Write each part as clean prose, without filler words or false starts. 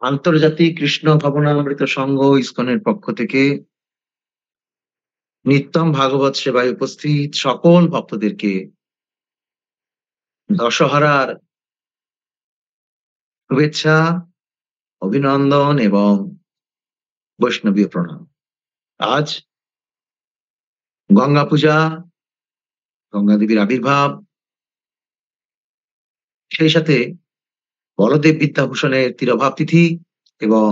আন্তর্জাতিক কৃষ্ণ ভবনামৃত সংঘ ইসকনের পক্ষ থেকে নিত্যম ভাগবত সেবায় উপস্থিত সকল ভক্তদেরকে দশহরার শুভেচ্ছা, অভিনন্দন এবং বৈষ্ণবীয় প্রণাম। আজ গঙ্গা পূজা, গঙ্গা দেবীর আবির্ভাব, সেই সাথে বলদেব বিদ্যাভূষণের তিরোভাব তিথি এবং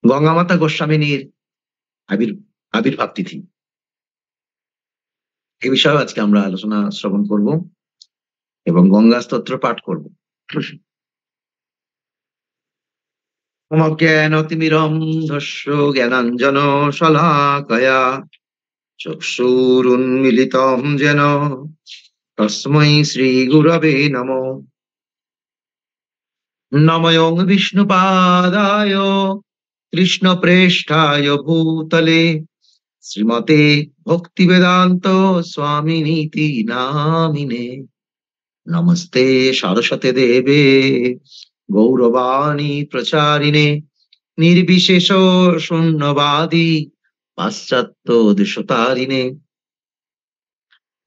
গঙ্গামাতা গোস্বামিনীর আবির আবির্ভাব তিথি। এ বিষয়ে আজকে আমরা আলোচনা শ্রবণ করব এবং গঙ্গা স্তোত্র পাঠ করব। অজ্ঞানতিমিরন্ধস্য জ্ঞানাঞ্জন শলাকয়া চক্ষুরুন্মিলিতং যেন তস্मै শ্রীগুরবে নমঃ। নমঃ বিষ্ণুপাদায় কৃষ্ণপ্রেষ্ঠায় ভূতলে শ্রীমতে ভক্তিবেদান্ত স্বামিনীতি নামিনে। নমস্তে সরস্বতী দেবে গৌরবাণী প্রচারিণে নির্বিশেষ শূন্যবাদী পাশ্চাত্য দেশতারিণে।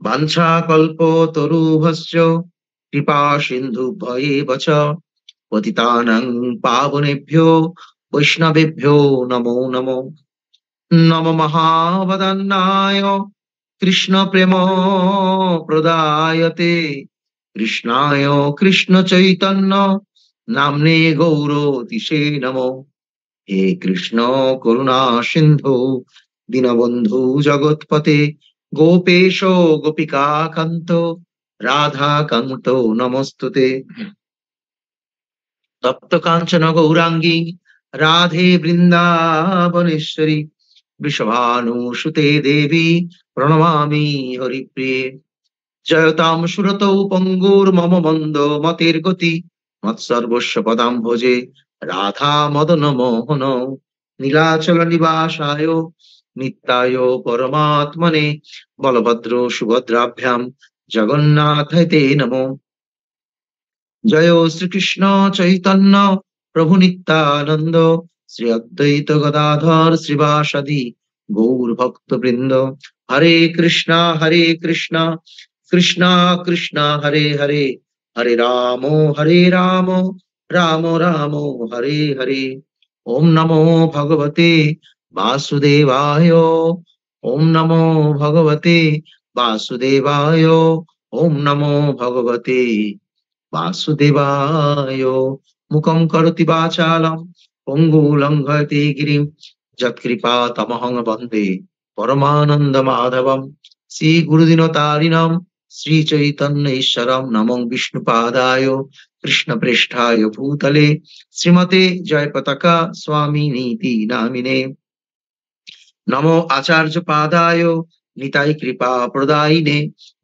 বাঞ্ছাকল্পতরুভ্যশ্চ কৃপা সিন্ধুভ্যেব চ পতিতানাং পাবনেভ্যো বৈষ্ণবেভ্যো নমো নমো। নমো মহাবদান্নায় কৃষ্ণ প্রেম প্রদায়তে কৃষ্ণায় কৃষ্ণ চৈতন্য নামনে গৌরতিষে নমো। হে কৃষ্ণ করুণা সিন্ধু দীনবন্ধু জগৎপতে গোপেশ গোপিকা কান্ত রাধা কান্ত নমস্তুতে। তপ্ত কাঞ্চন গৌরাঙ্গী রাধে বৃন্দাবনেশ্বরী বৃষভানুসুতে দেবী প্রণমামি হরিপ্রিয়ে। জয়তাম সুরতৌ পঙ্গুর মম মন্দ মতের গতি মৎসর্বস্ব পদাম ভোজে রাধা মদন মোহন। নীলাচল নিবাসায় নিত্যায় পরমাত্মনে বলভদ্র সুভদ্রাভ্যাম জগন্নাথায় তে নমঃ। জয় শ্রীকৃষ্ণ চৈতন্য প্রভু নিত্যানন্দ শ্রী অদ্বৈত গদাধর শ্রীবাসাদি গৌর ভক্ত বৃন্দ। হরে কৃষ্ণ কৃষ্ণ কৃষ্ণ হরে হরে, হরে রাম রাম রাম হরে হরে। ওম নমো ভগবতে বাসুদেবায়, ওম নমো ভগবতে বাসুদেবায়, ওম নমো ভগবতে বাসুদেবায়। মুখং করোতি বাচালম পঙ্গু লঙ্ঘয়তে গিরিম যৎকৃপা তমহং বন্দে পরমানন্দ মাধবম। শ্রী গুরুদিনতারিণম শ্রী চৈতন্য ঈশ্বরম নমঃ বিষ্ণুপাদায় কৃষ্ণ প্রেষ্ঠায় ভূতলে শ্রীমতে জয় পতাকা স্বামী নীতি নামিনে। নমো আচার্য পাদায় নিতাই কৃপা প্রদায়িনে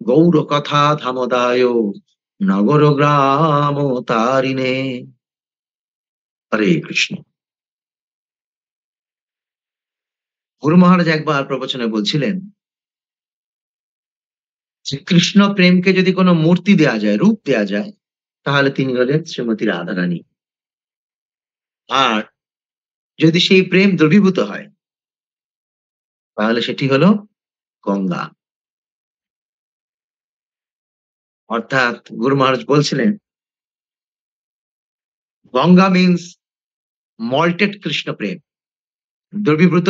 গৌর কথা ধামদায় নগর গ্রাম তারিণে। হরে কৃষ্ণ। গুরু মহারাজ একবার প্রবচনে বলছিলেন যে কৃষ্ণ প্রেমকে যদি কোনো মূর্তি দেয়া যায়, রূপ দেয়া যায়, তাহলে তিনি হলেন শ্রীমতী রাধারানী। আর যদি সেই প্রেম দ্রবীভূত হয় তাহলে সেটি হলো গঙ্গা। অর্থাৎ গুরু মহারাজ বলছিলেন গঙ্গা মিন্স মল্টেড কৃষ্ণ প্রেম, দ্রবীভূত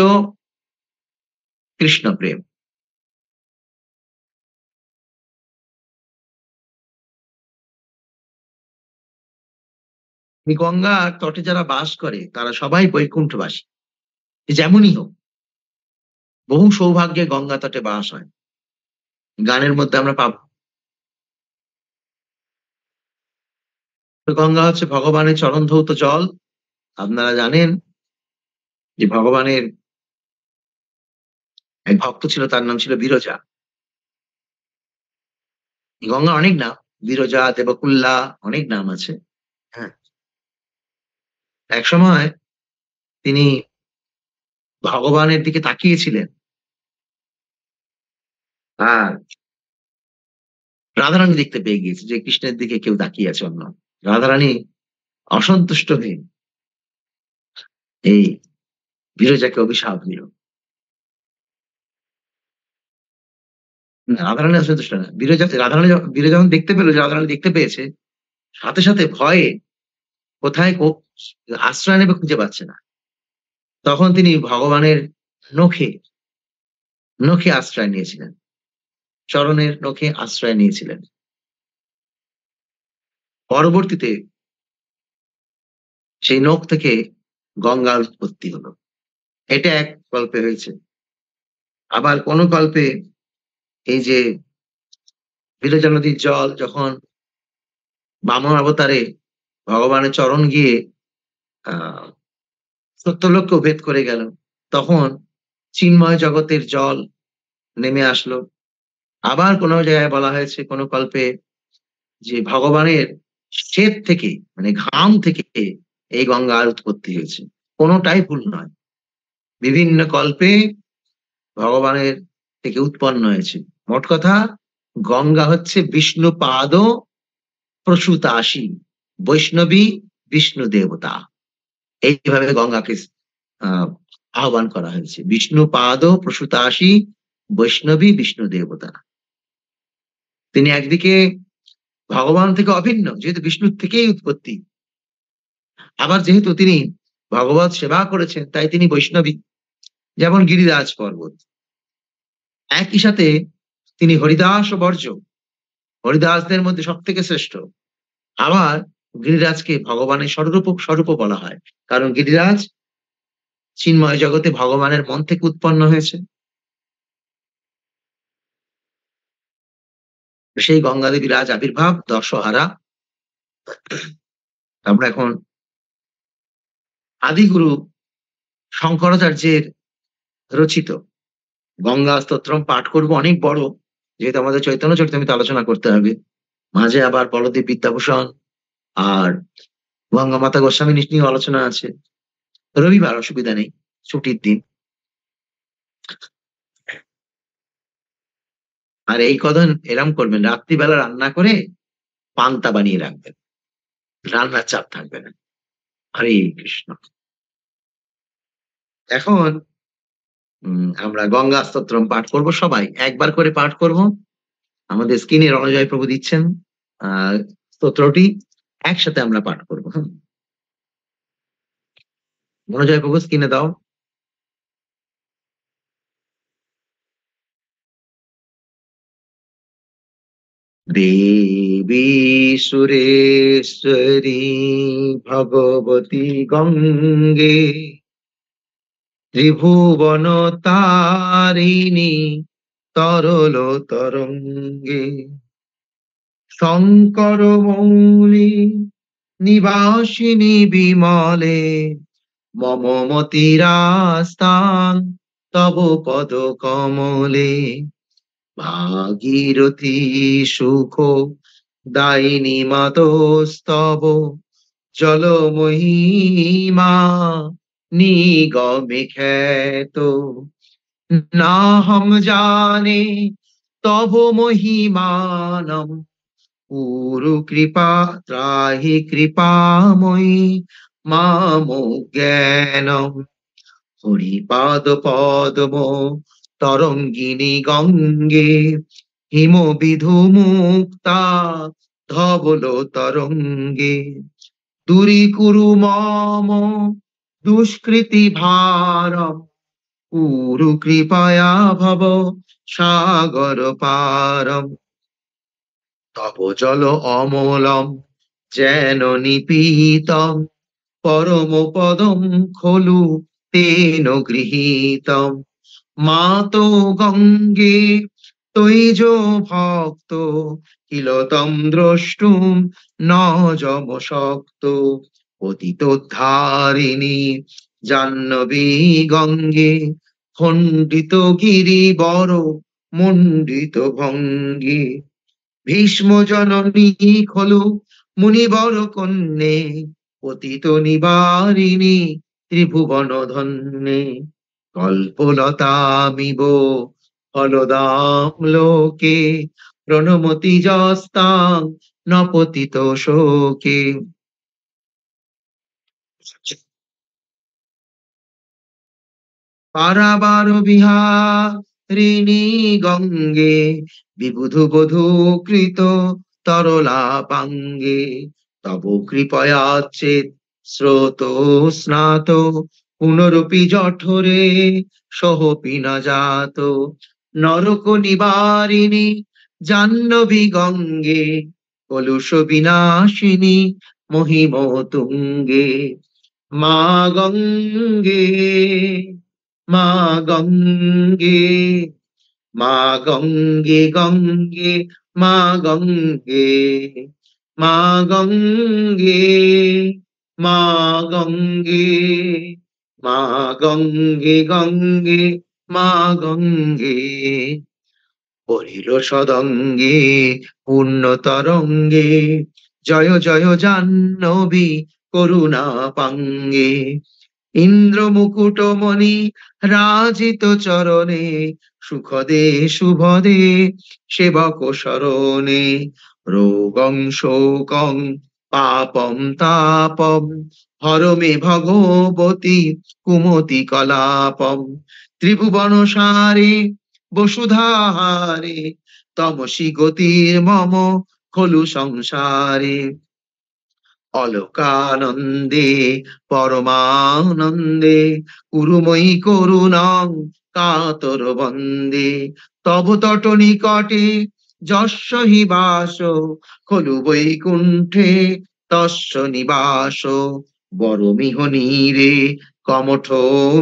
কৃষ্ণ প্রেম। এই গঙ্গার তটে যারা বাস করে তারা সবাই বৈকুণ্ঠবাসী, যেমনই হোক। বহু সৌভাগ্যে গঙ্গা তটে বাস হয়, গানের মধ্যে আমরা পাবো। গঙ্গা হচ্ছে ভগবানের চরণ ধৌত জল। আপনারা জানেন যে ভগবানের এক ভক্ত ছিল, তার নাম ছিল বিরজা। গঙ্গা অনেক নাম, বিরজা, দেবকুল্লা, অনেক নাম আছে। হ্যাঁ, এক সময় তিনি ভগবানের দিকে তাকিয়েছিলেন আর রাধারানী দেখতে পেয়ে গিয়েছে যে কৃষ্ণের দিকে কেউ তাকিয়ে আছে অন্য। রাধারানী অসন্তুষ্ট হয়ে এই বিরজাকে অভিশাপ দিল। না, রাধারানী আসলে দুষ্ট না। বিরজা যখন দেখতে পেল যে রাধারানী দেখতে পেয়েছে, সাথে, সাথে ভয়ে কোথায় আশ্রয় নেবে খুঁজে পাচ্ছে না। তখন তিনি ভগবানের নখে, নখে আশ্রয় নিয়েছিলেন। চরণের নখে আশ্রয় নিয়েছিলেন। পরবর্তীতে সেই নখ থেকে গঙ্গার উৎপত্তি হলো। এটা এক কল্পে হয়েছে। আবার কোন কল্পে এই যে বিরজা নদীর জল যখন বামন অবতারে ভগবানের চরণ গিয়ে আ সত্যলোককেও ভেদ করে গেল। তখন চিন্ময় জগতের জল নেমে আসলো। আবার কোন জায়গায় বলা হয়েছে কোন কল্পে যে ভগবানের শ্বেত থেকে মানে ঘাম থেকে এই গঙ্গার উৎপত্তি হয়েছে। কোনটাই ভুল নয়। বিভিন্ন কল্পে ভগবানের থেকে উৎপন্ন হয়েছে। মোট কথা গঙ্গা হচ্ছে বিষ্ণুপাদ প্রসূতাসি, বৈষ্ণবী বিষ্ণু দেবতা। এইভাবে গঙ্গাকে আ আহ্বান করা হয়েছে। বিষ্ণুপাদ প্রসূতাসি, বৈষ্ণবী বিষ্ণু দেবতা। তিনি একদিকে ভগবান থেকে অভিন্ন, যেহেতু বিষ্ণুর থেকেই উৎপত্তি। আবার যেহেতু তিনি ভগবৎ সেবা করেছেন, তাই তিনি বৈষ্ণবী। যেমন গিরিরাজ পর্বত। একই সাথে তিনি হরিদাস ও বর্জ্য। হরিদাসদের মধ্যে সবথেকে শ্রেষ্ঠ। আবার গিরিরাজকে ভগবানের স্বরূপও বলা হয়। কারণ গিরিরাজ চিন্ময় জগতে ভগবানের মন থেকে উৎপন্ন হয়েছে। সেই গঙ্গা দেবীর আজ আবির্ভাব দশহারা। আমরা এখন আদিগুরু শঙ্করাচার্যের রচিত গঙ্গা স্তোত্রম পাঠ করব, অনেক বড়। যেহেতু আমাদের চৈতন্য চরিতামৃত আলোচনা করতে হবে। মাঝে আবার বলদেব বিদ্যাভূষণ আর গঙ্গা মাতা গোস্বামী নিয়েও আলোচনা আছে। রবিবার অসুবিধা নেই, ছুটির দিন। আর এই কদিন এরম করবেন, রাত্রিবেলা রান্না করে পান্তা বানিয়ে রাখবেন। রান্নার চাপ থাকবে না। হরে কৃষ্ণ। এখন আমরা গঙ্গা স্তোত্রম পাঠ করব সবাই। একবার করে পাঠ করব। আমাদের স্ক্রিনে রণজয় প্রভু দিচ্ছেন আ স্তোত্রটি। একসাথে আমরা পাঠ করব। হুম? রণজয় প্রভু স্ক্রিনে দাও। দেবী সুরেশ্বরী ভগবতী গঙ্গে ত্রিভুবন তারিণী তরল তরঙ্গে শঙ্কর মৌলি নিবাসিনী বিমলে মম মতিরাস্তান তব পদ কমলে ভাগীরথী সুখ দায়িনী মাতস্তব জল মহিমা নিগমে খ্যাত না হম জানে তব মহিমানম পুরু কৃপা ত্রাহি কৃপাময়ী মামো জ্ঞানম হরিপাদ পদ্ম তরঙ্গিনী গঙ্গে হিম বিধু মুক্তা ধবল তরঙ্গে দূরীকুরু মম দুষ্কৃতি ভারম কুরু কৃপয়া ভব সাগর পারম তব জল অমলম যেন নিপীতম পরম পদম খলু তেন গৃহীতম মাতো গঙ্গে তৈজ ভক্ত কিলতম দ্রষ্টুম ন যম শক্ত পতিতোদ্ধারিণী জাহ্নবী গঙ্গে খণ্ডিত গিরিবর মণ্ডিত ভঙ্গে ভীষ্ম জননী খলু মুনিবর কন্যে পতিত নিবারিণী ত্রিভুবন ধন্যে কল্পলতামিব ফলদাম লোকে প্রণমতি যস্তাং ন পতিত শোকে। পারাবার বিহারিণী গঙ্গে, বিবুধু বধূ কৃত তরলাপাঙ্গে, তব কৃপয়াচ্ছেদ স্রোত স্নাত, পুনরপি জঠরে সহপি ন জাত। নরক নিবারিণী জাহ্নবী গঙ্গে, কলুষ বিনাশিনী মহিম তুঙ্গে। মা গঙ্গে, মা গঙ্গে, মা গঙ্গে গঙ্গে, মা গঙ্গে, মা গঙ্গে, মা গঙ্গে, মা গঙ্গে গঙ্গে, মা গঙ্গে। পড়িল সদঙ্গে পূর্ণ তরঙ্গে, জয় জয় জাহ্নবী করুণা পাঙ্গে। ইন্দ্র মুকুটমণি রাজিত চরণে, সুখদে শুভদে সেবক শরণে। রোগং শোকং পাপম তাপম, হর মে ভগবতী কুমতি কলাপম। ত্রিভুবন সারে বসুধাহারে, তমসি গতির মম খলু সংসারে। অলোকানন্দে পরমানন্দে, কুরুময়ী করুণাং কাতর বন্দে। তব তট নিকটে যস্য হি বাস, খলু বৈকুণ্ঠে তস্য নিবাস। বরমিহ নীরে কমঠ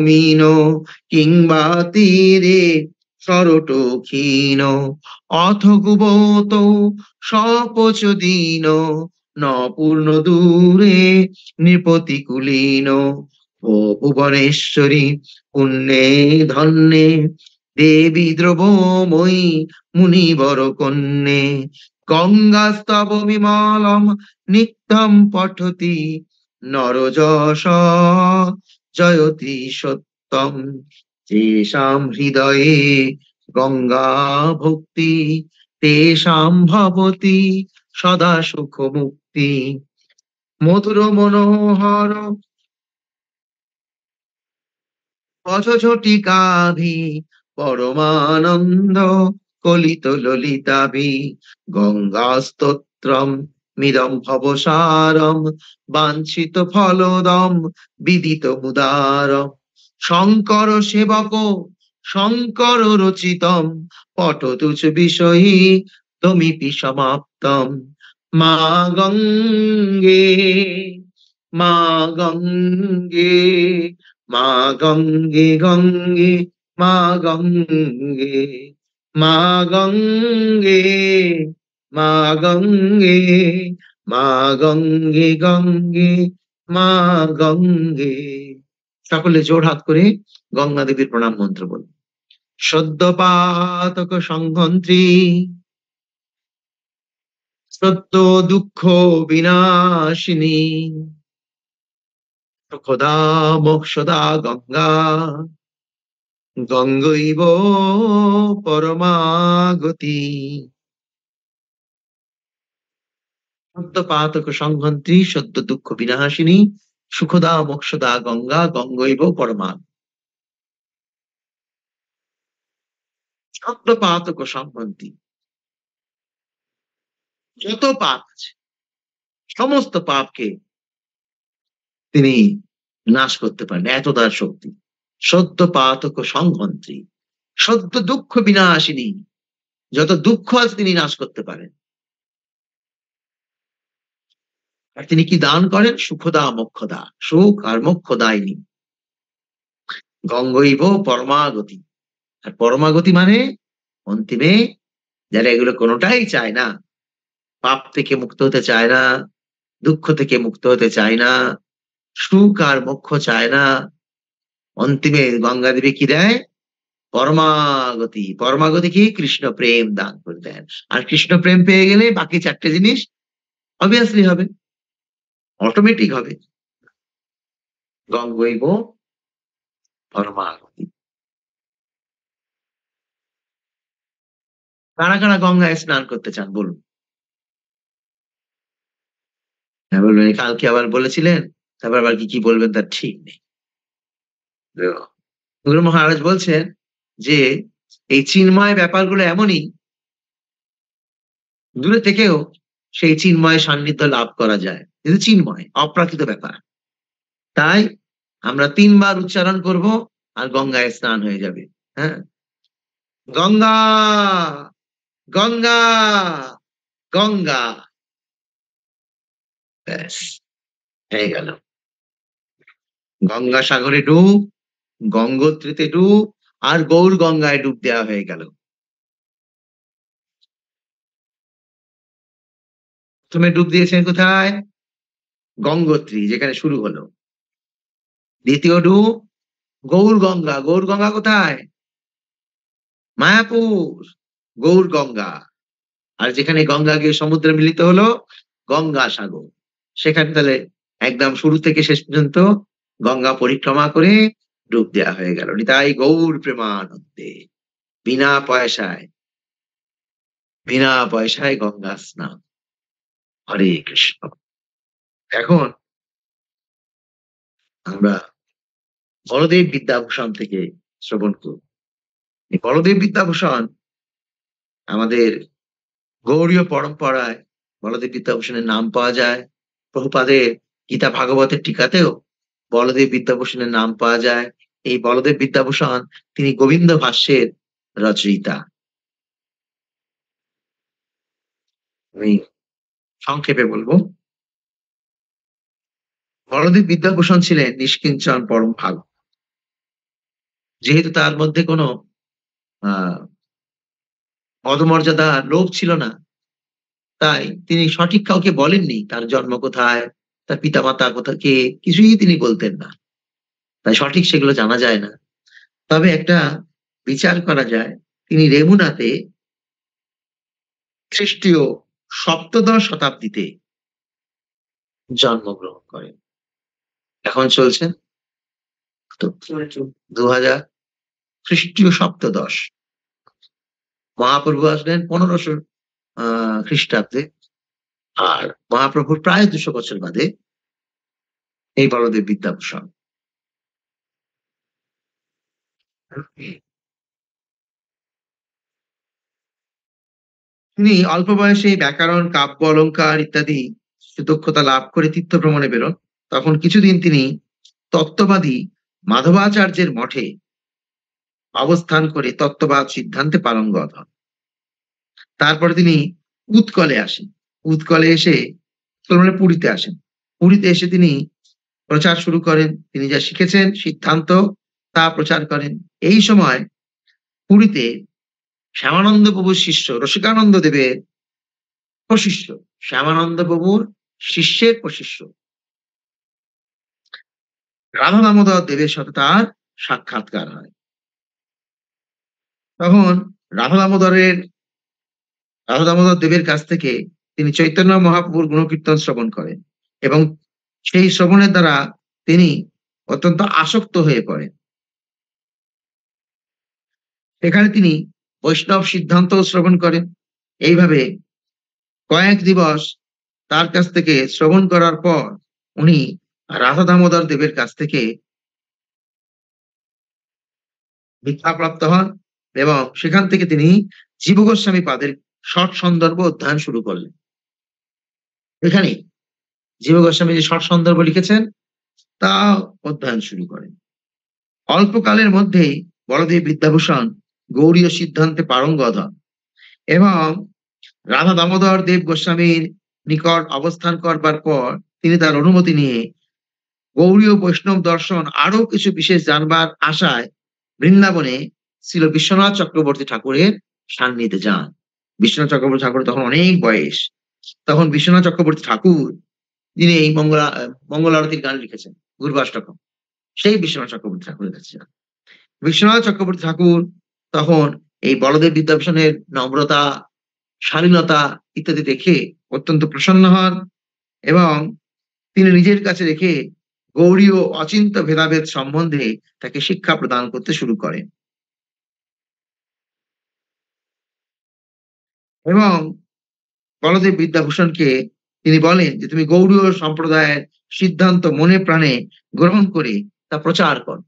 মীন, কিংবা তীরে সরট ক্ষীণ। অথ কুবত সপচ দীন, ন পূর্ণ দূরে নৃপতি কুলীন। ও ভুবনেশ্বরী পুণ্যে ধন্যে, দেবী দ্রবময়ী মুনিবর কন্যে। গঙ্গাস্তব বিমলম নিত্যম পঠতি, নরযশ জয়তি সত্যম। যেষাং হৃদয়ে গঙ্গা ভক্তি, তেষাং ভবতি সদা সুখ মুক্তি। মধুর মনোহর পথঝটিকাভি, পরমানন্দ কলিত ললিতাভি। গঙ্গা স্তোত্রম মিদম ভবসারম, বাঞ্ছিত ফলদম বিদিত মুদারম। শঙ্কর সেবক শঙ্কর রচিতম, পঠতু চ বিষয়ী তমিতি সমাপ্তম। মা গঙ্গে, মা গঙ্গে, মা গঙ্গে গঙ্গে, মা গঙ্গে, মা গঙ্গে, মা গঙ্গে, মা গঙ্গে গঙ্গে, মা গঙ্গে। সকলে জোড়হাত করে গঙ্গা দেবীর প্রণাম মন্ত্র বলুন। সদ্যপাতক সংহন্ত্রী, সত্য দুঃখ বিনাশিনী, সুখদা মোক্ষদা গঙ্গা, গঙ্গৈব পরমাগতি। সত্য পাতক সংহন্ত্রী, সত্য দুঃখ বিনাশিনী, সুখদা মোক্ষদা গঙ্গা, গঙ্গৈব পরমা। সত্য পাতক সংহন্ত্রী, যত পাপ আছে সমস্ত পাপকে তিনি নাশ করতে পারেন, এত তার শক্তি। সত্য পাতক সংহন্ত্রী, সত্য দুঃখ বিনাশিনী, যত দুঃখ আছে তিনি নাশ করতে পারেন। আর তিনি কি দান করেন? সুখদা মোক্ষদা, সুখ আর মোক্ষ দায়নি। গঙ্গৈব পরমাগতি, আর পরমাগতি মানে অন্তিমে যারা এগুলো কোনোটাই চায় না, পাপ থেকে মুক্ত হতে চায় না, দুঃখ থেকে মুক্ত হতে চায় না, সুখ আর মোক্ষ চায় না, অন্তিমে গঙ্গা দেবী কি দেয়? পরমাগতি। পরমাগতি কি? কৃষ্ণ প্রেম দান করে দেন। আর কৃষ্ণ প্রেম পেয়ে গেলে বাকি চারটে জিনিস অবভিয়াসলি হবে, অটোমেটিক হবে। গঙ্গৈব পরমাগতি। কারা কারা গঙ্গায় স্নান করতে চান বলুন? হ্যাঁ বলবেন, কালকে আবার বলেছিলেন, তারপর আবার কি কি বলবেন তার ঠিক নেই। গুরু মহারাজ বলছেন যে এই চিন্ময় ব্যাপারগুলো এমনই, দূরে থেকেও সেই চিন্ময় সান্নিধ্য লাভ করা যায়। কিন্তু চিন্ময়, অপ্রাকৃত ব্যাপার। তাই আমরা ৩ বার উচ্চারণ করব আর গঙ্গায় স্নান হয়ে যাবে। হ্যাঁ? গঙ্গা, গঙ্গা, গঙ্গা। ব্যাস হয়ে গেল। গঙ্গাসাগরে ডুব, গঙ্গোত্রীতে ডুব আর গৌর গঙ্গায় ডুব দেওয়া হয়ে গেল। ১ম এ ডুব দিয়েছেন কোথায়? গঙ্গোত্রী, যেখানে শুরু হলো। ২য় ডুব গৌরগঙ্গা। গৌরগঙ্গা কোথায়? মায়াপুর। গৌরগঙ্গা। আর যেখানে গঙ্গা গিয়ে সমুদ্রে মিলিত হলো, গঙ্গাসাগর। সেখানে তাহলে একদম শুরু থেকে শেষ পর্যন্ত গঙ্গা পরিক্রমা করে ডুব দেয়া হয়ে গেল। নিতাই গৌর প্রেমানন্দে। বিনা পয়সায়, বিনা পয়সায় গঙ্গা স্নান। হরে কৃষ্ণ। এখন আমরা বলদেব বিদ্যাভূষণ থেকে শ্রবণ করব। এই বলদেব বিদ্যাভূষণ আমাদের গৌড়ীয় পরম্পরায় বলদেব বিদ্যাভূষণের নাম পাওয়া যায়। প্রভুপাদের গীতা ভাগবতের টিকাতেও বলদেব বিদ্যাভূষণের নাম পাওয়া যায়। এই বলদেব বিদ্যাভূষণ তিনি গোবিন্দ ভাষ্যের রচয়িতা। আমি সংক্ষেপে বলব। বলদেব বিদ্যাভূষণ ছিলেন নিষ্কিঞ্চন পরম ভাগ। যেহেতু তার মধ্যে কোনো আ পদমর্যাদা, লোভ ছিল না, তাই তিনি সঠিক কাউকে বলেননি তার জন্ম কোথায়, তার পিতামাতা কে, কিছুই তিনি বলতেন না। তাই সঠিক সেগুলো জানা যায় না। তবে একটা বিচার করা যায়, তিনি রেমুনাতে খ্রিস্টীয় সপ্তদশ শতাব্দীতে জন্মগ্রহণ করেন। এখন চলছে তো ২০০০ খ্রিস্টীয় সপ্তদশ। মহাপ্রভু আসলেন ১৫০০ আ খ্রিস্টাব্দে। আর মহাপ্রভুর প্রায় ২০০ বছর বাদে এই বলদেব বিদ্যাভূষণ। তিনি অল্প বয়সে ব্যাকরণ, কাব্য, অলংকার ইত্যাদি সুদক্ষতা লাভ করে তীর্থ ভ্রমণে বেরোন। তখন কিছুদিন তিনি তত্ত্ববাদী মাধবাচার্যের মঠে অবস্থান করে তত্ত্ববাদ সিদ্ধান্তে পারঙ্গত হন। তারপরে তিনি উৎকলে আসেন। উৎকলে এসে উৎকল মানে পুরীতে আসেন। পুরীতে এসে তিনি প্রচার শুরু করেন। তিনি যা শিখেছেন সিদ্ধান্ত তা প্রচার করেন। এই সময় পুরীতে শ্যামানন্দ প্রভুর শিষ্য রসিকানন্দ দেবের প্রশিষ্য, শ্যামানন্দ প্রভুর শিষ্যের প্রশিষ্য রাধা দামোদর দেবের সাথে তার সাক্ষাৎকার হয়। তখন রাধা দামোদরের রাধা দামোদর দেবের কাছ থেকে তিনি চৈতন্য মহাপ্রভুর গুণকীর্তন শ্রবণ করেন এবং সেই শ্রবণের দ্বারা তিনি অত্যন্ত আসক্ত হয়ে পড়েন। এখানে তিনি বৈষ্ণব সিদ্ধান্ত শ্রবণ করেন। এইভাবে কয়েক দিবস তার কাছ থেকে শ্রবণ করার পর উনি রাধা দামোদর দেবের কাছ থেকে ভিক্ষাপ্রাপ্ত হন এবং সেখান থেকে তিনি জীব গোস্বামী পাদের ষট সন্দর্ভ অধ্যয়ন শুরু করলেন। এখানে জীব গোস্বামী যে ষট সন্দর্ভ লিখেছেন তা অধ্যয়ন শুরু করেন। অল্পকালের মধ্যেই বলদেব বিদ্যাভূষণ গৌড়ীয় সিদ্ধান্তে পারঙ্গত হন এবং রাধা দামোদর দেব গোস্বামীর নিকট অবস্থান করবার পর তিনি তার অনুমতি নিয়ে গৌড়ীয় বৈষ্ণব দর্শন আরো কিছু বিশেষ জানবার আশায় বৃন্দাবনে ছিল বিশ্বনাথ চক্রবর্তী ঠাকুরের সান্নিধ্যে যান। বিশ্বনাথ চক্রবর্তী ঠাকুরের তখন অনেক বয়স। তখন বিশ্বনাথ চক্রবর্তী ঠাকুর যিনি এই মঙ্গল আরতির গান লিখেছেন গুরবাষ্টকম, সেই বিশ্বনাথ চক্রবর্তী ঠাকুরের কাছে যান। বিশ্বনাথ চক্রবর্তী ঠাকুর তখন এই বলদেব বিদ্যাভূষণের নম্রতা, শালীনতা ইত্যাদি দেখে অত্যন্ত প্রসন্ন হন এবং তিনি নিজের কাছে রেখে গৌড়ীয় অচিন্ত ভেদাভেদ সম্বন্ধে তাকে শিক্ষা প্রদান করতে শুরু করেন এবং বলদেব বিদ্যাভূষণকে তিনি বলেন যে তুমি গৌড়ীয় সম্প্রদায়ের সিদ্ধান্ত মনে প্রাণে গ্রহণ করে তা প্রচার কর।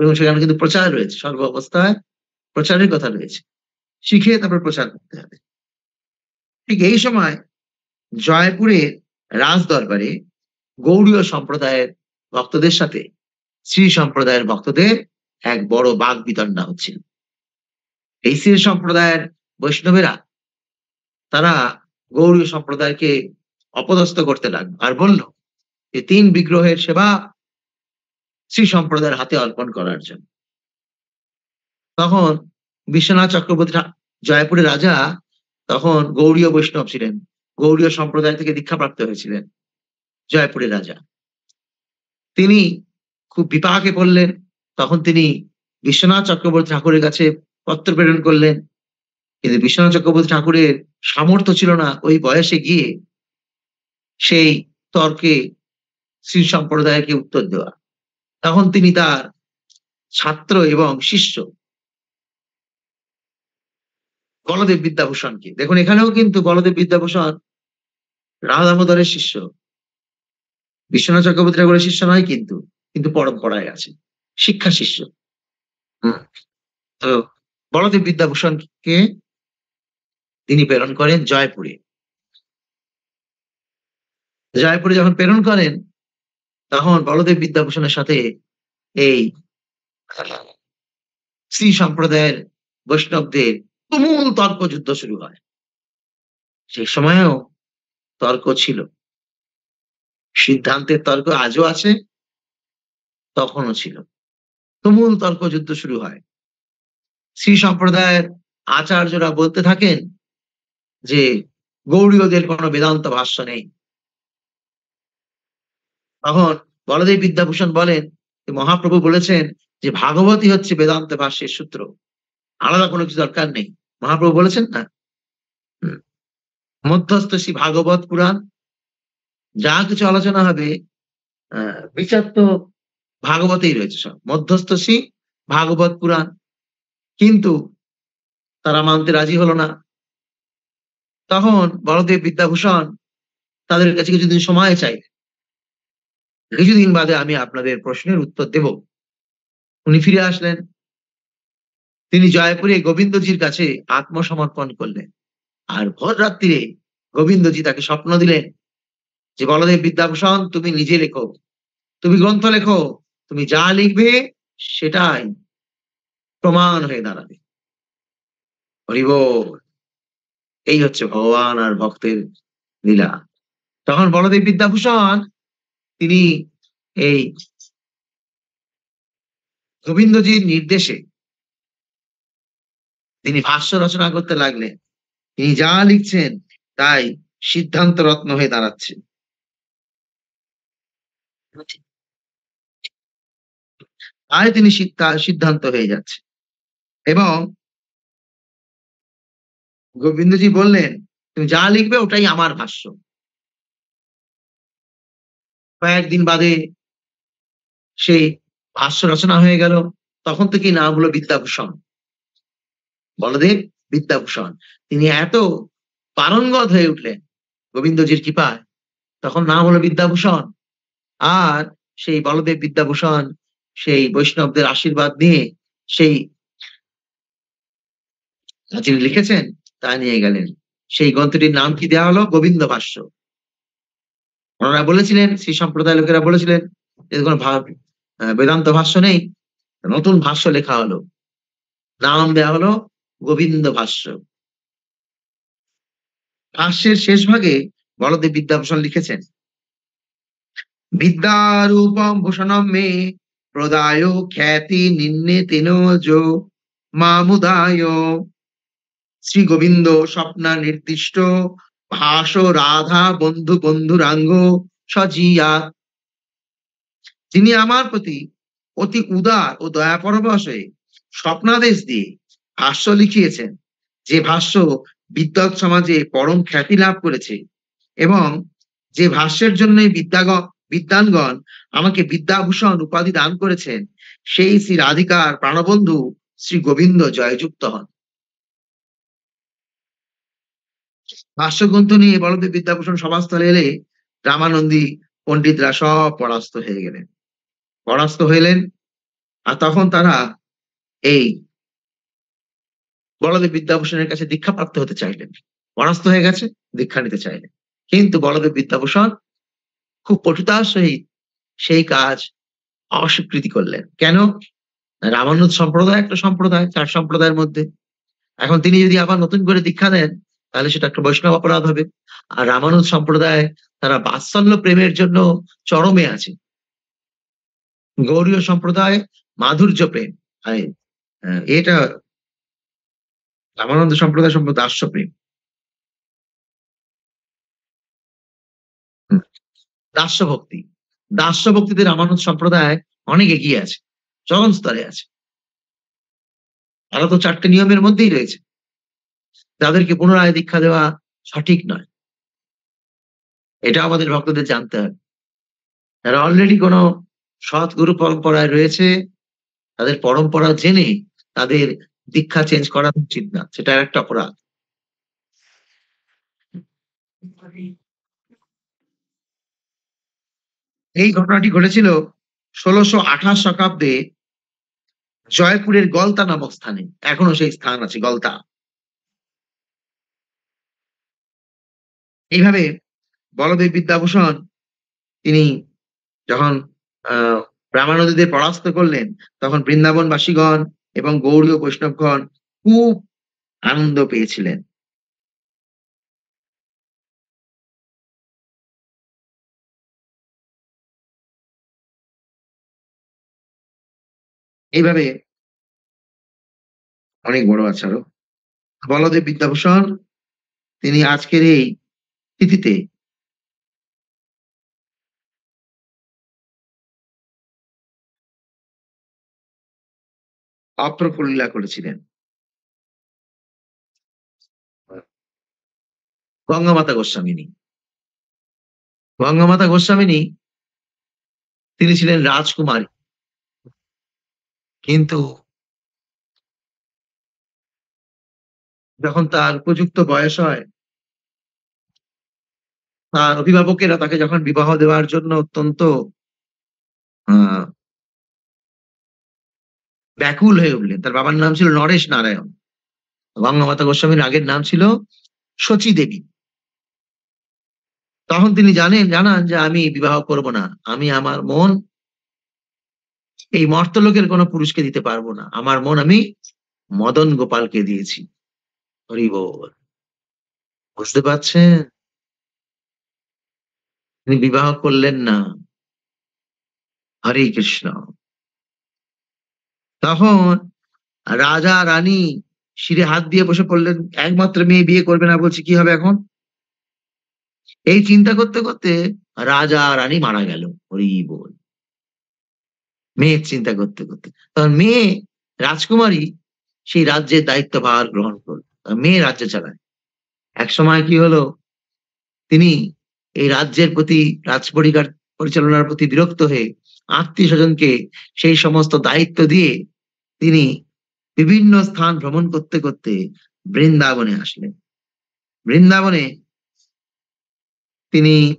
এবং সেখানে কিন্তু প্রচার রয়েছে, সর্ব অবস্থায় প্রচারের কথা রয়েছে। শিখে তারপর প্রচার করতে হবে। ঠিক এই সময় জয়পুরের রাজদরবারে গৌড়ীয় সম্প্রদায়ের ভক্তদের সাথে শ্রী সম্প্রদায়ের ভক্তদের এক বড় বাকবিতণ্ডা হচ্ছিল। এই শ্রী সম্প্রদায়ের বৈষ্ণবেরা তারা গৌড়ীয় সম্প্রদায়কে অপদস্থ করতে লাগলো আর বলল যে ৩ বিগ্রহের সেবা শ্রী সম্প্রদায়ের হাতে অর্পণ করার জন্য। তখন বিশ্বনাথ চক্রবর্তী জয়পুরের রাজা তখন গৌড়ীয় বৈষ্ণব ছিলেন। গৌড়ীয় সম্প্রদায় থেকে দীক্ষাপ্রাপ্ত হয়েছিলেন জয়পুরের রাজা। তিনি খুব বিপাকে পড়লেন। তখন তিনি বিশ্বনাথ চক্রবর্তী ঠাকুরের কাছে পত্র প্রেরণ করলেন। কিন্তু বিশ্বনাথ চক্রবর্তী ঠাকুরের সামর্থ্য ছিল না ওই বয়সে গিয়ে সেই তর্কে শ্রী সম্প্রদায়কে উত্তর দেওয়া। তখন তিনি তার ছাত্র এবং শিষ্য বলদেব বিদ্যাভূষণকে, দেখুন এখানেও কিন্তু বলদেব বিদ্যাভূষণ রাধা দামোদরের শিষ্য। বিশ্বনাথ চক্রবর্তী ঠাকুরের শিষ্য নয় কিন্তু, কিন্তু পরম্পরায় আছে, শিক্ষা শিষ্য। তো বলদেব বিদ্যাভূষণকে তিনি প্রেরণ করেন জয়পুরে। জয়পুরে যখন প্রেরণ করেন তখন বলদেব বিদ্যাভূষণের সাথে এই শ্রী সম্প্রদায়ের বৈষ্ণবদের তুমুল তর্ক যুদ্ধ শুরু হয়। সেই সময়েও তর্ক ছিল, সিদ্ধান্তের তর্ক আজও আছে, তখনও ছিল। তুমুল তর্ক যুদ্ধ শুরু হয়। শ্রী সম্প্রদায়ের আচার্যরা বলতে থাকেন যে গৌড়ীয়দের কোনো বেদান্ত ভাষ্য নেই। তখন বলদেব বিদ্যাভূষণ বলেন যে মহাপ্রভু বলেছেন যে ভাগবতই হচ্ছে বেদান্ত ভাষ্যের সূত্র, আলাদা কোনো কিছু দরকার নেই। মহাপ্রভু বলেছেন না? মধ্যস্থ শ্রী ভাগবত পুরাণ, যা কিছু আলোচনা হবে বিচার তো ভাগবতেই রয়েছে সব। মধ্যস্থ শ্রী ভাগবত পুরাণ। কিন্তু তারা মানতে রাজি হলো না। তখন বলদেব বিদ্যাভূষণ তাদের কাছে কিছুদিন সময় চাই, কিছুদিন বাদে আমি আপনাদের প্রশ্নের উত্তর দেব। উনি ফিরে আসলেন। তিনি জয়পুরে গোবিন্দজির কাছে আত্মসমর্পণ করলেন। আর ভোর রাত্রিরে গোবিন্দজি তাকে স্বপ্ন দিলেন যে বলদেব বিদ্যাভূষণ, তুমি নিজে লেখো, তুমি গ্রন্থ লেখো, তুমি যা লিখবে সেটাই প্রমাণ হয়ে দাঁড়াবে। হরি বল। এই হচ্ছে ভগবান আর ভক্তের লীলা। তখন বলদেব বিদ্যাভূষণ তিনি এই গোবিন্দজির নির্দেশে তিনি ভাষ্য রচনা করতে লাগলেন। তিনি যা লিখছেন তাই সিদ্ধান্ত রত্ন হয়ে দাঁড়াচ্ছে। তাই তিনি সিদ্ধান্ত হয়ে যাচ্ছে। এবং গোবিন্দজি বললেন তুমি যা লিখবে ওটাই আমার ভাষ্য। কয়েকদিন বাদে সেই ভাষ্য রচনা হয়ে গেল। তখন থেকেই নাম হলো বিদ্যাভূষণ, বলদেব বিদ্যাভূষণ। তিনি এত পারঙ্গত হয়ে উঠলেন গোবিন্দজির কৃপায়, তখন নাম হলো বিদ্যাভূষণ। আর সেই বলদেব বিদ্যাভূষণ সেই বৈষ্ণবদের আশীর্বাদ নিয়ে সেই যিনি লিখেছেন তা নিয়ে গেলেন। সেই গ্রন্থটির নাম কি দেওয়া হলো? গোবিন্দ ভাষ্য। ওনারা বলেছিলেন, শ্রী সম্প্রদায় লোকেরা বলেছিলেন যে কোনো বেদান্ত ভাষ্য নেই, নতুন ভাষ্য লেখা হলো, নাম দেওয়া হলো গোবিন্দ ভাষ্য। ভাষ্যের শেষ ভাগে বলদেব বিদ্যাভূষণ লিখেছেন বিদ্যারূপম ভূষণম মে প্রদায় খ্যাতি নিন্নে তেনজো মামুদায় শ্রী গোবিন্দ স্বপ্না নির্দিষ্ট ভাস রাধা বন্ধু বন্ধুরাঙ্গ সজিয়া। যিনি আমার প্রতি অতি উদার ও দয়া পরবশ হয়ে স্বপ্নাদেশ দিয়ে ভাষ্য লিখিয়েছেন, যে ভাষ্য বিদ্বৎ সমাজে পরম খ্যাতি লাভ করেছে এবং যে ভাষ্যের জন্যই বিদ্বানগণ আমাকে বিদ্যাভূষণ উপাধি দান করেছেন, সেই শ্রী রাধিকার প্রাণবন্ধু শ্রী গোবিন্দ জয়যুক্ত হন। ভাষ্যগ্রন্থ নিয়ে বলদেব বিদ্যাভূষণ সভাস্থলে এলে রামানন্দী পণ্ডিতরা সব পরাস্ত হয়ে গেলেন, পরাস্ত হইলেন। আর তখন তারা এই বলদেব বিদ্যাভূষণের কাছে দীক্ষাপ্রাপ্ত হতে চাইলেন। পরাস্ত হয়ে গেছে, দীক্ষা নিতে চাইলেন। কিন্তু বলদেব বিদ্যাভূষণ খুব কটুতার সহিত সেই কাজ অস্বীকৃতি করলেন। কেন? রামানুজ সম্প্রদায় একটা সম্প্রদায়, ৪ সম্প্রদায়ের মধ্যে। এখন তিনি যদি আবার নতুন করে দীক্ষা নেন, তাহলে সেটা একটা বৈষ্ণব অপরাধ হবে। আর রামানুজ সম্প্রদায় তারা বাৎসল্য প্রেমের জন্য চরমে আছে। গৌড়ীয় সম্প্রদায় মাধুর্য প্রেম। আর এটা রামানন্দ সম্প্রদায় দাস্য প্রেম। হুম, দাস্য ভক্তি। দাস্য ভক্তিতে রামানুজ সম্প্রদায় অনেক এগিয়ে আছে। চরম স্তরে আছে। তারা তো ৪ টে নিয়মের মধ্যেই রয়েছে। তাদেরকে পুনরায় দীক্ষা দেওয়া সঠিক নয়। এটা আমাদের ভক্তদের জানতে হবে। যারা অলরেডি কোন সৎ গুরু পরম্পরায় রয়েছে, তাদের পরম্পরা জেনে তাদের দীক্ষা চেঞ্জ করা উচিত না। সেটা একটা অপরাধ। এই ঘটনাটি ঘটেছিল ১৬২৮ শতাব্দে জয়পুরের গলতা নামক স্থানে। এখনো সেই স্থান আছে গলতা। এইভাবে বলদেব বিদ্যাভূষণ তিনি যখন আ রামানুজদের পরাস্ত করলেন, তখন বৃন্দাবনবাসীগণ এবং গৌড়ীয় বৈষ্ণবগণ খুব আনন্দ পেয়েছিলেন। এইভাবে অনেক বড় আছে আরো। বলদেব বিদ্যাভূষণ তিনি আজকের এই তিথিতে অপ্রফুল্লীলা করেছিলেন। গঙ্গামাতা গোস্বামিনী। গঙ্গামাতা গোস্বামিনী তিনি ছিলেন রাজকুমারী। কিন্তু যখন তার উপযুক্ত বয়স হয়, তার অভিভাবকেরা তাকে যখন বিবাহ দেওয়ার জন্য অত্যন্ত আ ব্যাকুল হয়ে উঠলেন। তার বাবার নাম ছিল নরেশ নারায়ণ। গঙ্গামাতা গোস্বামীর আগের নাম ছিল শচী দেবী। তখন তিনি জানান যে আমি বিবাহ করব না। আমি আমার মন এই মর্তলোকের কোন পুরুষকে দিতে পারব না। আমার মন আমি মদন গোপালকে দিয়েছি। হরি বল। বুঝতে পারছেন? তিনি বিবাহ করলেন না। হরে কৃষ্ণ। তখন রাজা রানী শিরে হাত দিয়ে বসে পড়লেন। একমাত্র মেয়ে বিয়ে করবে না বলছে কি হবে এখন? এই চিন্তা করতে, করতে রাজা রানী মারা গেল। হরি বল। মেয়ের চিন্তা করতে, করতে। তখন মেয়ে রাজকুমারী সেই রাজ্যের দায়িত্বভার গ্রহণ করল। মেয়ে রাজ্য চালায়। একসময় কি হলো? তিনি এই রাজ্যের প্রতি পরিচালনার প্রতি বিরক্ত হয়ে আত্মীয়স্বজনকে সেই সমস্ত দায়িত্ব দিয়ে তিনি বিভিন্ন স্থান ভ্রমণ করতে, করতে বৃন্দাবনে আসলেন। বৃন্দাবনে তিনি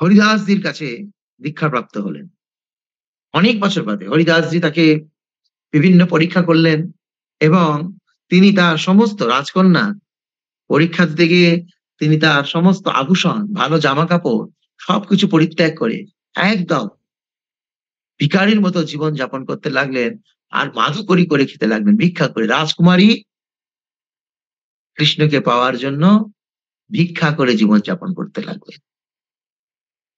হরিদাসজির কাছে দীক্ষাপ্রাপ্ত হলেন। অনেক বছর বাদে হরিদাসজি তাকে বিভিন্ন পরীক্ষা করলেন এবং তিনি তার সমস্ত রাজকন্যা পরীক্ষা দিতে গিয়ে তিনি তার সমস্ত আভূষণ, ভালো জামাকাপড় সবকিছু পরিত্যাগ করে একদম ভিখারির মতো জীবন যাপন করতে লাগলেন। আর মাধুকরী করে খেতে লাগলেন, ভিক্ষা করে। রাজকুমারী কৃষ্ণকে পাওয়ার জন্য ভিক্ষা করে জীবন যাপন করতে লাগলেন।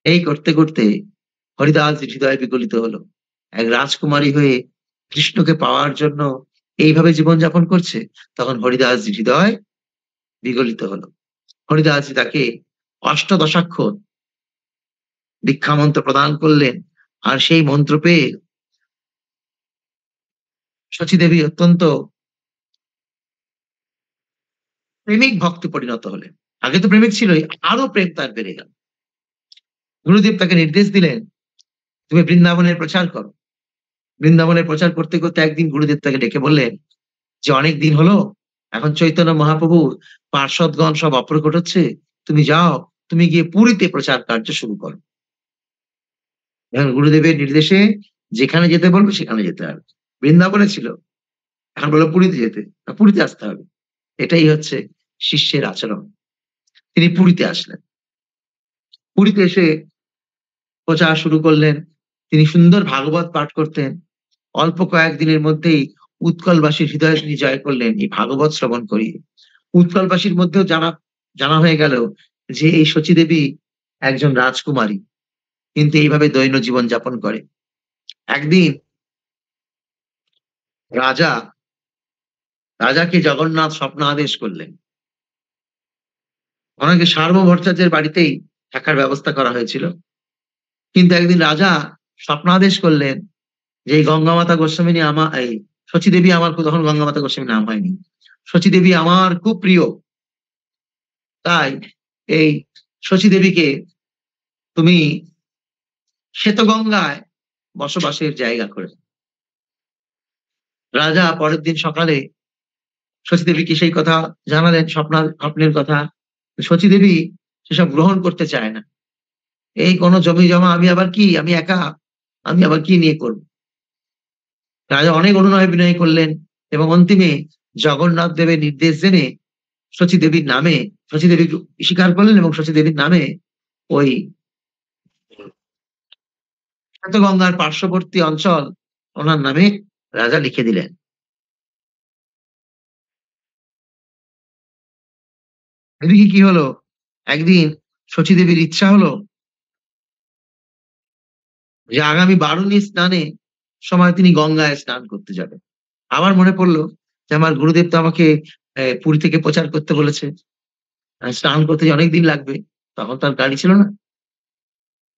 এই করতে, করতে হরিদাসজির হৃদয় বিগলিত হলো। এক রাজকুমারী হয়ে কৃষ্ণকে পাওয়ার জন্য এইভাবে জীবনযাপন করছে। তখন হরিদাসজির হৃদয় বিগলিত হলো। হরিদাসজি তাকে অষ্টদশাক্ষর দীক্ষা মন্ত্র প্রদান করলেন। আর সেই মন্ত্র পেয়ে শচীদেবী অত্যন্ত প্রেমিক ভক্তে পরিণত হলেন। আগে তো প্রেমিক ছিলই, আরো প্রেম তার বেড়ে গেল। গুরুদেব তাকে নির্দেশ দিলেন, "তুমি বৃন্দাবনের প্রচার করো।" বৃন্দাবনের প্রচার করতে, করতে একদিন গুরুদেব তাকে ডেকে বললেন যে, "অনেক দিন হলো, এখন চৈতন্য মহাপ্রভুর পার্ষদগণ সব অপ্রকট হচ্ছে। তুমি যাও, তুমি গিয়ে পুরীতে প্রচার কার্য শুরু করো। এখন গুরুদেবের নির্দেশে যেখানে যেতে বলবে সেখানে যেতে হবে। বৃন্দাবনে ছিল, এখন বলল পুরীতে যেতে। পুরীতে আসতে হবে। এটাই হচ্ছে শিষ্যের আচরণ। তিনি পুরীতে আসলেন। পুরীতে এসে প্রচার শুরু করলেন। তিনি সুন্দর ভাগবত পাঠ করতেন। অল্প কয়েকদিনের মধ্যেই উৎকলবাসীর হৃদয় তিনি জয় করলেন এই ভাগবত শ্রবণ করিয়ে। উৎকলবাসীর মধ্যেও জানা জানা হয়ে গেল যে এই শচীদেবী একজন রাজকুমারী, কিন্তু এইভাবে দৈন্য জীবন যাপন করে। একদিন রাজা রাজাকে জগন্নাথ স্বপ্ন আদেশ করলেন। ওনাকে সার্বভৌম ভট্টাচার্যের বাড়িতেই থাকার ব্যবস্থা করা হয়েছিল। কিন্তু একদিন রাজা স্বপ্নাদেশ করলেন যে এই গঙ্গামাতা গোস্বামিনী এই শচীদেবী আমার তখন গঙ্গামাতা গোস্বামী নাম হয়নি। শচীদেবী আমার খুব প্রিয়। তাই এই শচীদেবীকে তুমি শ্বেতগঙ্গায় বসবাসের জায়গা করে। রাজা পরের দিন সকালে শচীদেবীকে সেই কথা জানালেন, স্বপ্নের কথা। শচীদেবী সেসব গ্রহণ করতে চায় না। এই কোনো জমি জমা আমি আবার কি, আমি একা, আমি আবার কি নিয়ে করব। রাজা অনেক অনুনয় বিনয় করলেন এবং অন্তিমে জগন্নাথ দেবের নির্দেশ জেনে শচীদেবীর নামে শচীদেবী স্বীকার করলেন এবং শচীদেবীর নামে ওই গঙ্গার পার্শ্ববর্তী অঞ্চল ওনার নামে রাজা লিখে দিলেন। এদিকে কি হলো, একদিন শচীদেবীর ইচ্ছা হলো যে আগামী বারুণী স্নানে সময় তিনি গঙ্গায় স্নান করতে যাবেন। আমার মনে পড়লো যে আমার গুরুদেব তো আমাকে পুরী থেকে প্রচার করতে বলেছে। স্নান করতে যে অনেক দিন লাগবে। তখন তার গাড়ি ছিল না।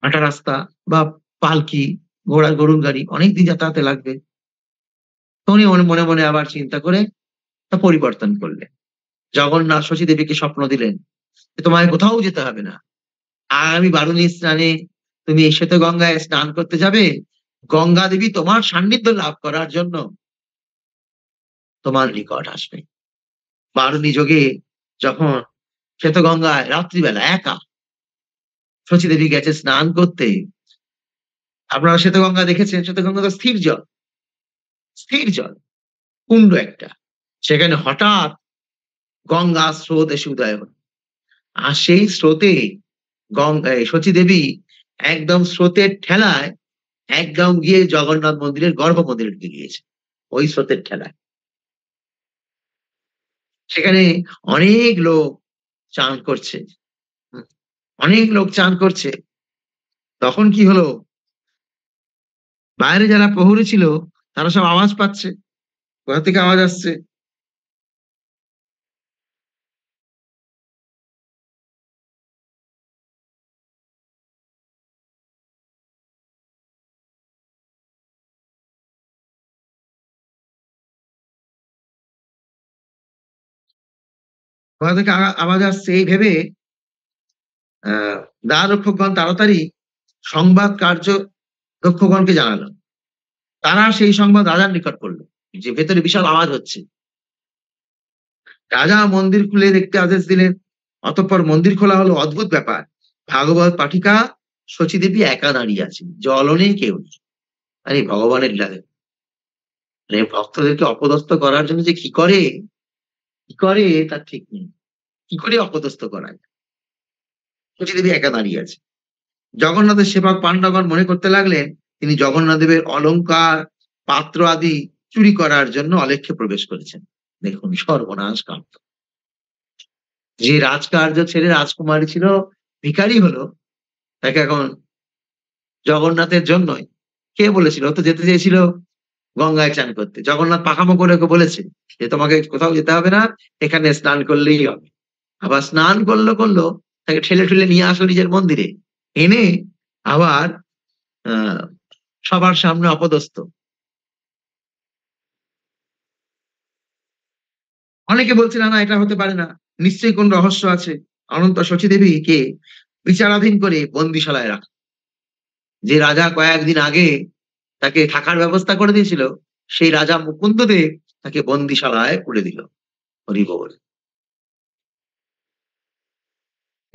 হাঁটা রাস্তা বা পালকি, গরুর গাড়ি অনেকদিন যাতায়াতে লাগবে। তো উনি মনে মনে আবার চিন্তা করে তা পরিবর্তন করলেন। জগন্নাথ শচীদেবীকে স্বপ্ন দিলেন যে তোমায় কোথাও যেতে হবে না। আগামী বারুণী স্নানে তুমি এই শ্বেতগঙ্গায় স্নান করতে যাবে। গঙ্গা দেবী তোমার সান্নিধ্য লাভ করার জন্য তোমার নিকট আসবে। বারুণী যোগে যখন শ্বেতগঙ্গায় রাত্রিবেলা একা শচীদেবী গেছে স্নান করতে। আপনারা শ্বেতগঙ্গা দেখেছেন, শ্বেতগঙ্গা তো স্থির জল, স্থির জল, কুণ্ড একটা। সেখানে হঠাৎ গঙ্গা স্রোত এসে উদয় হল। আর সেই স্রোতে শচীদেবী একদম স্রোতের ঠেলায় একদম গিয়ে জগন্নাথ মন্দিরের গর্ভ মন্দিরে ঢুকে গিয়েছে ওই স্রোতের ঠেলায়। সেখানে অনেক লোক চান করছে। হুম, অনেক লোক চান করছে। তখন কি হলো, বাইরে যারা প্রহরী ছিল তারা সব আওয়াজ পাচ্ছে। কোথা থেকে আওয়াজ আসছে? কোথা থেকে আওয়াজ আসছে এই ভেবে আহ দ্বার রক্ষকগণ তাড়াতাড়ি সংবাদ কার্য রক্ষকগণকে জানালো। তারা সেই সংবাদ রাজার নিকট করলো যে ভেতরে বিশাল আওয়াজ হচ্ছে। রাজা মন্দির খুলে দেখতে আদেশ দিলেন। অতঃপর মন্দির খোলা হলো। অদ্ভুত ব্যাপার, ভাগবত পাঠিকা শচীদেবী একা দাঁড়িয়ে আছেন, জলও নেই, কেউ নেই। আরে ভগবানের লাগে, মানে ভক্তদেরকে অপদস্থ করার জন্য যে কি করে, কি করে তার ঠিক নেই। কি করে অপদস্থ করায়। শচীদেবী একা দাঁড়িয়ে আছে। জগন্নাথের সেবক পাণ্ডবগণ মনে করতে লাগলেন তিনি জগন্নাথ দেবের অলংকার পাত্র আদি চুরি করার জন্য অলেখ্যে প্রবেশ করেছেন। দেখুন সর্বনাশ কাণ্ড। যে রাজকার্য ছেড়ে রাজকুমারী ছিল ভিখারি হলো, তাকে এখন জগন্নাথের জন্যই। কে বলেছিল? ও তো যেতে চেয়েছিল গঙ্গায় চান করতে। জগন্নাথ পাকামো করে ওকে বলেছে যে তোমাকে কোথাও যেতে হবে না, এখানে স্নান করলেই হবে। আবার স্নান করলো তাকে ঠেলে ঠেলে নিয়ে আসলো নিজের মন্দিরে, এনে আবার আহ সবার সামনে অপদস্থ। অনেকে বলছে না না এটা হতে পারে না, নিশ্চয়ই কোন রহস্য আছে। অনন্ত শচীদেবীকে বিচারাধীন করে বন্দিশালায় রাখা। যে রাজা কয়েকদিন আগে তাকে থাকার ব্যবস্থা করে দিয়েছিল, সেই রাজা মুকুন্দদেব তাকে বন্দিশালায় পুরে দিল। হরি বল।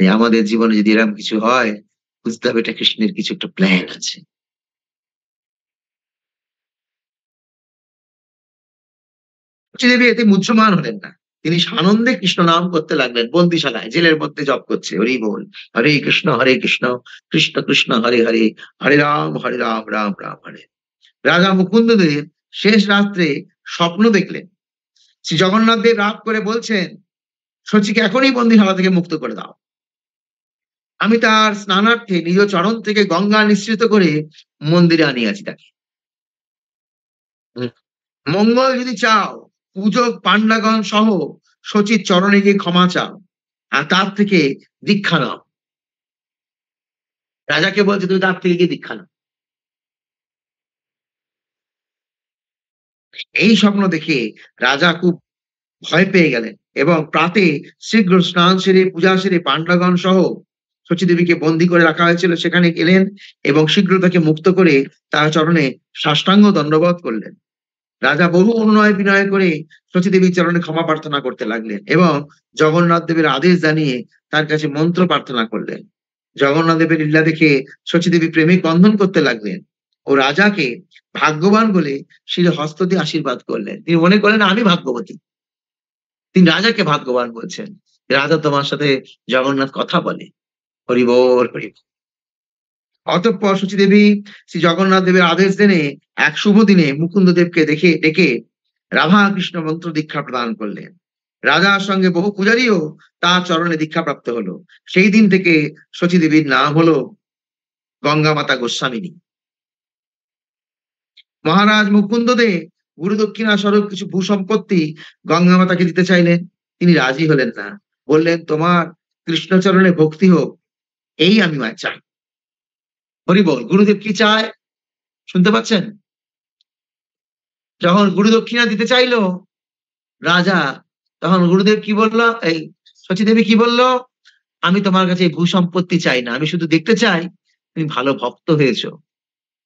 আমাদের জীবনে যদি এরকম কিছু হয়, বুঝতে হবে এটা কৃষ্ণের কিছু একটা প্ল্যান আছে। দেবী এতে মুহ্যমান হলেন না। তিনি সানন্দে কৃষ্ণ নাম করতে লাগলেন বন্দিশালায়, জেলের মধ্যে জপ করছে। হরি বল। হরে কৃষ্ণ, কৃষ্ণ কৃষ্ণ হরে হরে, হরে রাম, রাম রাম হরে। রাজা মুকুন্দদেব শেষ রাত্রে স্বপ্ন দেখলেন। শ্রী জগন্নাথ দেব রাগ করে বলছেন, "শচীকে এখনই বন্দিশালা থেকে মুক্ত করে দাও। আমি তার স্নানার্থে নিজ চরণ থেকে গঙ্গা নিঃসৃত করে মন্দিরে আনিয়াছি তাকে। হুম, মঙ্গল যদি চাও, পূজক পান্ডাগণ সহ শচীর চরণে গিয়ে ক্ষমা চাও। আর তার থেকে দীক্ষা নাও।" রাজাকে বলছে, "তুমি তার থেকে গিয়ে দীক্ষা নাও।" এই স্বপ্ন দেখে রাজা খুব ভয় পেয়ে গেলেন এবং প্রাতে শীঘ্র স্নান সেরে, পূজা সেরে পান্ডাগণ সহ শচীদেবীকে বন্দী করে রাখা হয়েছিল সেখানে গেলেন এবং শীঘ্র তাকে মুক্ত করে তার চরণে সাষ্টাঙ্গ দণ্ডবত করলেন। রাজা বহু অনুনয় বিনয় করে শচীদেবীর চরণে ক্ষমা প্রার্থনা করতে লাগলেন এবং জগন্নাথ দেবের আদেশ জানিয়ে তার কাছে মন্ত্র প্রার্থনা করলেন। জগন্নাথ দেবের লীলা দেখে শচীদেবী প্রেমিক বন্ধন করতে লাগলেন ও রাজাকে ভাগ্যবান বলে শিরে হস্ত দিয়ে আশীর্বাদ করলেন। তিনি মনে করলেন আমি ভাগ্যবতী। তিনি রাজাকে ভাগ্যবান বলছেন। রাজা তোমার সাথে জগন্নাথ কথা বলে। হরি বল, হরি বল। অতঃপর শচীদেবী শ্রী জগন্নাথ দেবের আদেশ জেনে এক শুভ দিনে মুকুন্দদেবকে ডেকে রাধা কৃষ্ণ মন্ত্র দীক্ষা প্রদান করলেন। রাজার সঙ্গে বহু পূজারীও তার চরণে দীক্ষাপ্রাপ্ত হলো। সেই দিন থেকে শচীদেবীর নাম হলো গঙ্গা মাতা গোস্বামিনী। মহারাজ মুকুন্দদেব গুরুদক্ষিণা স্বরূপ কিছু ভূসম্পত্তি গঙ্গা মাতাকে দিতে চাইলেন। তিনি রাজি হলেন না। বললেন, "তোমার কৃষ্ণচরণে ভক্তি হোক, এই আমি চাই।" হরি বল। গুরুদেব কি চায়? শুনতে পাচ্ছেন? যখন গুরু দক্ষিণা দিতে চাইলো রাজা, তখন গুরুদেব কি বলল? এই শচীদেবী কি বলল? "আমি তোমার কাছে এই ভূসম্পত্তি চাই না। আমি শুধু দেখতে চাই তুমি ভালো ভক্ত হয়েছো।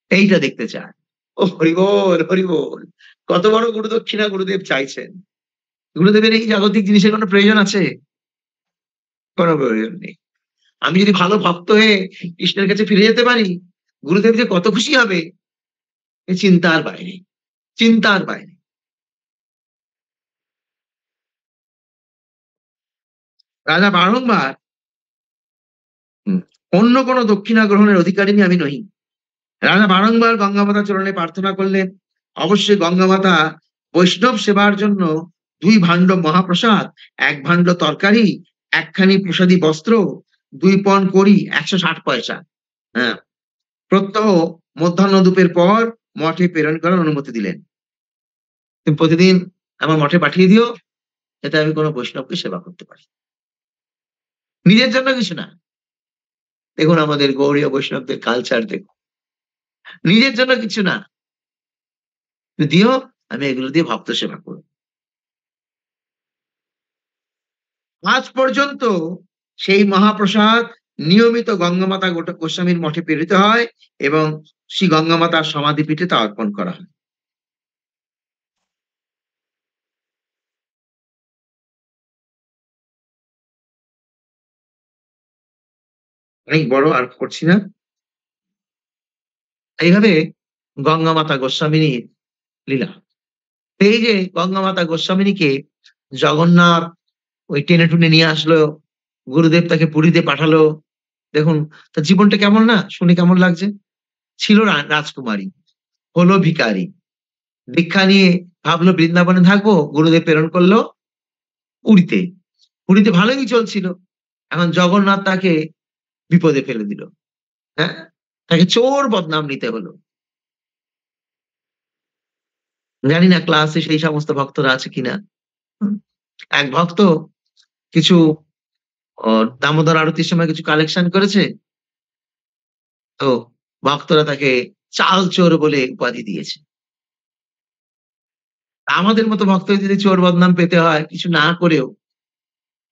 এইটা দেখতে চাই।" ও হরি বল, হরি বল। কত বড় গুরু দক্ষিণা গুরুদেব চাইছেন। গুরুদেবের এই জাগতিক জিনিসের কোনো প্রয়োজন আছে? কোনো প্রয়োজন নেই। আমি যদি ভালো ভক্ত হয়ে কৃষ্ণের কাছে ফিরে যেতে পারি, গুরুদেব যে কত খুশি হবে এ চিন্তার বাইরে, চিন্তার বাইরে। রাজা বারংবার হুম, অন্য কোন দক্ষিণা গ্রহণের অধিকারিণী আমি নহি। রাজা বারংবার গঙ্গা মাতার চরণে প্রার্থনা করলেন, অবশ্যই গঙ্গা মাতা বৈষ্ণব সেবার জন্য ২ ভাণ্ড মহাপ্রসাদ, ১ ভাণ্ড তরকারি, একখানি প্রসাদী বস্ত্র, ২ পণ কড়ি ১৬০ পয়সা, হ্যাঁ, প্রত্যহ মধ্যাহ্নধূপের পর মঠে প্রেরণ করার অনুমতি দিলেন। তুমি প্রতিদিন আমার মঠে পাঠিয়ে দিও, যাতে আমি কোন বৈষ্ণবকে সেবা করতে পারি। নিজের জন্য কিছু না। দেখুন আমাদের গৌড়ীয় বৈষ্ণবদের কালচার দেখুন। নিজের জন্য কিছু না। দিও, আমি এগুলো দিয়ে ভক্ত সেবা করব। আজ পর্যন্ত সেই মহাপ্রসাদ নিয়মিত গঙ্গামাতা গোস্বামীর মঠে প্রেরিত হয় এবং শ্রী গঙ্গামাতার সমাধিপীঠে তা অর্পণ করা হয়। অনেক বড় আর করছি না। এইভাবে গঙ্গামাতা গোস্বামিনীর লীলা। এই যে গঙ্গামাতা গোস্বামিনীকে জগন্নাথ ওই টেনে টুনে নিয়ে আসলো, গুরুদেব তাকে পুরীতে পাঠালো। দেখুন তার জীবনটা কেমন না? শুনে কেমন লাগছে? ছিল রাজকুমারী, হলো ভিখারি। দীক্ষা নিয়ে ভাবলো বৃন্দাবনে থাকবো, গুরুদেব প্রেরণ করলো পুরীতে। পুরীতে ভালোই চলছিল। এখন জগন্নাথ তাকে বিপদে ফেলে দিল। হ্যাঁ? তাকে চোর বদনাম নিতে হলো। জানি না ক্লাসে সেই সমস্ত ভক্তরা আছে কিনা? হুম? এক ভক্ত কিছু অ দামোদর আরতির সময় কিছু কালেকশন করেছে। তো ভক্তরা তাকে চাল চোর বলে উপাধি দিয়েছে। আমাদের মতো ভক্তদের যদি চোর বদনাম পেতে হয় কিছু না করেও,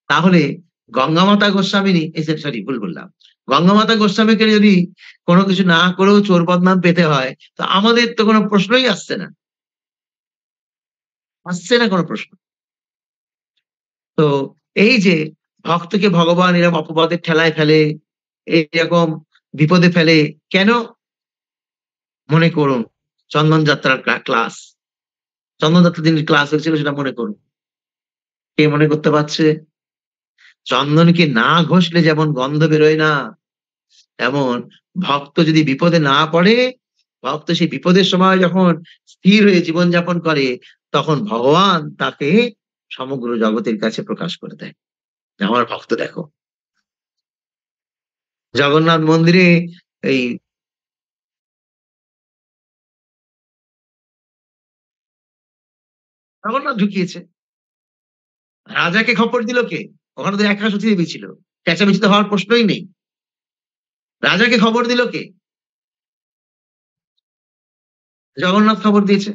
তাহলে গঙ্গামাতা গোস্বামিনী সরি ভুল বললাম। গঙ্গামাতা গোস্বামীকে যদি কোন কিছু না করেও চোর বদনাম পেতে হয়, তো আমাদের তো কোন প্রশ্নই আসছে না। আসছে না কোন প্রশ্ন। তো এই যে ভক্তকে ভগবান এরকম অপবাদের ঠেলায় ফেলে, এরকম বিপদে ফেলে কেন? মনে করুন চন্দন যাত্রার ক্লাস। চন্দন যাত্রার দিন ক্লাস হয়েছিল সেটা মনে করুন। কে মনে করতে পারছে? চন্দনকে না ঘষলে যেমন গন্ধ বেরোয় না, তেমন ভক্ত যদি বিপদে না পড়ে, ভক্ত সেই বিপদের সময় যখন স্থির হয়ে জীবনযাপন করে, তখন ভগবান তাকে সমগ্র জগতের কাছে প্রকাশ করে দেয়। যে আমার ভক্ত দেখো। জগন্নাথ মন্দিরে এই জগন্নাথ ঢুকিয়েছে। রাজাকে খবর দিল কে? ওখানে তো একা সতীদেবী ছিল। চেঁচামেচি তো হওয়ার প্রশ্নই নেই। রাজাকে খবর দিল কে? জগন্নাথ খবর দিয়েছে।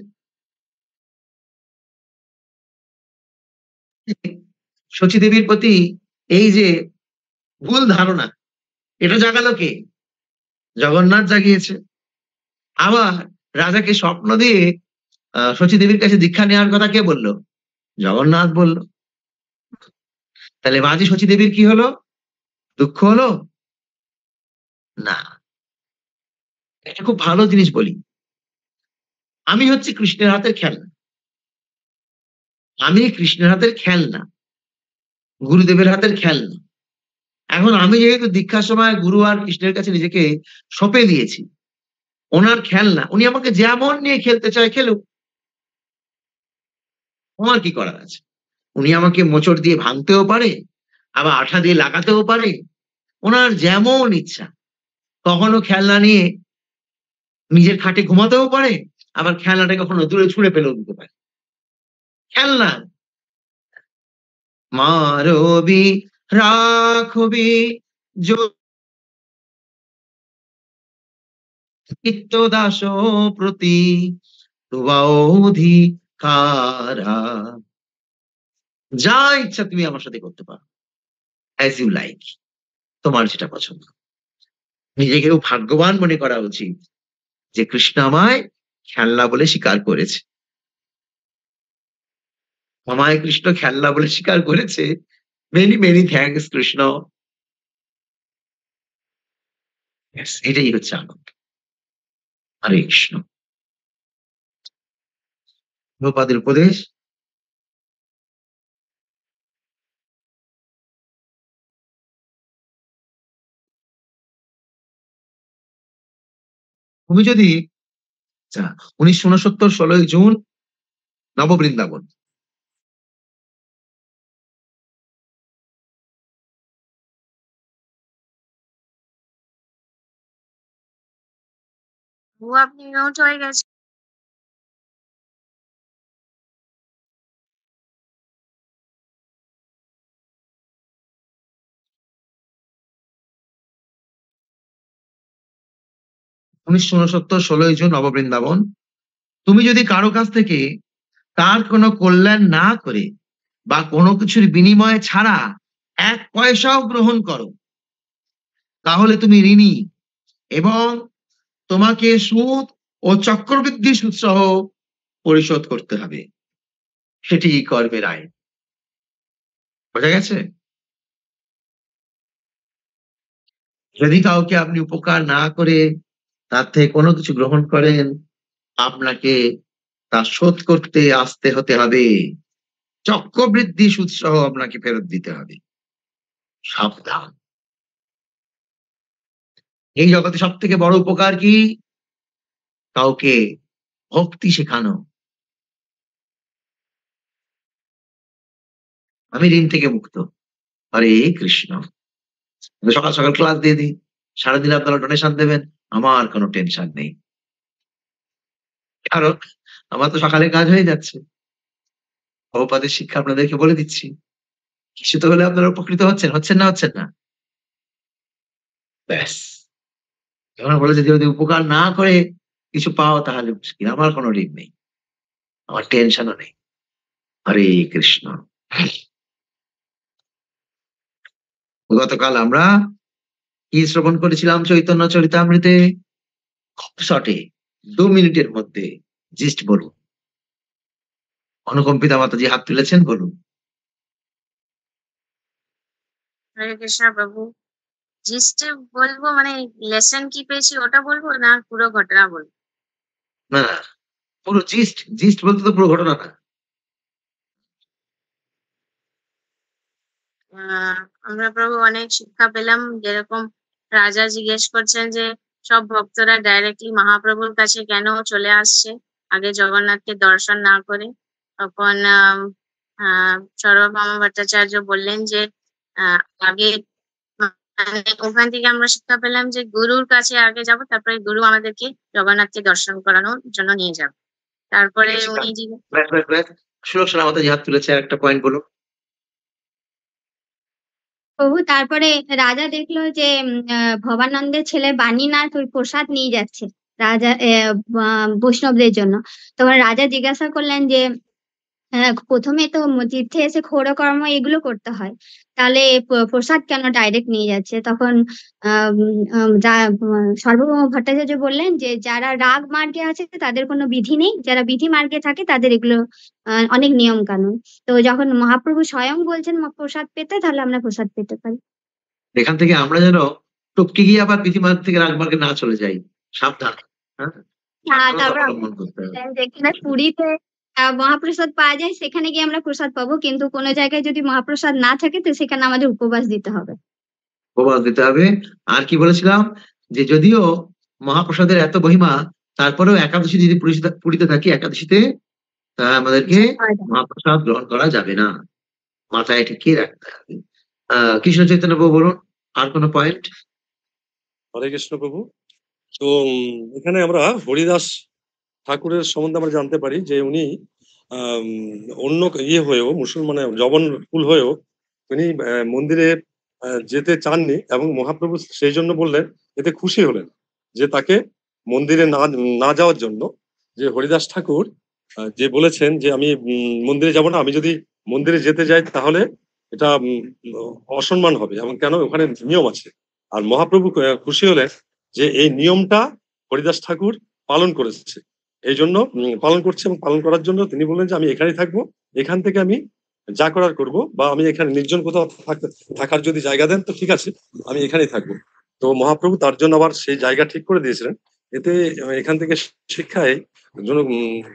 শচীদেবীর প্রতি এই যে ভুল ধারণা, এটা জাগালো কে? জগন্নাথ জাগিয়েছে। আবার রাজাকে স্বপ্ন দিয়ে শচীদেবীর কাছে দীক্ষা নেওয়ার কথা কে বলল? জগন্নাথ বলল। তাহলে মাঝি শচীদেবীর কি হলো? দুঃখ হলো? না। একটা খুব ভালো জিনিস বলি। আমি হচ্ছি কৃষ্ণের হাতের খেলনা। আমি কৃষ্ণের হাতের খেলনা, গুরুদেবের হাতের খেলনা। এখন আমি যেহেতু দীক্ষার সময় গুরু আর কৃষ্ণের কাছে নিজেকে সঁপে দিয়েছি, ওনার খেলনা, উনি আমাকে যেমন নিয়ে খেলতে চায় খেলুক। আমার কি করার আছে? উনি আমাকে মোচড় দিয়ে ভাঙতেও পারে, আবার আঠা দিয়ে লাগাতেও পারে। উনার যেমন ইচ্ছা। কখনো খেলনা নিয়ে নিজের খাটে ঘুমাতেও পারে, আবার খেলনাটা কখনো দূরে ছুঁড়ে ফেলেও দিতে পারে। খেলনা। মারবি রাখবি চিত্তদাস প্রতি তুবা অধিকারা। যা ইচ্ছা তুমি আমার সাথে করতে পারো। As you like. তোমার যেটা পছন্দ। নিজেকেও ভাগ্যবান মনে করা উচিত যে কৃষ্ণ আমায় খেলনা বলে স্বীকার করেছে। আমায় কৃষ্ণ খেলনা বলে স্বীকার করেছে। Many, many thanks Krishna. ব্যাস এটাই হচ্ছে আনন্দ। হরে কৃষ্ণ। প্রভুপাদের উপদেশ, তুমি যদি আচ্ছা ১৯৬৯ ১৬ই জুন নববৃন্দাবন। ও আপনি নোট হয়ে গেছে। ১৯৬৯ ১৬ই জুন নববৃন্দাবন। তুমি যদি কারো কাছ থেকে তার কোনো কল্যাণ না করে বা কোনো কিছুর বিনিময়ে ছাড়া ১ পয়সাও গ্রহণ করো, তাহলে তুমি ঋণী এবং তোমাকে সুদ ও চক্রবৃদ্ধি সুদসহ পরিশোধ করতে হবে। সেটি কর্মের আইন। বোঝা গেছে? যদি কাউকে আপনি উপকার না করে তার থেকে কোনো কিছু গ্রহণ করেন, আপনাকে তা শোধ করতে আসতে হতে হবে। চক্রবৃদ্ধি সুদসহ আপনাকে ফেরত দিতে হবে। সাবধান। এই জগতে সবথেকে বড় উপকার কি? কাউকে ভক্তি শেখানো। আমি ঋণ থেকে মুক্ত। হরে কৃষ্ণ। আমি সকাল, সকাল ক্লাস দিয়ে দিই। সারাদিন আপনারা ডোনেশন দেবেন। আমার কোনো টেনশন নেই। কারণ আমার তো সকালে কাজ হয়ে যাচ্ছে। প্রভুপাদের শিক্ষা আপনাদেরকে বলে দিচ্ছি। কিছু তো হলে আপনারা উপকৃত হচ্ছেন, হচ্ছেন না, হচ্ছেন না? ব্যাস। যখন বলেছে যে যদি উপকার না করে কিছু পাও তাহলে মুশকিল। আমার কোনো ঋণ নেই। আমার টেনশনও নেই। হরে কৃষ্ণ। গতকাল আমরা কি শ্রবণ করেছিলাম চৈতন্য চরিতামৃতে? খুব শর্টে ২ মিনিটের মধ্যে জিস্ট বলুন। অনুকম্পিতা মাতাজি হাত তুলেছেন, বলুন। হরে কৃষ্ণ প্রভু। জিস্ট বলবো, মানে লেসন কি পেয়েছি ওটা বলবো না পুরো ঘটনা বলবো? না, না, পুরো জিস্ট বলতে তো পুরো ঘটনা না। আমরা প্রভু অনেক শিক্ষা পেলাম, যেরকম রাজা জিজ্ঞেস করছেন যে সব ভক্তরা ডাইরেক্টলি মহাপ্রভুর কাছে কেন চলে আসছে আগে জগন্নাথকে দর্শন না করে। তখন সর্বভৌম ভট্টাচার্য বললেন যে আহ, আগে মানে ওখান থেকে আমরা শিক্ষা পেলাম যে গুরুর কাছে আগে যাব, তারপরে গুরু আমাদেরকে জগন্নাথকে দর্শন করানোর জন্য নিয়ে যাবে। তারপরে ঠিক আছে, উনি ব্যাস। সুলক্ষণা মাতাজি হাত তুলেছে, আর একটা পয়েন্ট বলুন। প্রভু তারপরে রাজা দেখলো যে ভবানন্দের ছেলে বাণীনাথ ওই প্রসাদ নিয়ে যাচ্ছে রাজা বৈষ্ণবদের জন্য। তখন রাজা জিজ্ঞাসা করলেন যে প্রথমে তো তীর্থে এসে ক্ষৌরকর্ম এগুলো করতে হয়, তাহলে প্রসাদ কেন ডাইরেক্ট নিয়ে যাচ্ছে? তখন সর্বভৌম ভট্টাচার্য বললেন যে যারা রাগ মার্গে আছে তাদের কোনো বিধি নেই, যারা বিধি মার্গে থাকে তাদের এগুলো অনেক নিয়ম কানুন। তো যখন মহাপ্রভু স্বয়ং বলছেন প্রসাদ পেতে, তাহলে আমরা প্রসাদ পেতে পারি। এখান থেকে আমরা যেন টপকে গিয়ে আবার পৃথিবীর থেকে রাজমার্গে না চলে যাই। সাবধান। হ্যাঁ, সাবধানতা তারপর অবলম্বন করতে হবে। যেখানে পুরীতে মহাপ্রসাদ পাওয়া যায় সেখানে গিয়ে আমরা প্রসাদ পাবো, কিন্তু কোনো জায়গায় যদি মহাপ্রসাদ না থাকে তো সেখানে আমাদের উপবাস দিতে হবে। উপবাস দিতে হবে। আর কি বলেছিলাম, যে যদিও মহাপ্রসাদের এত মহিমা, তারপরেও একাদশী যদি পুরীতে থাকি, একাদশীতে আমাদেরকে মহাপ্রসাদ গ্রহণ করা যাবে না। মাথায় ঠেকিয়ে রাখতে হবে। কৃষ্ণ চৈতন্য প্রভু বলুন, আর কোনো পয়েন্ট? হরে কৃষ্ণ প্রভু। তো এখানে আমরা হরিদাস ঠাকুরের সম্বন্ধে আমরা জানতে পারি যে উনি অন্য হয়েও মুসলমান জবনকুল হয়েও উনি মন্দিরে যেতে চাননি, এবং মহাপ্রভু সেই জন্য বললেন, এতে খুশি হলেন যে তাকে মন্দিরে না না যাওয়ার জন্য। যে হরিদাস ঠাকুর যে বলেছেন যে আমি মন্দিরে যাব না, আমি যদি মন্দিরে যেতে যাই তাহলে এটা অসম্মান হবে, এবং কেন ওখানে নিয়ম আছে। আর মহাপ্রভু খুশি হলেন যে এই নিয়মটা হরিদাস ঠাকুর পালন করেছে, এই জন্য পালন করছে, এবং পালন করার জন্য তিনি বললেন যে আমি এখানেই থাকবো, এখান থেকে আমি যা করার করব, বা আমি এখানে নির্জন কোথাও থাকার যদি জায়গা দেন তো ঠিক আছে, আমি এখানেই থাকবো। তো মহাপ্রভু তার জন্য আবার সেই জায়গা ঠিক করে দিয়েছিলেন। এতে এখান থেকে শিক্ষায়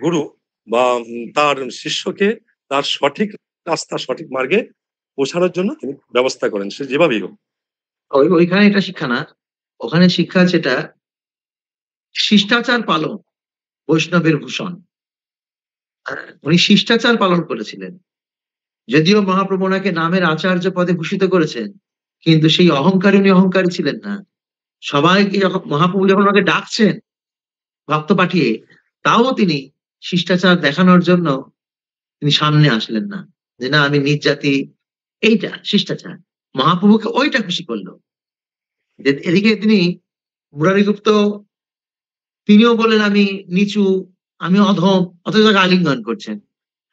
গুরু বা তার শিষ্যকে তার সঠিক রাস্তা, সঠিক মার্গে পৌঁছানোর জন্য তিনি ব্যবস্থা করেন, সে যেভাবেই হোক। ওইখানে এটা শিক্ষা না, ওখানে শিক্ষা আছে এটা শিষ্টাচার পালন, বৈষ্ণবের ভূষণ। উনি শিষ্টাচার পালন করেছিলেন। যদিও মহাপ্রভু ওনাকে নামের আচার্য পদে ভূষিত করেছেন, কিন্তু সেই অহংকারী উনি অহংকারী ছিলেন না। সবাইকে যখন মহাপ্রভু যখন ওনাকে ডাকছেন ভক্ত পাঠিয়ে, তাও তিনি শিষ্টাচার দেখানোর জন্য তিনি সামনে আসলেন না, যে না আমি নিজ জাতি, এইটা শিষ্টাচার। মহাপ্রভুকে ওইটা খুশি করলো। এদিকে তিনি মুরারিগুপ্ত, তিনিও বলেন আমি নিচু, আমি অধম, অথচ তাকে আলিঙ্গন করছেন।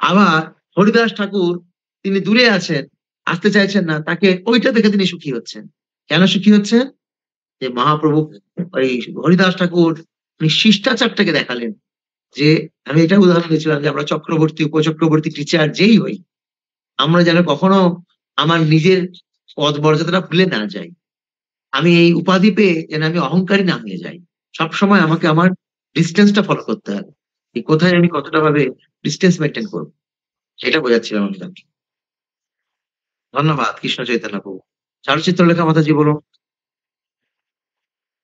আবার হরিদাস ঠাকুর তিনি দূরে আছেন, আসতে চাইছেন না, তাকে ওইটা দেখে তিনি সুখী হচ্ছেন। কেন সুখী হচ্ছেন? যে মহাপ্রভু ওই হরিদাস ঠাকুর উনি শিষ্টাচারটাকে দেখালেন। যে আমি এটা উদাহরণ দিয়েছিলাম যে আমরা চক্রবর্তী, উপচক্রবর্তী, টিচার যেই হই, আমরা যেন কখনো আমার নিজের পদ মর্যাদাটা ভুলে না যাই। আমি এই উপাধি পেয়ে যেন আমি অহংকারী না হয়ে যাই। সবসময় আমাকে আমার ডিস্টেন্সটা ফলো করতে হবে। কোথায় আমি কতটা ভাবে ডিস্টেন্স মেনটেন করবো, সেটা বোঝাচ্ছিলাম আমি তাকে। ধন্যবাদ কৃষ্ণ চৈতন্য প্রভু। চারুচিত্র লেখা মাতাজি বলুন।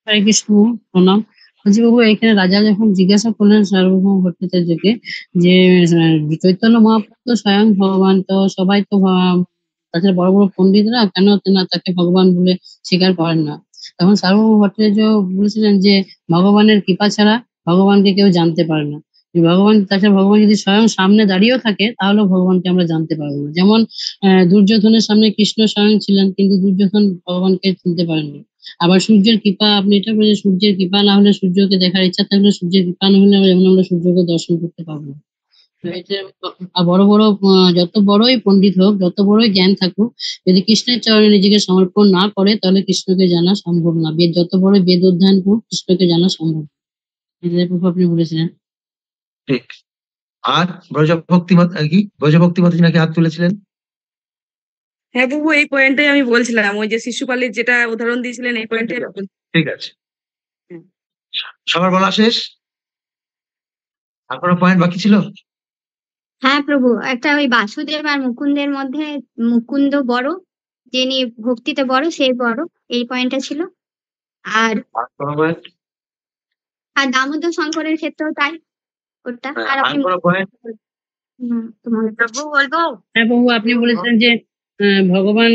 হরে কৃষ্ণ, প্রণাম। বলছি বাবু, এখানে রাজা যখন জিজ্ঞাসা করলেন সার্বভৌম ভট্টাচার্যকে যে চৈতন্য মহাপ্রভু তো স্বয়ং ভগবান, তো সবাই তো তাছাড়া বড় বড় পণ্ডিতরা কেন তাকে ভগবান বলে স্বীকার করেন না? তখন সার্বভৌম ভট্টাচার্য বলেছিলেন যে ভগবানের কৃপা ছাড়া ভগবানকে কেউ জানতে পারে না। ভগবান, তাছাড়া ভগবান যদি স্বয়ং সামনে দাঁড়িয়েও থাকে তাহলেও ভগবানকে আমরা জানতে পারবো না। যেমন দুর্যোধনের সামনে কৃষ্ণ স্বয়ং ছিলেন, কিন্তু দুর্যোধন ভগবানকে চিনতে পারেননি। আবার সূর্যের কৃপা, আপনি এটা বলেন সূর্যের কৃপা না হলে, সূর্যকে দেখার ইচ্ছা থাকলে সূর্যের কৃপা না হলে যেমন আমরা সূর্যকে দর্শন করতে পারবো না। তো এটা বড় বড় যত বড়ই পণ্ডিত হোক, যত বড়ই জ্ঞান থাকুক, যদি কৃষ্ণের চরণে নিজেকে সমর্পণ না করে তাহলে কৃষ্ণকে জানা সম্ভব না। যত বড় বেদ অধ্যয়ন করুক, কৃষ্ণকে জানা সম্ভব না। এটাই প্রভু আপনি বলেছিলেন। ঠিক। আর ব্রজভক্তি কি ব্রজভক্তি মাতাজি নাকি হাত তুলেছিলেন? হ্যাঁ প্রভু, এই পয়েন্টটাই আমি বলছিলাম, ওই যে শিশুপালের যেটা উদাহরণ দিয়েছিলেন এই পয়েন্টটাই আমি বলছিলাম। ঠিক আছে, হুম। সবার বলা শেষ? আর কোনো পয়েন্ট বাকি ছিল? হ্যাঁ প্রভু, একটা ওই বাসুদেব আর মুকুন্দের মধ্যে মুকুন্দ বড়, যিনি ভক্তিতে বড় সেই বড়, এই পয়েন্টটা ছিল। আর আর কোনো পয়েন্ট? দামোদর শঙ্করের ক্ষেত্রেও তাই, ওটা। আর আর আপনি কোনো পয়েন্ট? তোমার প্রভু বলবো? হ্যাঁ প্রভু, আপনি বলেছেন যে ভগবান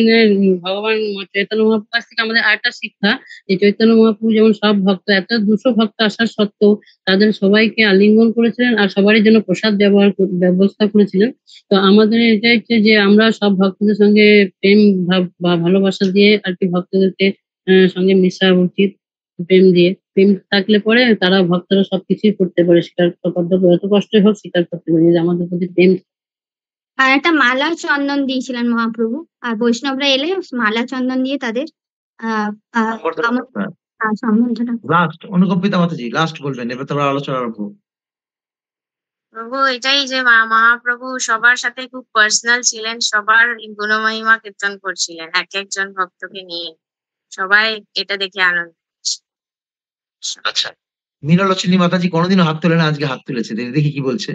চৈতন্য মহাপ্রভুর কাছ থেকে আমাদের আরেকটা শিক্ষা, যে চৈতন্য মহাপ্রভু যেমন সব ভক্ত, এত 200 ভক্ত আসার সত্ত্বেও তাদের সবাইকে আলিঙ্গন করেছিলেন আর সবারই জন্য প্রসাদ ব্যবস্থা করেছিলেন। তো আমাদের এটা হচ্ছে যে আমরা সব ভক্তদের সঙ্গে প্রেম ভাব বা ভালোবাসা দিয়ে আর কি ভক্তদেরকে সঙ্গে মেশা উচিত। প্রেম থাকলে পরে তারা ভক্তরা সবকিছুই করতে পারে, স্বীকার করতে পারে, যত কষ্টই হোক স্বীকার করতে পারে যে আমাদের প্রতি প্রেম। আর একটা মালা চন্দন দিয়েছিলেন মহাপ্রভু, আর বৈষ্ণবরা এলে মালা চন্দন দিয়ে তাদের সম্বর্ধনা। লাস্ট অনুকম্পিতা মাতাজি লাস্ট বলবেন, এবার তোমরা আলোচনা আরম্ভ। প্রভু এটাই যে মহাপ্রভু সবার সাথে খুব পার্সোনাল ছিলেন, সবার গুণমহিমা কীর্তন করছিলেন এক একজন ভক্তকে নিয়ে, সবাই এটা দেখে আনন্দ পাচ্ছে। আচ্ছা, মীনালোচনী মাতাজি কোনোদিনও হাত তোলে না, আজকে হাত তুলেছে, দেখি কি বলছে।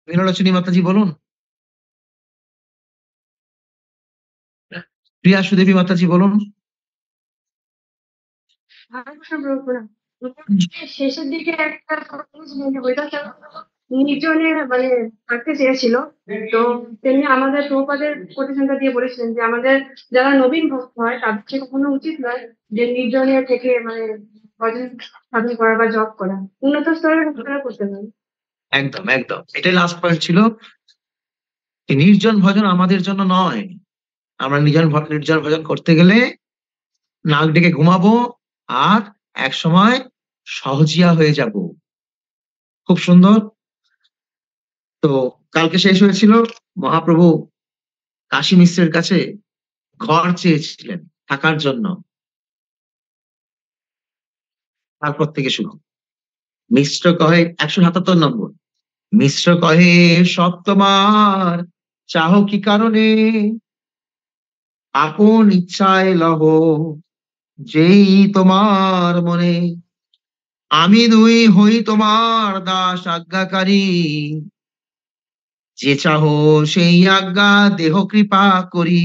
মীনালোচনী মাতাজি বলুন। প্রিয়া সুদেবী মাতাজি বলুন। শেষের দিকে একটা নির্জনে মানে থাকতে চেয়েছিল, তো তেমনি আমাদের প্রভুপাদের প্রতিষ্ঠানটা দিয়ে বলেছিলেন যে আমাদের যারা নবীন ভক্ত হয় তাদের কখনো উচিত নয় যে নির্জনে থেকে মানে ভজন সাধন করা বা জপ করা, উন্নত স্তরের ভক্তরা করতে পারে। একদম একদম, এটাই লাস্ট পয়েন্ট ছিল। এই নির্জন ভজন আমাদের জন্য নয়। আমরা নির্জন ভজন করতে গেলে নাক ডেকে ঘুমাবো আর এক সময় সহজিয়া হয়ে যাব। খুব সুন্দর। তো কালকে শেষ হয়েছিল, মহাপ্রভু কাশী মিশ্রের কাছে ঘর চেয়েছিলেন থাকার জন্য। তারপর থেকে শুরু। মিশ্র কহে 177 নম্বর। মিশ্র কহে সব তোমার, চাহ কি কারণে, আপন ইচ্ছায় লহ যেই তোমার মনে, আমি দুই হই তোমার দাস আজ্ঞাকারী, যে চাহ সেই আজ্ঞা দেহ কৃপা করি।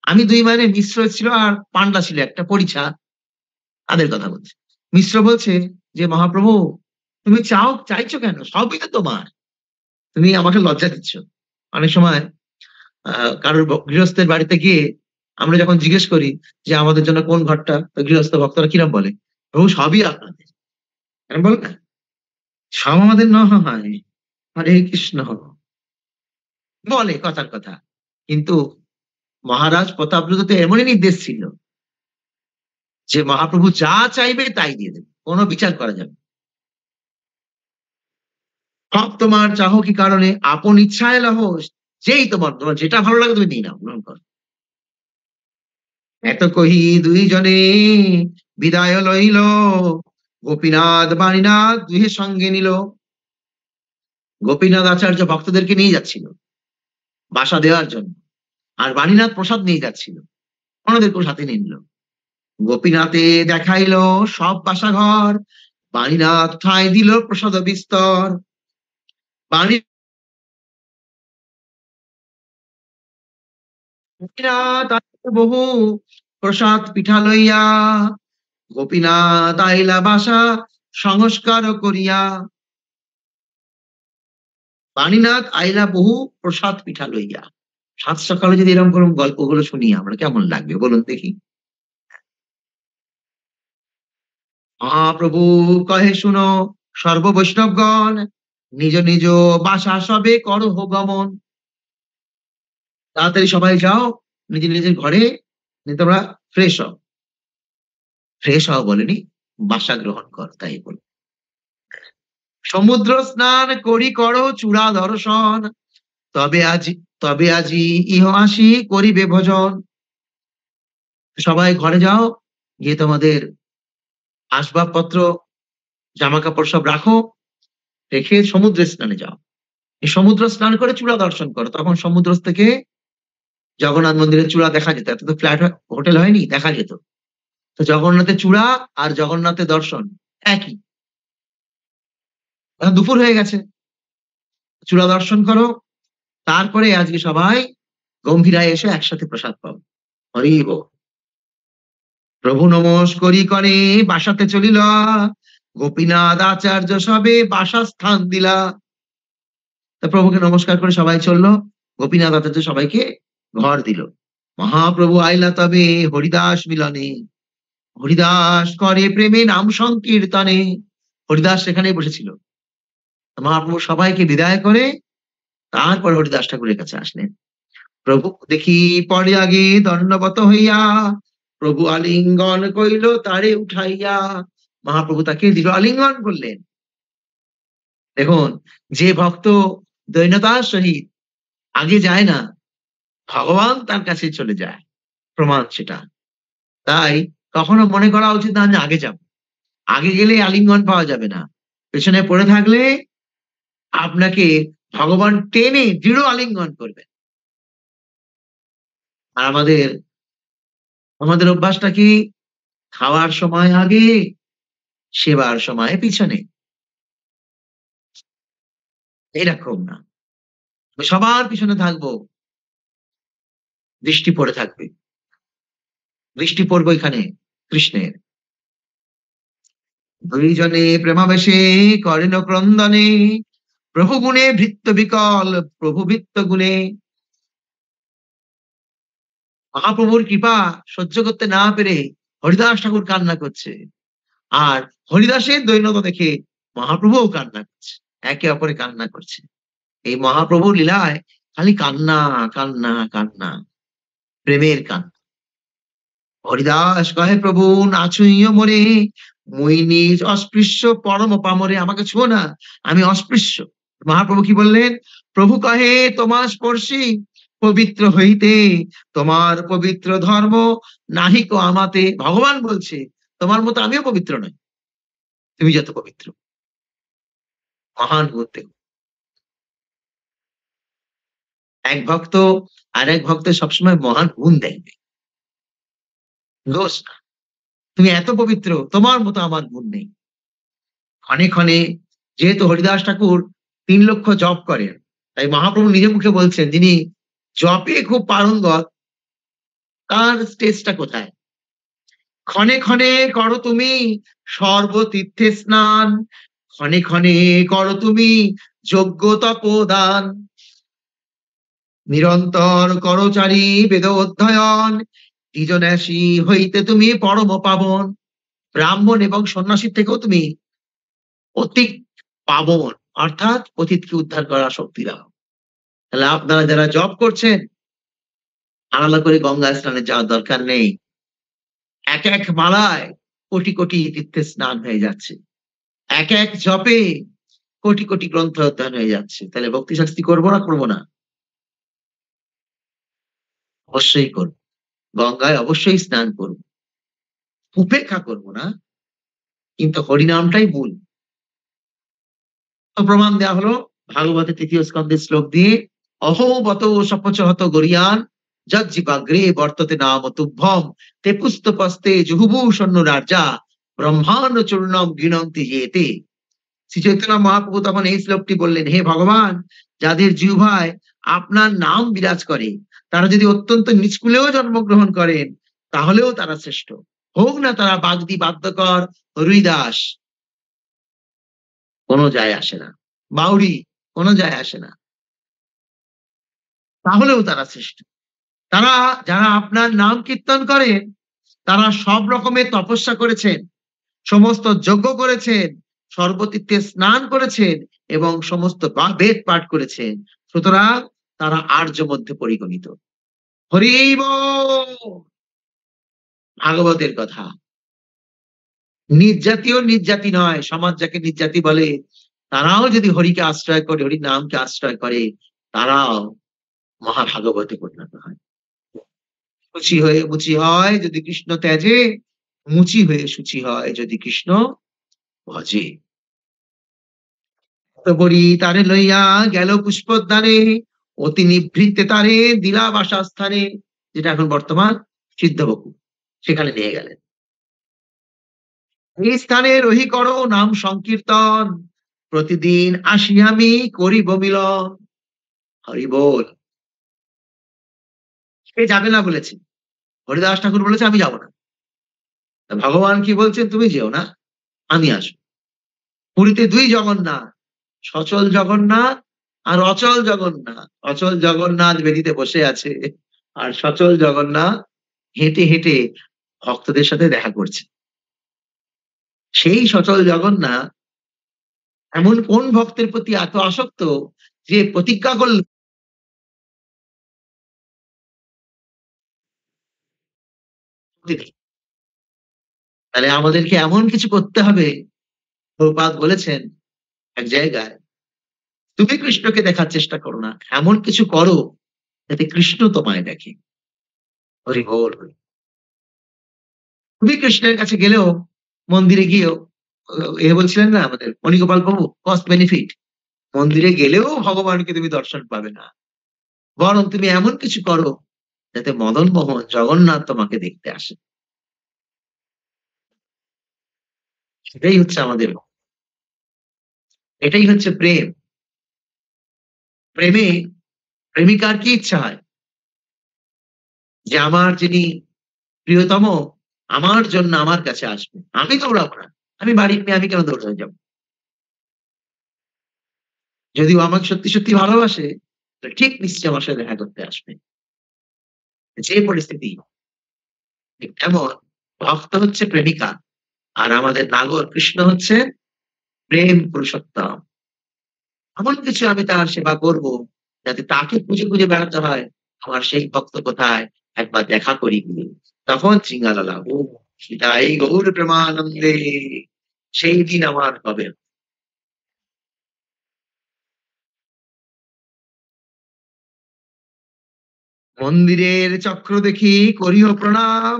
আমি দুই মানে মিশ্র ছিল আর পান্ডা ছিল একটা পরিছা, তাদের কথা বলছে। মিশ্র বলছে যে মহাপ্রভু তুমি চাইছো কেন, সবই তো তোমার, তুমি আমাকে লজ্জা দিচ্ছ। অনেক সময় কারোর গৃহস্থের বাড়িতে গিয়ে আমরা যখন জিজ্ঞেস করি যে আমাদের জন্য কোন ঘরটা, তো গৃহস্থ ভক্তরা কিরম বলে, প্রভু সবই আপনাদের। বল না, সব আমাদের নয়, হরে কৃষ্ণ বলে কথার কথা, কিন্তু মহারাজ প্রতাপরুদ্র তো এমনই নির্দেশ ছিল যে মহাপ্রভু যা চাইবে তাই দিয়ে দেবে, কোনো বিচার করা যাবে। সব তোমার চাহ কি কারণে, আপন ইচ্ছায় লহ যেই তোমার, তোমার যেটা ভালো লাগে তুমি নিয়ে নাও, গ্রহণ করো। এত কহি দুইজনে বিদায় লইল, গোপীনাথ বাণীনাথ দুহে সঙ্গে নিল। গোপীনাথ আচার্য ভক্তদেরকে নিয়ে যাচ্ছিল বাসা দেওয়ার জন্য, আর বাণীনাথ প্রসাদ নিয়ে যাচ্ছিল, ওনাদেরকেও সাথে নিয়ে নিল। গোপীনাথে দেখাইল সব বাসা ঘর, বাণীনাথ ঠাঁই দিল প্রসাদ বিস্তর। গোপীনাথ বহু প্রসাদ পিঠা লইয়া, গোপীনাথ আইলা বাসা সংস্কার করিয়া। বাণীনাথ আইলা বহু প্রসাদ পিঠা লইয়া। সাত সকালে যদি এরকম কোনো গল্পগুলো শুনি আমরা, কেমন লাগবে বলুন দেখি। মহাপ্রভু কহে শুনো সর্ব বৈষ্ণবগণ, নিজ নিজ বাসা সবে করো গমন। তাড়াতাড়ি সবাই যাও নিজের নিজের ঘরে, তোমরা ফ্রেশ হও। ফ্রেশ হও বলেনি, বাসা গ্রহণ কর, তাই বল। সমুদ্র স্নান করি করো চূড়া দর্শন, তবে আজি ইহ আসি করিবে ভোজন। সবাই ঘরে যাও, গিয়ে তোমাদের আসবাবপত্র জামা কাপড় সব রাখো, রেখে সমুদ্রে স্নানে যাও। এই সমুদ্র স্নান করে চূড়া দর্শন করো। তখন সমুদ্র থেকে জগন্নাথ মন্দিরের চূড়া দেখা যেত। এত তো ফ্ল্যাট হোটেল হয়নি, দেখা যেত। তো জগন্নাথের চূড়া আর জগন্নাথের দর্শন একই। এখন দুপুর হয়ে গেছে, চূড়া দর্শন করো, তারপরে আজকে সবাই গম্ভীরায় এসে একসাথে প্রসাদ পাবো। হরি বল। প্রভু নমস্করি করে বাসাতে চলিল, গোপীনাথ আচার্য সবে বাসাস্থান দিলা। তা প্রভুকে নমস্কার করে সবাই চললো, গোপীনাথ আচার্য সবাইকে ঘর দিল। মহাপ্রভু আইলা তবে হরিদাস মিলনে, হরিদাস করে প্রেমে নাম সংকীর্তনে। হরিদাস সেখানেই বসেছিল। মহাপ্রভু সবাইকে বিদায় করে তারপর হরিদাস ঠাকুরের কাছে আসলেন। প্রভু দেখি পরে আগে দণ্ডবত হইয়া, প্রভু আলিঙ্গন কইল তারে উঠাইয়া। মহাপ্রভু তাকে দৃঢ় আলিঙ্গন করলেন। দেখুন, যে ভক্ত দৈন্যতার সহিত আগে যায় না, ভগবান তার কাছে চলে যায়, প্রমাণ সেটা। তাই কখনো মনে করা উচিত না যে আগে যাব, আগে গেলে আলিঙ্গন পাওয়া যাবে না। পেছনে পড়ে থাকলে আপনাকে ভগবান টেনে দৃঢ় আলিঙ্গন করবে। আর আমাদের অভ্যাসটা কি? খাওয়ার সময় আগে, সেবার সময় পিছনে। এরকম না, আমি সবার পিছনে থাকবো, দৃষ্টি পড়ে থাকবে, দৃষ্টি পড়বো এখানে কৃষ্ণের। দুইজনে প্রেমাবেশে করেন ক্রন্দনে, প্রভু গুণে ভৃত্য বিকল, প্রভু বৃত্ত গুণে। মহাপ্রভুর কৃপা সহ্য করতে না পেরে হরিদাস ঠাকুর কান্না করছে, আর হরিদাসের দৈন্যতা দেখে মহাপ্রভুও কান্না করছে, একে অপরে কান্না করছে। এই মহাপ্রভুর লীলায় খালি কান্না কান্না কান্না, প্রেমের কান্না। হরিদাস কহে প্রভু নাচুইয় মোরে, মুই নিজ অস্পৃশ্য পরম পামরে। আমাকে ছো না, আমি অস্পৃশ্য। মহাপ্রভু কি বললেন? প্রভু কহে তোমার স্পর্শী পবিত্র হইতে, তোমার পবিত্র ধর্ম নাহিক আমাতে। ভগবান বলছে তোমার মতো আমিও পবিত্র নই, তুমি যত পবিত্র। মহান গুণ দেখো। এক ভক্ত আর এক ভক্ত সবসময় মহান গুণ দেখবে, দোষ না। তুমি এত পবিত্র, তোমার মতো আমার গুণ নেই। ক্ষণে ক্ষণে, যেহেতু হরিদাস ঠাকুর 3 লক্ষ জপ করেন, তাই মহাপ্রভু নিজে মুখে বলছেন যিনি জপে খুব পারঙ্গত, তার স্টেজটা কোথায়? ক্ষণে ক্ষণে করো তুমি সর্বতীর্থে স্নান, ক্ষণে ক্ষণে করো তুমি যজ্ঞ তপদান, নিরন্তর করচারী বেদ অধ্যয়ন, দ্বিজন্যাসী হইতে তুমি পরম পাবন। ব্রাহ্মণ এবং সন্ন্যাসীর থেকেও তুমি অতি পাবন, অর্থাৎ পতিতকে উদ্ধার করার শক্তি রাখো। তাহলে আপনারা যারা জব করছেন, আলাদা করে গঙ্গা স্নানে যাওয়ার দরকার নেই। এক এক মালায় কোটি কোটি তীর্থে স্নান হয়ে যাচ্ছে, এক এক জপে কোটি কোটি গ্রন্থ অধ্যয়ন হয়ে যাচ্ছে। তাহলে ভক্তি শাস্তি করবো না করবো না? অবশ্যই করব, গঙ্গায় অবশ্যই স্নান করব, উপেক্ষা করবো না, কিন্তু হরিনামটাই মূল। তো প্রমাণ দেওয়া হলো ভাগবতের 3য় স্কন্ধের শ্লোক দিয়ে। অহোবত সপচহত গরিয়ান যজ্জিবাগ্রে বর্ততে নাম তুভ্যম, তে পুস্তপস্তে জুহুভূষণ্য রাজা ব্রহ্মাণ্ড চূর্ণম গৃণন্তি যেতে। শ্রী চৈতন্য মহাপ্রভু তখন এই শ্লোকটি বললেন, হে ভগবান, যাদের জিহ্বায় আপনার নাম বিরাজ করে, তারা যদি অত্যন্ত নিষ্কুলেও জন্মগ্রহণ করেন, তাহলেও তারা শ্রেষ্ঠ। হোক না তারা বাগদি বাদ্যকর হরিদাস, কোনো যায় আসে না, বাউরি, কোনো যায় আসে না, তাহলেও তারা শ্রেষ্ঠ। তারা যারা আপনার নাম কীর্তন করেন, তারা সব রকমের তপস্যা করেছেন, সমস্ত যজ্ঞ করেছেন, সর্বতীর্থে স্নান করেছেন এবং সমস্ত বেদ পাঠ করেছেন। সুতরাং তারা আর্য মধ্যে পরিগণিত। হরি বল। ভাগবতের কথা। নির্জাতীয় নির্জাতি নয়, সমাজ যাকে নির্জাতি বলে, তারাও যদি হরিকে আশ্রয় করে, হরি নামকে আশ্রয় করে, তারাও মহাভাগবতে পরিণত হয়। শুচি হয়ে মুচি হয় যদি কৃষ্ণ ত্যাজে, মুচি হয়ে শুচি হয় যদি কৃষ্ণ ভজে। এত ভক্তবরী তারে লইয়া গেল পুষ্পোদ্যানে, অতি নিভৃতে তারে দিলা বাসাস্থানে, যেটা এখন বর্তমান সিদ্ধবকু, সেখানে নিয়ে গেলেন। এই স্থানে রহি করো নাম সংকীর্তন, প্রতিদিন আসি আমি করিব মিলন। হরি বল। সে যাবে না বলেছে, হরিদাস ঠাকুর বলেছে আমি যাব না। তা ভগবান কি বলছেন, তুমি যেও না, আমি আসবো। পুরীতে দুই জগন্নাথ, সচল জগন্নাথ আর অচল জগন্নাথ। অচল জগন্নাথ বেদিতে বসে আছে, আর সচল জগন্নাথ হেঁটে হেঁটে ভক্তদের সাথে দেখা করছে। সেই সচল জগন্নাথ এমন কোন ভক্তের প্রতি এত আসক্ত যে প্রতিজ্ঞা করল, তাহলে আমাদেরকে এমন কিছু করতে হবে। প্রভুপাদ বলেছেন এক জায়গায়, তুমি কৃষ্ণকে দেখার চেষ্টা করো না, এমন কিছু করো যাতে কৃষ্ণ তোমায় দেখে। হরি বল। তুমি কৃষ্ণের কাছে গেলেও, মন্দিরে গিয়েও, বলছিলেন না আমাদের মণিগোপাল প্রভু, কস্ট বেনিফিট, মন্দিরে গেলেও ভগবানকে তুমি দর্শন পাবে না, বরং তুমি এমন কিছু করো যাতে মদন মোহন জগন্নাথ তোমাকে দেখতে আসে। সেটাই হচ্ছে আমাদের, এটাই হচ্ছে প্রেম। প্রেমে প্রেমিকার কি ইচ্ছা হয়, যে আমার যিনি প্রিয়তম আমার জন্য আমার কাছে আসবে, আমি দৌড়াবো না, আমি বাড়ির মেয়ে, আমি কেন দৌড়ে যাবো? যদিও আমাকে সত্যি সত্যি ভালোবাসে, ঠিক নিশ্চয় আমার সাথে দেখা করতে আসবে, যে পরিস্থিতি। এমন ভক্ত হচ্ছে প্রেমিকা, আর আমাদের নাগর কৃষ্ণ হচ্ছে প্রেম পুরুষোত্তম। এমন কিছু আমি তার সেবা করব যাতে তাকে খুঁজে খুঁজে বেড়াতে হয়, আমার সেই ভক্ত কোথায়, একবার দেখা করি গিয়ে। তখন শৃঙ্গালালা, ও সেটাই গৌর প্রেমানন্দে, সেই দিন আমার হবে। মন্দিরের চক্র দেখি করিও প্রণাম,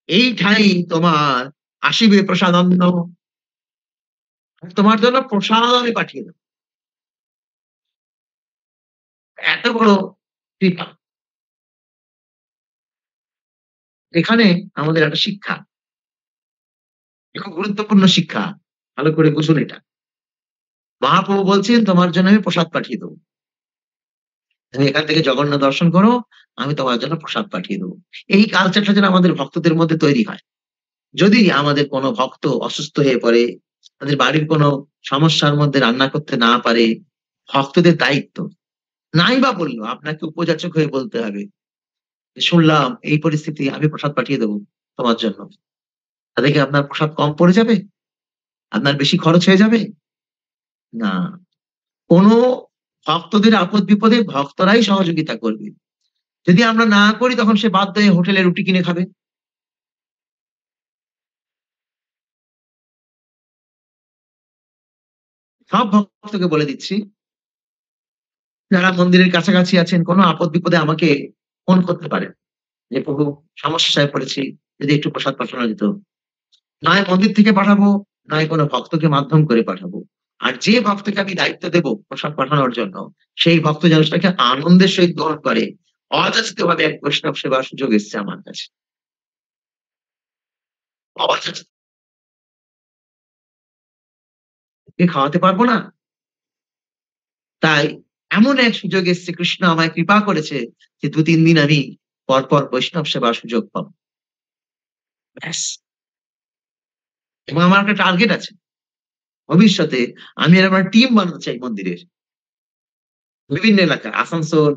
এই ঠাই তোমার আসিবে প্রসাদন্ন। তোমার জন্য প্রসাদ আমি পাঠিয়ে দেব। এত বড় কৃপা। এখানে আমাদের একটা শিক্ষা, খুব গুরুত্বপূর্ণ শিক্ষা, ভালো করে বুঝুন এটা। মহাপ্রভু বলছেন তোমার জন্য আমি প্রসাদ পাঠিয়ে দেবো, তুমি এখান থেকে জগন্নাথ দর্শন করো, আমি তোমার জন্য প্রসাদ পাঠিয়ে দেবো। এই কালচারটা যেন আমাদের ভক্তদের মধ্যে তৈরি হয়। যদি আমাদের কোনো ভক্ত অসুস্থ হয়ে পড়ে, তাদের বাড়ির কোনো সমস্যার মধ্যে রান্না করতে না পারে, ভক্তদের দায়িত্ব, নাই বা বললো আপনাকে উপযাচক হয়ে বলতে হবে, শুনলাম এই পরিস্থিতি, আমি প্রসাদ পাঠিয়ে দেবো তোমার জন্য। তাদেরকে আপনার প্রসাদ কম পড়ে যাবে, আপনার বেশি খরচ হয়ে যাবে না। কোনো ভক্তদের আপদ বিপদে ভক্তরাই সহযোগিতা করবে। যদি আমরা না করি, তখন সে বাধ্য হয়ে হোটেলে রুটি কিনে খাবে। সব ভক্তকে বলে দিচ্ছি, যারা মন্দিরের কাছাকাছি আছেন, কোনো আপদ বিপদে আমাকে ফোন করতে পারেন যে প্রভু সমস্যায় পড়েছি, যদি একটু প্রসাদ পাঠানো যেত। নয় মন্দির থেকে পাঠাবো, নয় কোনো ভক্তকে মাধ্যম করে পাঠাবো। আর যে ভক্তকে আমি দায়িত্ব দেব প্রসাদ পাঠানোর জন্য, সেই ভক্ত যেন সেটাকে আনন্দের সহিত গ্রহণ করে। অযাচিত ভাবে এক বৈষ্ণব সেবার সুযোগ এসছে আমার কাছে, অযাচিত, খাওয়াতে পারবো না, তাই এমন এক সুযোগ এসছে, কৃষ্ণ আমায় কৃপা করেছে যে 2-3 দিন আমি পরপর বৈষ্ণব সেবার সুযোগ পাবো, ব্যাস। এবং আমার একটা টার্গেট আছে, ভবিষ্যতে আমি আমার টিম বানাতে চাই মন্দিরের বিভিন্ন এলাকা, আসানসোল,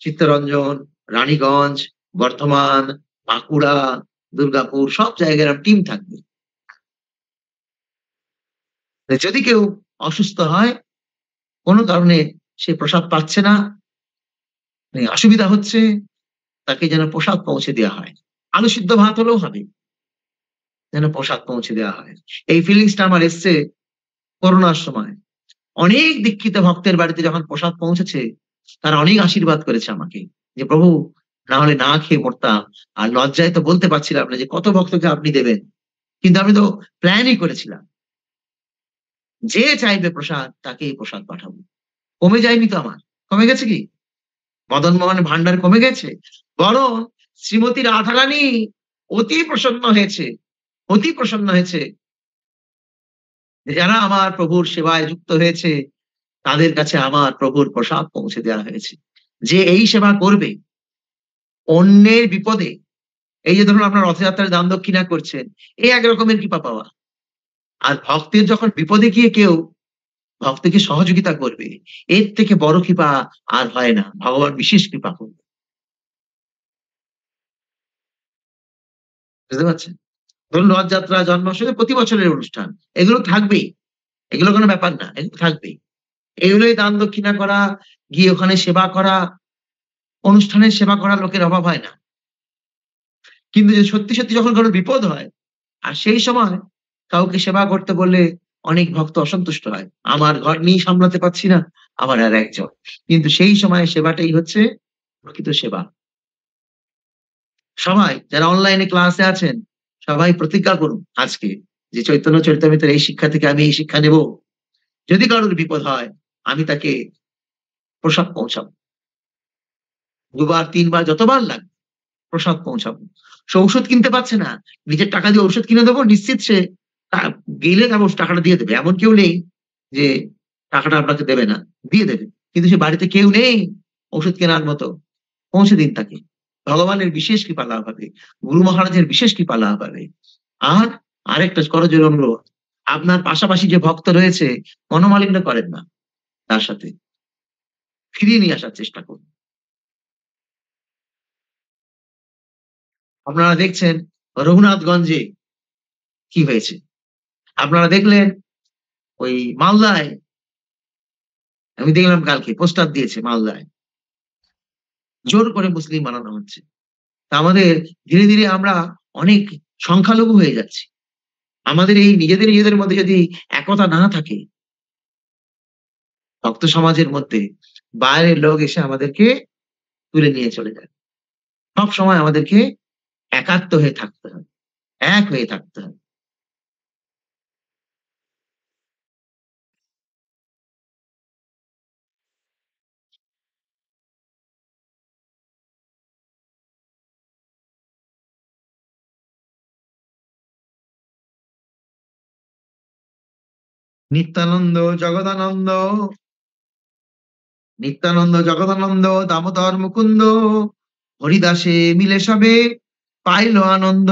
চিত্তরঞ্জন, রানীগঞ্জ, বর্ধমান, বাঁকুড়া, দুর্গাপুর, সব জায়গায় আমার টিম থাকবে। যদি কেউ অসুস্থ হয়, কোনো কারণে সে প্রসাদ পাচ্ছে না, অসুবিধা হচ্ছে, তাকে যেন প্রসাদ পৌঁছে দেওয়া হয়। আলু সিদ্ধ ভাত হলেও হবে, যেন প্রসাদ পৌঁছে দেওয়া হয়। এই ফিলিংসটা আমার এসছে করোনার সময়। অনেক দীক্ষিত ভক্তের বাড়িতে যখন প্রসাদ পৌঁছেছে, তারা অনেক আশীর্বাদ করেছে আমাকে, যে প্রভু না হলে না খেয়ে মরতাম, আর লজ্জায় তো বলতে পারছিলাম না যে কত ভক্তকে আপনি দেবেন, কিন্তু আমি তো প্ল্যানই করেছিলাম। যে চাইবে প্রসাদ তাকেই প্রসাদ পাঠাবো। কমে যায়নি তো আমার, কমে গেছে কি? মদন মোহন ভান্ডার কমে গেছে? বরং শ্রীমতী রাধারানী অতি প্রসন্ন হয়েছে, অতি প্রসন্ন হয়েছে যে যারা আমার প্রভুর সেবায় যুক্ত হয়েছে তাদের কাছে আমার প্রভুর প্রসাদ পৌঁছে দেওয়া হয়েছে। যে এই সেবা করবে অন্যের বিপদে, এই যে ধরুন আপনার রথযাত্রার দান দক্ষিণা করছেন, এই এক রকমের কৃপা পাওয়া। আর ভক্তের যখন বিপদে গিয়ে কেউ ভক্তকে সহযোগিতা করবে, এর থেকে বড় কৃপা আর হয় না। ভগবান বিশেষ কৃপা করবে। বুঝতে পারছেন? ধরুন রথযাত্রা, জন্মাষ্টমী প্রতি বছরের অনুষ্ঠান, এগুলো থাকবেই, এগুলো কোনো ব্যাপার না, এগুলো থাকবেই। এগুলোই দান দক্ষিণা করা, গিয়ে ওখানে সেবা করা, অনুষ্ঠানের সেবা করা লোকের অভাব হয় না। কিন্তু যে সত্যি সত্যি যখন কারো বিপদ হয়, আর সেই সময় কাউকে সেবা করতে বললে অনেক ভক্ত অসন্তুষ্ট হয়। আমার ঘর নিয়ে সামলাতে পারছি না, আমার আর একজন। কিন্তু সেই সময় সেবাটাই হচ্ছে প্রকৃত সেবা। সবাই যারা অনলাইনে ক্লাসে আছেন, সবাই প্রতিজ্ঞা করুন আজকে যে চৈতন্য চরিতামৃতের এই শিক্ষা থেকে আমি এই শিক্ষা নেব। যদি কারোর বিপদ হয়, আমি তাকে প্রসাদ পৌঁছাবো। ২ বার ৩ বার যতবার লাগবে প্রসাদ পৌঁছাবো। সে ঔষধ কিনতে পারছে না, নিজের টাকা দিয়ে ঔষধ কিনে দেবো, নিশ্চিত সে গেলে তার টাকাটা দিয়ে দেবে। এমন কেউ নেই যে টাকাটা আপনাকে দেবে না, দিয়ে দেবে। কিন্তু সে বাড়িতে কেউ নেই ঔষধ কেনার মতো, পৌঁছে দিন তাকে। ভগবানের বিশেষ কৃপা লাভ হবে, গুরু মহারাজের বিশেষ কৃপা লাভ হবে। আর আরেকটা করজোড়ে অনুরোধ, আপনার পাশাপাশি যে ভক্ত রয়েছে মনোমালিন্য করেন না, তার সাথে ফিরিয়ে নিয়ে আসার চেষ্টা করুন। আপনারা দেখছেন রঘুনাথগঞ্জে কি হয়েছে, আপনারা দেখলেন ওই মালদায়, আমি দেখলাম কালকে পোস্টার দিয়েছে মালদায়, জোর করে মুসলিম বানানো হচ্ছে। তা আমাদের ধীরে ধীরে আমরা অনেক সংখ্যালঘু হয়ে যাচ্ছি। আমাদের এই নিজেদের মধ্যে যদি একতা না থাকে ভক্ত সমাজের মধ্যে, বাইরের লোক এসে আমাদেরকে তুলে নিয়ে চলে যায়। সব সময় আমাদেরকে একাত্ম হয়ে থাকতে হবে, এক হয়ে থাকতে হবে। নিত্যানন্দ জগদানন্দ, নিত্যানন্দ জগদানন্দ দামোদর মুকুন্দ, হরিদাসে মিলে সবে পাইল আনন্দ।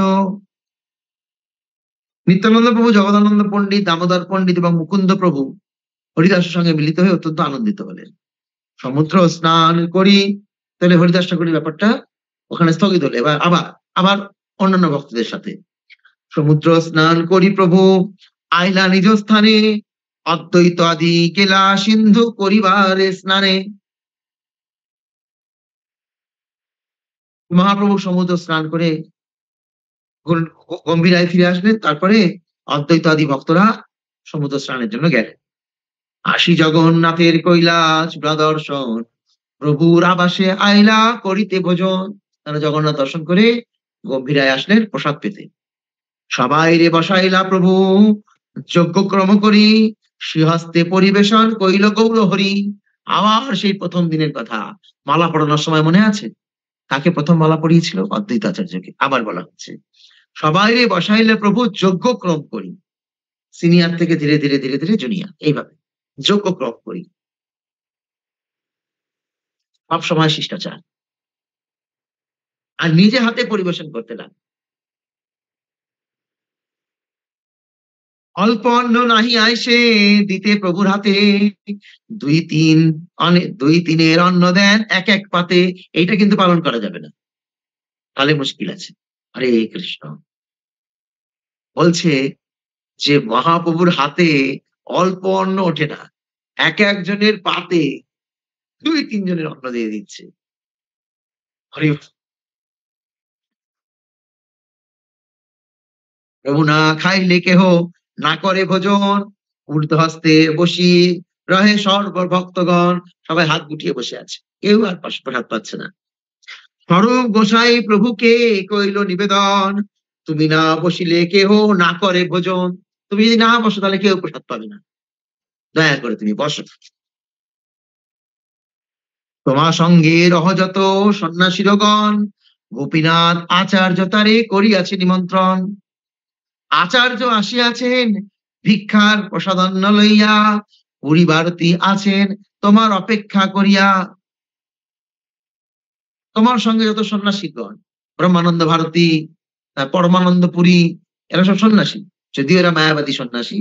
নিত্যানন্দ প্রভু, জগদানন্দ পণ্ডিত, দামোদর পণ্ডিত এবং মুকুন্দ প্রভু হরিদাসের সঙ্গে মিলিত হয়ে অত্যন্ত আনন্দিত হলেন। সমুদ্র স্নান করি, তাহলে হরিদাস ঠাকুরের ব্যাপারটা ওখানে স্থগিত হলো। এবার আবার আবার অন্যান্য ভক্তদের সাথে সমুদ্র স্নান করি প্রভু আইলা নিজ স্থানে, অদ্বৈত আদি কেলা সিন্ধু করিবারে স্নানে। মহাপ্রভু সমুদ্র স্নান করে গম্ভীরায় ফিরে আসলেন। তারপরে অদ্বৈত আদি ভক্তরা সমুদ্র স্নানের জন্য গেলেন। আসি জগন্নাথের কৈলাস প্রদর্শন, প্রভুর আবাসে আইলা করিতে ভোজন। তারা জগন্নাথ দর্শন করে গম্ভীরায় আসলেন প্রসাদ পেতে। সবাই রে বসাইলা প্রভু যজ্ঞক্রম করি, শ্রীহস্তে পরিবেশন কইল গৌর হরি। আবার সেই প্রথম দিনের কথা, মালা পড়ানোর সময় মনে আছে কাকে প্রথম মালা পড়িয়েছিল? অদ্বৈত আচার্যকে। আবার বলা হচ্ছে সবাই রে বসাইলে প্রভু যজ্ঞক্রম করি, সিনিয়র থেকে ধীরে ধীরে ধীরে ধীরে জুনিয়র, এইভাবে যজ্ঞক্রম করি। সব সময় শিষ্টাচার, আর নিজে হাতে পরিবেশন করতে লাগে। অল্প অন্ন নাহি আইসে দিতে প্রভুর হাতে, 2-3 অন্ন দেন এক এক পাতে। এইটা কিন্তু পালন করা যাবে না, তাহলে মুশকিল আছে। হরে কৃষ্ণ। বলছে যে মহাপ্রভুর হাতে অল্প অন্ন ওঠে না, এক একজনের পাতে 2-3 জনের অন্ন দিয়ে দিচ্ছে। হরে প্রভু না খাইলে কেহ না করে ভোজন, ঊর্ধ্ব হস্তে বসি রহে সর্ব ভক্তগণ। সবাই হাত গুটিয়ে বসে আছে, কেউ আর প্রসাদ পাচ্ছে না। স্বরূপ গোসাই প্রভুকে কইল নিবেদন, তুমি না বসিলে কেহ না করে ভোজন। তুমি যদি না বসো তাহলে কেউ প্রসাদ পাবে না। দয়া করে তুমি বসো। তোমার সঙ্গে রহযত সন্ন্যাসীরগণ গোপীনাথ আচার্য তারে করিয়াছে নিমন্ত্রণ। আচার্য আসিয়াছেন ভিক্ষার প্রসাদন্ন লইয়া, পরিবারতি আছেন তোমার অপেক্ষা করিয়া। তোমার সঙ্গে যত সন্ন্যাসীগণ, ব্রহ্মানন্দ ভারতী, পরমানন্দ পুরী, এরা সব সন্ন্যাসী, যদিও এরা মায়াবাদী সন্ন্যাসী,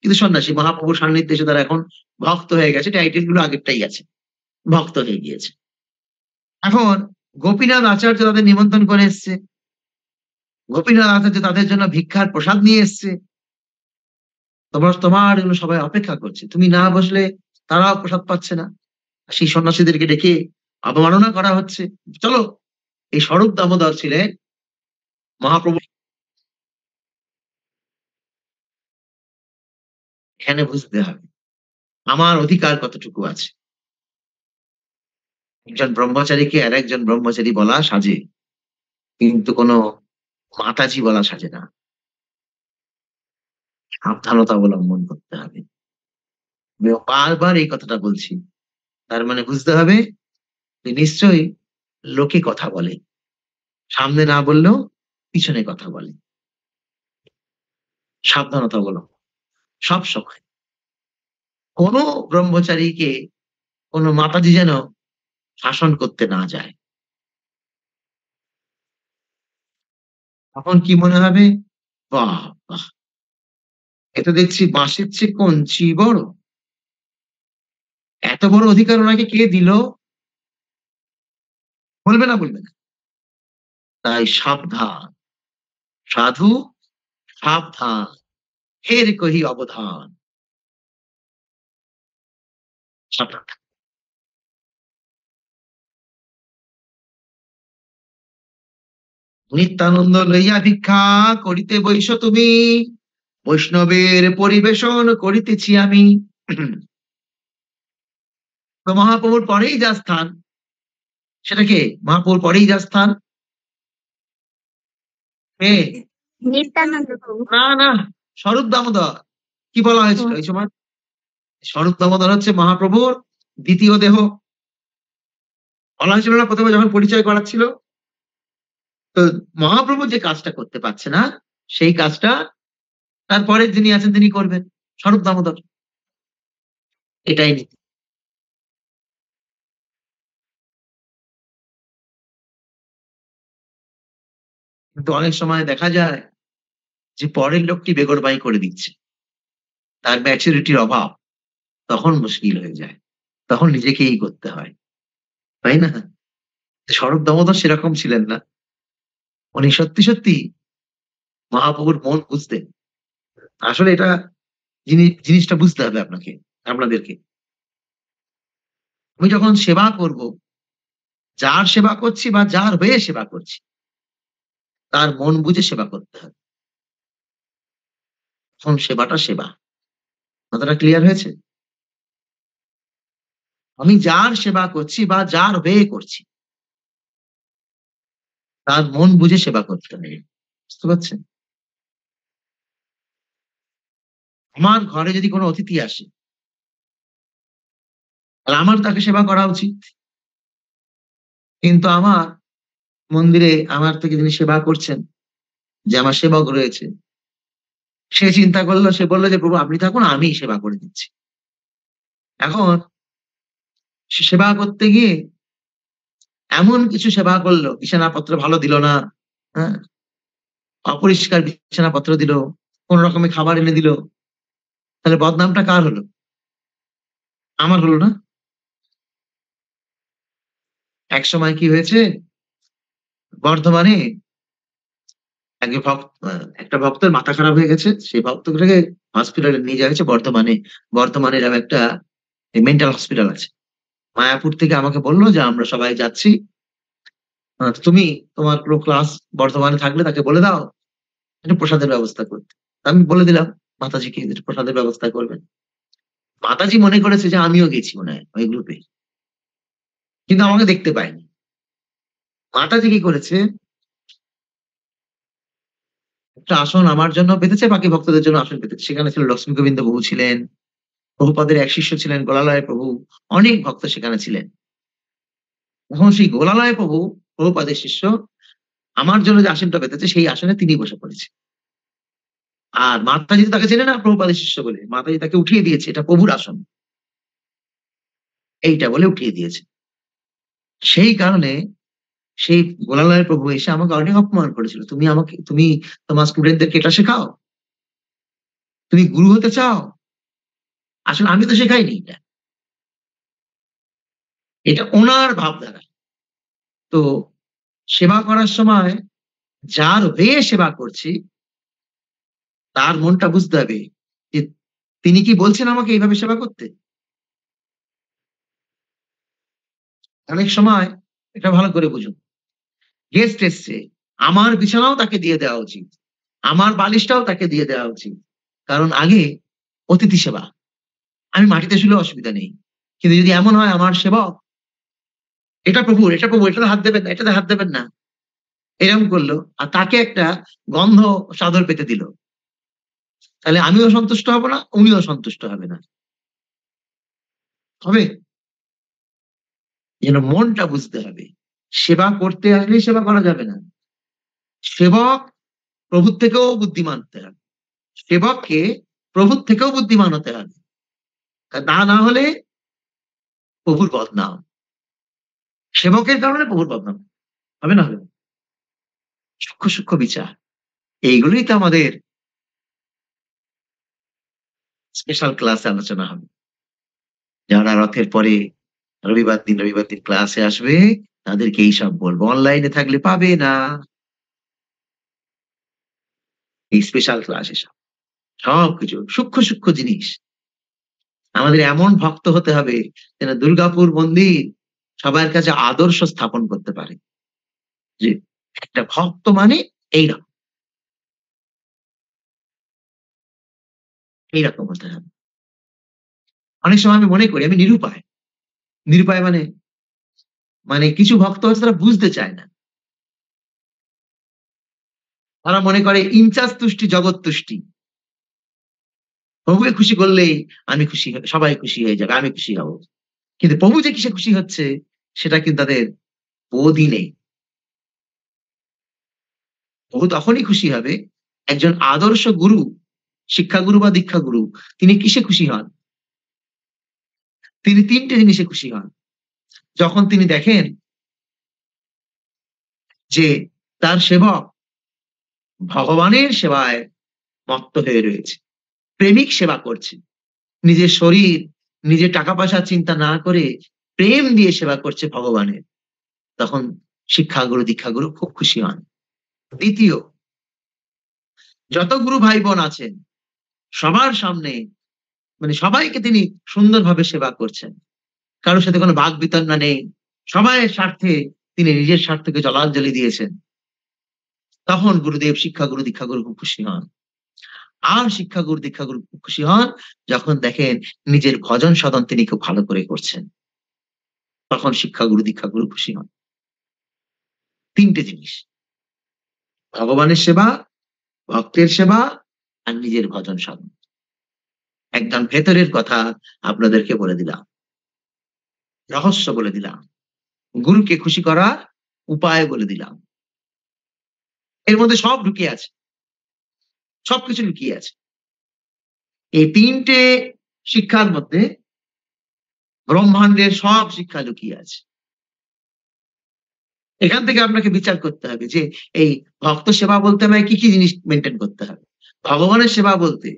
কিন্তু সন্ন্যাসী মহাপ্রভুর সান্নিধ্যে এসে তারা এখন ভক্ত হয়ে গেছে, টাইটেল গুলো আগেরটাই আছে, ভক্ত হয়ে গিয়েছে। এখন গোপীনাথ আচার্য তাদের নিমন্ত্রণ করে এসছে, গোপীনাথ আচার্য তাদের জন্য ভিক্ষার প্রসাদ নিয়ে এসছে। তোমার এগুলো সবাই অপেক্ষা করছে, তুমি না বসলে তারাও প্রসাদ পাচ্ছে না। সেই সন্ন্যাসীদেরকে ডেকে অবমাননা করা হচ্ছে। চলো, এই স্বরূপ দামোদর ছিলেন মহাপ্রভু। এখানে বুঝতে হবে আমার অধিকার কতটুকু আছে। একজন ব্রহ্মচারীকে আর একজন ব্রহ্মচারী বলা সাজে, কিন্তু কোনো মাতাজি বলা সাজে না। সাবধানতা অবলম্বন করতে হবে। আমি বারবার এই কথাটা বলছি, তার মানে বুঝতে হবে যে নিশ্চয়ই লোকে কথা বলে, সামনে না বললেও পিছনে কথা বলে। সাবধানতা অবলম্বন সব সময়। কোন ব্রহ্মচারীকে কোন মাতাজি যেন শাসন করতে না যায়। তখন কি মনে হবে, বাহ বাহ, এটা দেখছি বাঁশের চেয়ে কঞ্চি বড়, এত বড় অধিকার ওনাকে কে দিল? বলবে না, বলবে না। তাই সাবধান সাধু, সাবধান, ফের কহি অবধান। সাবধান থাক। নিত্যানন্দ লইয়া ভিক্ষা করিতে বৈশ তুমি, বৈষ্ণবের পরিবেশন করিতেছি আমি। তো মহাপ্রভুর পরেই যা স্থান, সেটা কে? মহাপ্রভুর পরেই যা স্থান, কে? নিত্যানন্দ প্রভু। না না, স্বরূপ দামোদর। কি বলা হয়েছিল এই সময়? স্বরূপ দামোদর হচ্ছে মহাপ্রভুর দ্বিতীয় দেহ। বলা হয়েছিল না প্রথমে যখন পরিচয় করাচ্ছিল? তো মহাপ্রভু যে কাজটা করতে পারছে না, সেই কাজটা তারপরে যিনি আছেন তিনি করবেন, স্বরূপ দামোদর। এটাই নীতি। কিন্তু অনেক সময় দেখা যায় যে পরের লোকটি বেগরবাই করে দিচ্ছে, তার ম্যাচুরিটির অভাব, তখন মুশকিল হয়ে যায়, তখন নিজেকেই করতে হয়, তাই না? স্বরূপ দামোদর সেরকম ছিলেন না। উনি সত্যি সত্যি মহাপ্রভুর মন বুঝতেন। আসলে এটা জিনিসটা বুঝতে হবে আপনাকে, আপনাদেরকে। আমি যখন সেবা করব, যার সেবা করছি বা যার হয়ে সেবা করছি, তার মন বুঝে সেবা করতে হবে। তখন সেবাটা সেবা। কথাটা ক্লিয়ার হয়েছে? আমি যার সেবা করছি বা যার হয়ে করছি, তার মন বুঝে সেবা করতে হবে। বুঝতে পারছেন? আমার ঘরে যদি কোনো অতিথি আসে, তাহলে আমার তাকে সেবা করা উচিত। কিন্তু আমার মন্দিরে আমার থেকে যিনি সেবা করছেন, যে আমার সেবক রয়েছে, সে চিন্তা করলো, সে বললো যে প্রভু আপনি থাকুন, আমি সেবা করে দিচ্ছি। এখন সে সেবা করতে গিয়ে এমন কিছু সেবা করলো, বিছানাপত্র ভালো দিল না, হ্যাঁ, অপরিষ্কার বিছানাপত্র দিল, কোন রকমে খাবার এনে দিল, তাহলে বদনামটা কার হলো? আমার হলো না? এক সময় কি হয়েছে, বর্ধমানে একটা ভক্তের মাথা খারাপ হয়ে গেছে, সেই ভক্তটাকে হসপিটালে নিয়ে যাওয়া হয়েছে বর্ধমানে। বর্ধমানে এরকম একটা মেন্টাল হসপিটাল আছে। মায়াপুর থেকে আমাকে বললো যে আমরা সবাই যাচ্ছি, তুমি তোমার পুরো ক্লাস বর্ধমানে থাকলে তাকে বলে দাও একটু প্রসাদের ব্যবস্থা করতে। আমি বলে দিলাম মাতাজিকে যে প্রসাদের ব্যবস্থা করবেন। মাতাজি মনে করেছে যে আমিও গেছি মনে হয় ওই গ্রুপে, কিন্তু আমাকে দেখতে পায়নি। মাতাজি কি করেছে, একটা আসন আমার জন্য পেতেছে, বাকি ভক্তদের জন্য আসন পেতেছে। সেখানে ছিল লক্ষ্মী গোবিন্দ বাবু ছিলেন, প্রভুপাদের এক শিষ্য ছিলেন গোলালয় প্রভু, অনেক ভক্ত সেখানে ছিলেন। এখন সেই গোলালয় প্রভু, প্রভুপাদের শিষ্য, আমার জন্য যে আসনটা পেতেছে সেই আসনে তিনি বসে পড়েছে। আর মাতাজি তো তাকে চেনে না প্রভুপাদের শিষ্য বলে, মাতাজি তাকে উঠিয়ে দিয়েছে, এটা প্রভুর আসন, এইটা বলে উঠিয়ে দিয়েছে। সেই কারণে সেই গোলালয় প্রভু এসে আমাকে অনেক অপমান করেছিল। তুমি তোমার স্টুডেন্টদেরকে এটা শেখাও? তুমি গুরু হতে চাও? আসলে আমি তো শেখাইনি এটা। এটা ওনার ভাবধারা। তো সেবা করার সময় যার হয়ে সেবা করছি তার মনটা বুঝতে হবে যে তিনি কি বলছেন আমাকে এইভাবে সেবা করতে? অনেক সময় এটা ভালো করে বুঝুন। গেস্ট এসছে, আমার বিছানাও তাকে দিয়ে দেওয়া উচিত, আমার বালিশটাও তাকে দিয়ে দেওয়া উচিত। কারণ আগে অতিথি সেবা, আমি মাটিতে শুলে অসুবিধা নেই। কিন্তু যদি এমন হয় আমার সেবক এটা প্রভুর, এটা প্রভু, এটাতে হাত দেবেন না, এটাতে হাত দেবেন না, এরকম করলো আর তাকে একটা গন্ধ চাদর পেতে দিল, তাহলে আমিও সন্তুষ্ট হব না, উনিও সন্তুষ্ট হবে না। হবে? যেন মনটা বুঝতে হবে। সেবা করতে আসলেই সেবা করা যাবে না। সেবক প্রভুর থেকেও বুদ্ধিমান হতে হবে। সেবককে প্রভুর থেকেও বুদ্ধিমান হতে হবে। না হলে প্রভুর বদনাম। সেবকের কারণে প্রভুর বদনাম হবে না? হবে না? সূক্ষ্ম সূক্ষ্ম বিচার, এইগুলোই তো আমাদের স্পেশাল ক্লাসে আলোচনা হবে। যারা রথের পরে রবিবার দিন ক্লাসে আসবে তাদেরকে এইসব বলবো। অনলাইনে থাকলে পাবে না এই স্পেশাল ক্লাস। এসব সবকিছু সূক্ষ্ম সূক্ষ্ম জিনিস। আমাদের এমন ভক্ত হতে হবে যেন দুর্গাপুর মন্দির সবার কাছে আদর্শ স্থাপন করতে পারে যে একটা ভক্ত মানে এইরকম, এইরকম হতে হবে। অনেক সময় আমি মনে করি আমি নিরুপায়। নিরুপায় মানে মানে কিছু ভক্ত আছে তারা বুঝতে চায় না। তারা মনে করে ইনচার্জ তুষ্টি জগৎ তুষ্টি। প্রভুকে খুশি করলেই আমি খুশি, সবাই খুশি হয়ে যাবে, আমি খুশি হব। কিন্তু প্রভু যে কিসে খুশি হচ্ছে সেটা কিন্তু তাদের বোধই নেই। প্রভু তখনই খুশি হবে একজন আদর্শ গুরু, শিক্ষাগুরু বা দীক্ষাগুরু, তিনি কিসে খুশি হন? তিনি তিনটে জিনিসে খুশি হন। যখন তিনি দেখেন যে তার সেবক ভগবানের সেবায় মত্ত হয়ে রয়েছে, প্রেমিক সেবা করছে, নিজের শরীর, নিজের টাকা পয়সা চিন্তা না করে প্রেম দিয়ে সেবা করছে ভগবানের, তখন শিক্ষাগুরু দীক্ষাগুরু খুব খুশি হন। দ্বিতীয়, যত গুরু ভাই বোন আছেন সবার সামনে মানে সবাইকে তিনি সুন্দরভাবে সেবা করছেন, কারোর সাথে কোনো বাক বিতণ্ডা নেই, সবাইয়ের স্বার্থে তিনি নিজের স্বার্থকে জলাঞ্জলি দিয়েছেন, তখন গুরুদেব শিক্ষাগুরু দীক্ষাগুরু খুব খুশি হন। আর শিক্ষাগুরু দীক্ষাগুরু খুব খুশি হন যখন দেখেন নিজের ভজন সাধন তিনি খুব ভালো করে করছেন, তখন শিক্ষাগুরু দীক্ষাগুরু খুশি হন। তিনটে জিনিস, ভগবানের সেবা, ভক্তের সেবা আর নিজের ভজন সাধন। একদম ভেতরের কথা আপনাদেরকে বলে দিলাম, রহস্য বলে দিলাম, গুরুকে খুশি করার উপায় বলে দিলাম। এর মধ্যে সব ঢুকিয়ে আছে, সবকিছু লুকিয়ে আছে। এই তিনটে শিক্ষার মধ্যে ব্রহ্মাণ্ডের সব শিক্ষা লুকিয়ে আছে। এখান থেকে আপনাকে বিচার করতে হবে যে এই ভক্ত সেবা বলতে আমায় কি কি জিনিস মেনটেন করতে হবে। ভগবানের সেবা বলতে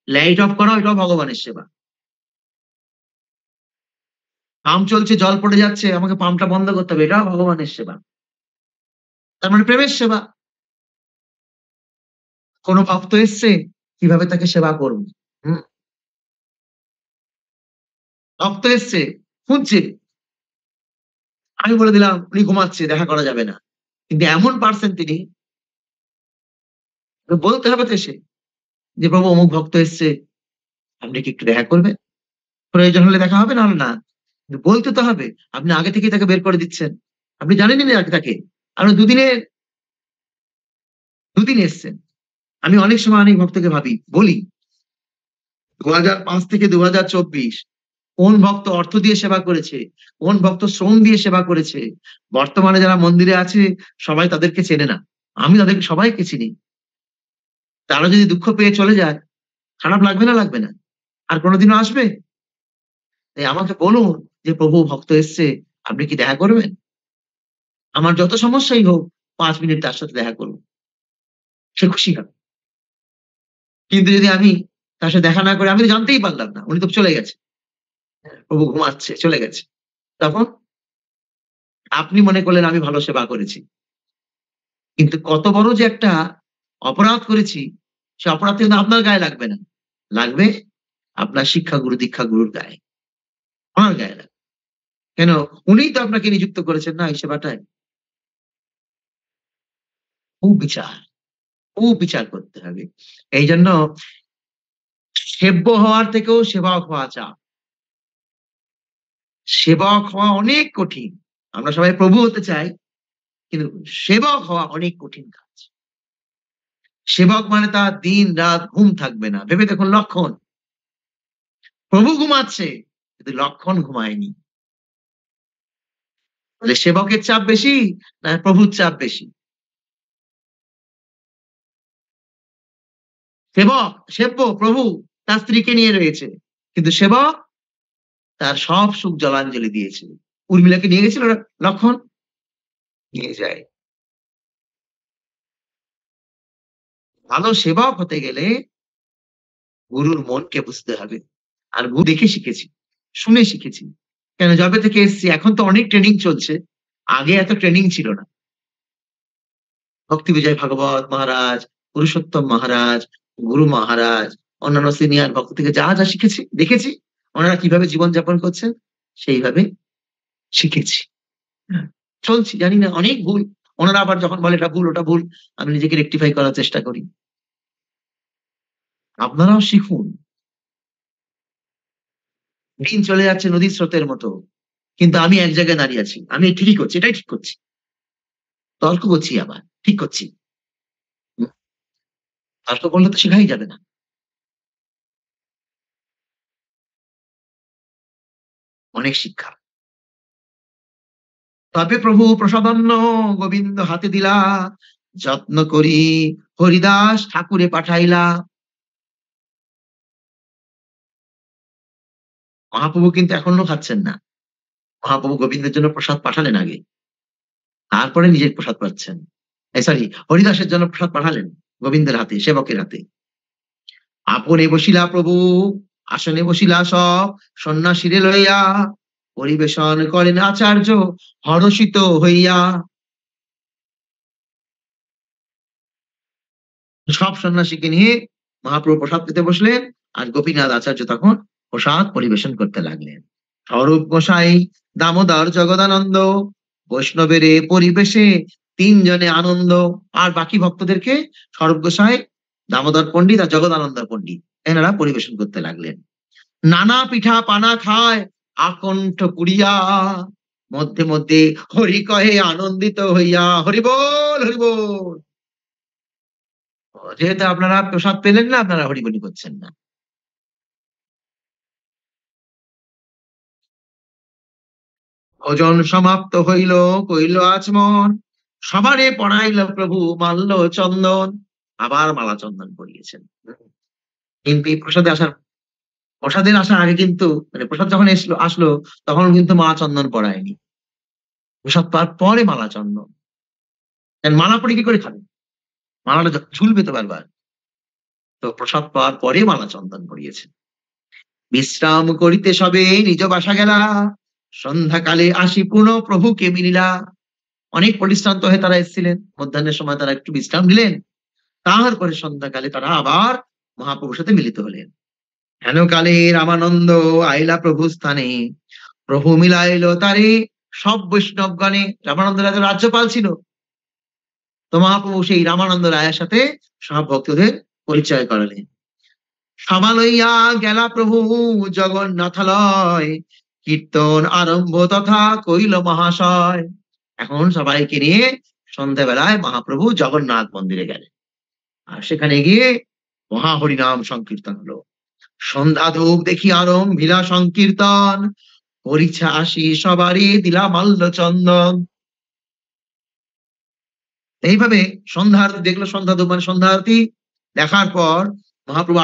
লাইট অফ করা, এটাও ভগবানের সেবা। পাম্প চলছে, জল পড়ে যাচ্ছে, আমাকে পাম্পটা বন্ধ করতে হবে, এটাও ভগবানের সেবা। তার মানে প্রেমের সেবা। কোন ভক্ত এসছে, কিভাবে তাকে সেবা করব। ভক্ত এসছে, শুনছে, আমি বলে দিলাম উনি ঘুমাচ্ছে, দেখা করা যাবে না, কিন্তু এমন পার্সন তিনি, বলতে হবে তো এসে যে প্রভু অমুক ভক্ত এসছে, আপনি কি একটু দেখা করবেন? প্রয়োজন হলে দেখা হবে, না হলে না। কিন্তু বলতে তো হবে। আপনি আগে থেকেই তাকে বের করে দিচ্ছেন, আপনি জানেনই না তাকে, আপনি দুদিন এসছেন। আমি অনেক সময় অনেক ভক্তকে ভাবি, বলি 2005 থেকে 2024 কোন ভক্ত অর্থ দিয়ে সেবা করেছে, কোন ভক্ত শ্রম দিয়ে সেবা করেছে, বর্তমানে যারা মন্দিরে আছে সবাই তাদেরকে চেনে না, আমি তাদেরকে সবাইকে চিনি। তারা যদি দুঃখ পেয়ে চলে যায়, খারাপ লাগবে না? লাগবে না? আর কোনোদিনও আসবে? তাই আমাকে বলুন যে প্রভু ভক্ত এসছে, আপনি কি দেখা করবেন? আমার যত সমস্যাই হোক 5 মিনিট তার সাথে দেখা করবো, সে খুশি হবে। কিন্তু যদি আমি তার সাথে দেখা না করে, আমি তো জানতেই পারলাম না, উনি তো চলে গেছে, প্রভু ঘুমাচ্ছে, চলে গেছে, তখন আপনি মনে করলেন আমি ভালো সেবা করেছি, কিন্তু কত বড় যে একটা অপরাধ করেছি, সে অপরাধ কিন্তু আপনার গায়ে লাগবে না, লাগবে আপনার শিক্ষাগুরু দীক্ষাগুরুর গায়ে, আমার গায়ে লাগবে। কেন? উনিই তো আপনাকে নিযুক্ত করেছেন না এই সেবাটায়। খুব বিচার করতে হবে। এই জন্য সেব্য হওয়ার থেকেও সেবক হওয়া চাপ। সেবক হওয়া অনেক কঠিন। আমরা সবাই প্রভু হতে চাই, কিন্তু সেবক হওয়া অনেক কঠিন কাজ। সেবক মানে তার দিন রাত ঘুম থাকবে না। ভেবে দেখুন লক্ষণ, প্রভু ঘুমাচ্ছে কিন্তু লক্ষণ ঘুমায়নি। তাহলে সেবকের চাপ বেশি না প্রভুর চাপ বেশি? সেব্য প্রভু তার স্ত্রীকে নিয়ে রয়েছে, কিন্তু সেবক তার সব সুখ জলাঞ্জলি দিয়েছে। উর্মিলাকে নিয়ে গেছিল লক্ষণ, নিয়ে যায়। ভালো সেবক হতে গেলে গুরুর মনকে বুঝতে হবে। আর গুরু দেখে শিখেছি, শুনে শিখেছি। কেন? যবে থেকে এসছি, এখন তো অনেক ট্রেনিং চলছে, আগে এত ট্রেনিং ছিল না। ভক্তি বিজয় ভাগবত মহারাজ, পুরুষোত্তম মহারাজ, গুরু মহারাজ, অন্যান্য সিনিয়র ভক্ত থেকে যা যা শিখেছি, দেখেছি ওনারা কিভাবে জীবনযাপন করছেন, সেইভাবে শিখেছি। হ্যাঁ, চলছি, জানি না অনেক ভুল। ওনারা আবার যখন বলে এটা ভুল ওটা ভুল, আমি নিজেকে রেকটিফাই করার চেষ্টা করি। আপনারাও শিখুন। দিন চলে যাচ্ছে নদীর স্রোতের মতো, কিন্তু আমি এক জায়গায় দাঁড়িয়ে আছি, আমি ঠিকই করছি, এটাই ঠিক করছি, তর্ক করছি, আবার ঠিক করছি। তর্ক করলে তো শেখাই যাবে না। অনেক শিক্ষা। তবে প্রভু প্রসাদন্ন গোবিন্দ হাতে দিলা, যত্ন করি হরিদাস ঠাকুরে পাঠাইলা। মহাপ্রভু কিন্তু এখনো খাচ্ছেন না। মহাপ্রভু গোবিন্দের জন্য প্রসাদ পাঠালেন আগে, তারপরে নিজের প্রসাদ পাচ্ছেন। সরি, হরিদাসের জন্য প্রসাদ পাঠালেন গোবিন্দের হাতে, সেবকের হাতে। আপনে বসিলা প্রভু, আসনে বসিলা সব, সন্ন্যাসীরে লইয়া পরিবেশন করেন আচার্য হরষিত হইয়া। সব সন্ন্যাসীকে নিয়ে মহাপ্রভু প্রসাদ পেতে বসলেন, আর গোপীনাথ আচার্য তখন প্রসাদ পরিবেশন করতে লাগলেন। স্বরূপ গোসাই, দামোদর জগদানন্দ, বৈষ্ণবের পরিবেশে তিনজনে আনন্দ। আর বাকি ভক্তদেরকে স্বরূপ গোসাই, দামোদর পণ্ডিত আর জগদানন্দ পণ্ডিত এনারা পরিবেশন করতে লাগলেন। নানা পিঠা পানা খায় আকণ্ঠ পুরিয়া, মধ্যে মধ্যে হরি কহে আনন্দিত হইয়া। হরি বল, হরি বল। যেহেতু আপনারা প্রসাদ পেলেন না, আপনারা হরিবলি করছেন না। ভোজন সমাপ্ত হইল, কইল আচমন, সবারে পড়াইল প্রভু মাল্য চন্দন। আবার মালা চন্দন পরিয়েছেন। কিন্তু এই প্রসাদের আসার আগে কিন্তু, মানে প্রসাদ যখন আসলো তখন কিন্তু মালা চন্দন পড়ায়নি। প্রসাদ পাওয়ার পরে মালা চন্দন। মালা পরে কি করে খাবেন? মালাটা ঝুলবে তো বারবার। তো প্রসাদ পাওয়ার পরে মালা চন্দন পরিয়েছেন। বিশ্রাম করিতে সবে নিজ বাসা গেলা, সন্ধ্যাকালে আসি পুনঃ প্রভুকে মিলিলা। অনেক পরিশ্রান্ত হয়ে তারা এসেছিলেন, মধ্যাহ্নের সময় তারা একটু বিশ্রাম নিলেন, তারপরে সন্ধ্যাকালে তারা আবার মহাপ্রভুর সাথে মিলিত হলেন। হেনকালে রামানন্দ আইলা প্রভু স্থানে, প্রভু মিলাইল তারে সব বৈষ্ণবগণে। রামানন্দ রাজা রাজ্যপাল ছিল, তো মহাপ্রভু সেই রামানন্দ রায়ের সাথে সব ভক্তদের পরিচয় করালেন। সভা লইয়া গেলা প্রভু জগন্নাথালয়, কীর্তন আরম্ভ তথা কইল মহাশয়। এখন সবাইকে নিয়ে সন্ধ্যাবেলায় মহাপ্রভু জগন্নাথ মন্দিরে গেলেন, আর সেখানে গিয়ে মহা হরিনাম সংকীর্তন হলো। সন্ধ্যা ধূপ দেখি আরম্ভিলা সংকীর্তন, পরীক্ষা আসি সবারই দিলা মাল্য চন্দন। এইভাবে সন্ধ্যা আরতি দেখলো, সন্ধ্যা ধূপ মানে সন্ধ্যা আরতি দেখার পর মহাপ্রভু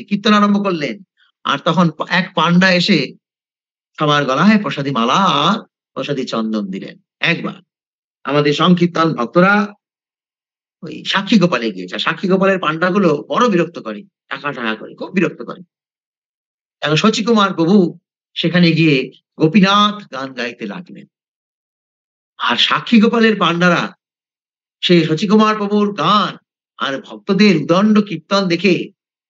কীর্তন আরম্ভ করলেন। আর তখন এক পান্ডা এসে সবার গলায় প্রসাদী মালা আর প্রসাদী চন্দন দিলেন। একবার আমাদের সংকীর্তন ভক্তরা ওই সাক্ষী গোপালে গিয়েছে, সাক্ষী গোপালের পান্ডা গুলো বড় বিরক্ত করে, টাকা করে, খুব বিরক্ত করে। এখন শচী কুমার প্রভু সেখানে গিয়ে গোপীনাথ গান গাইতে লাগলেন। আর সাক্ষী গোপালের পান্ডারা সেই শচী কুমার প্রভুর গান আর ভক্তদের উদণ্ড কীর্তন দেখে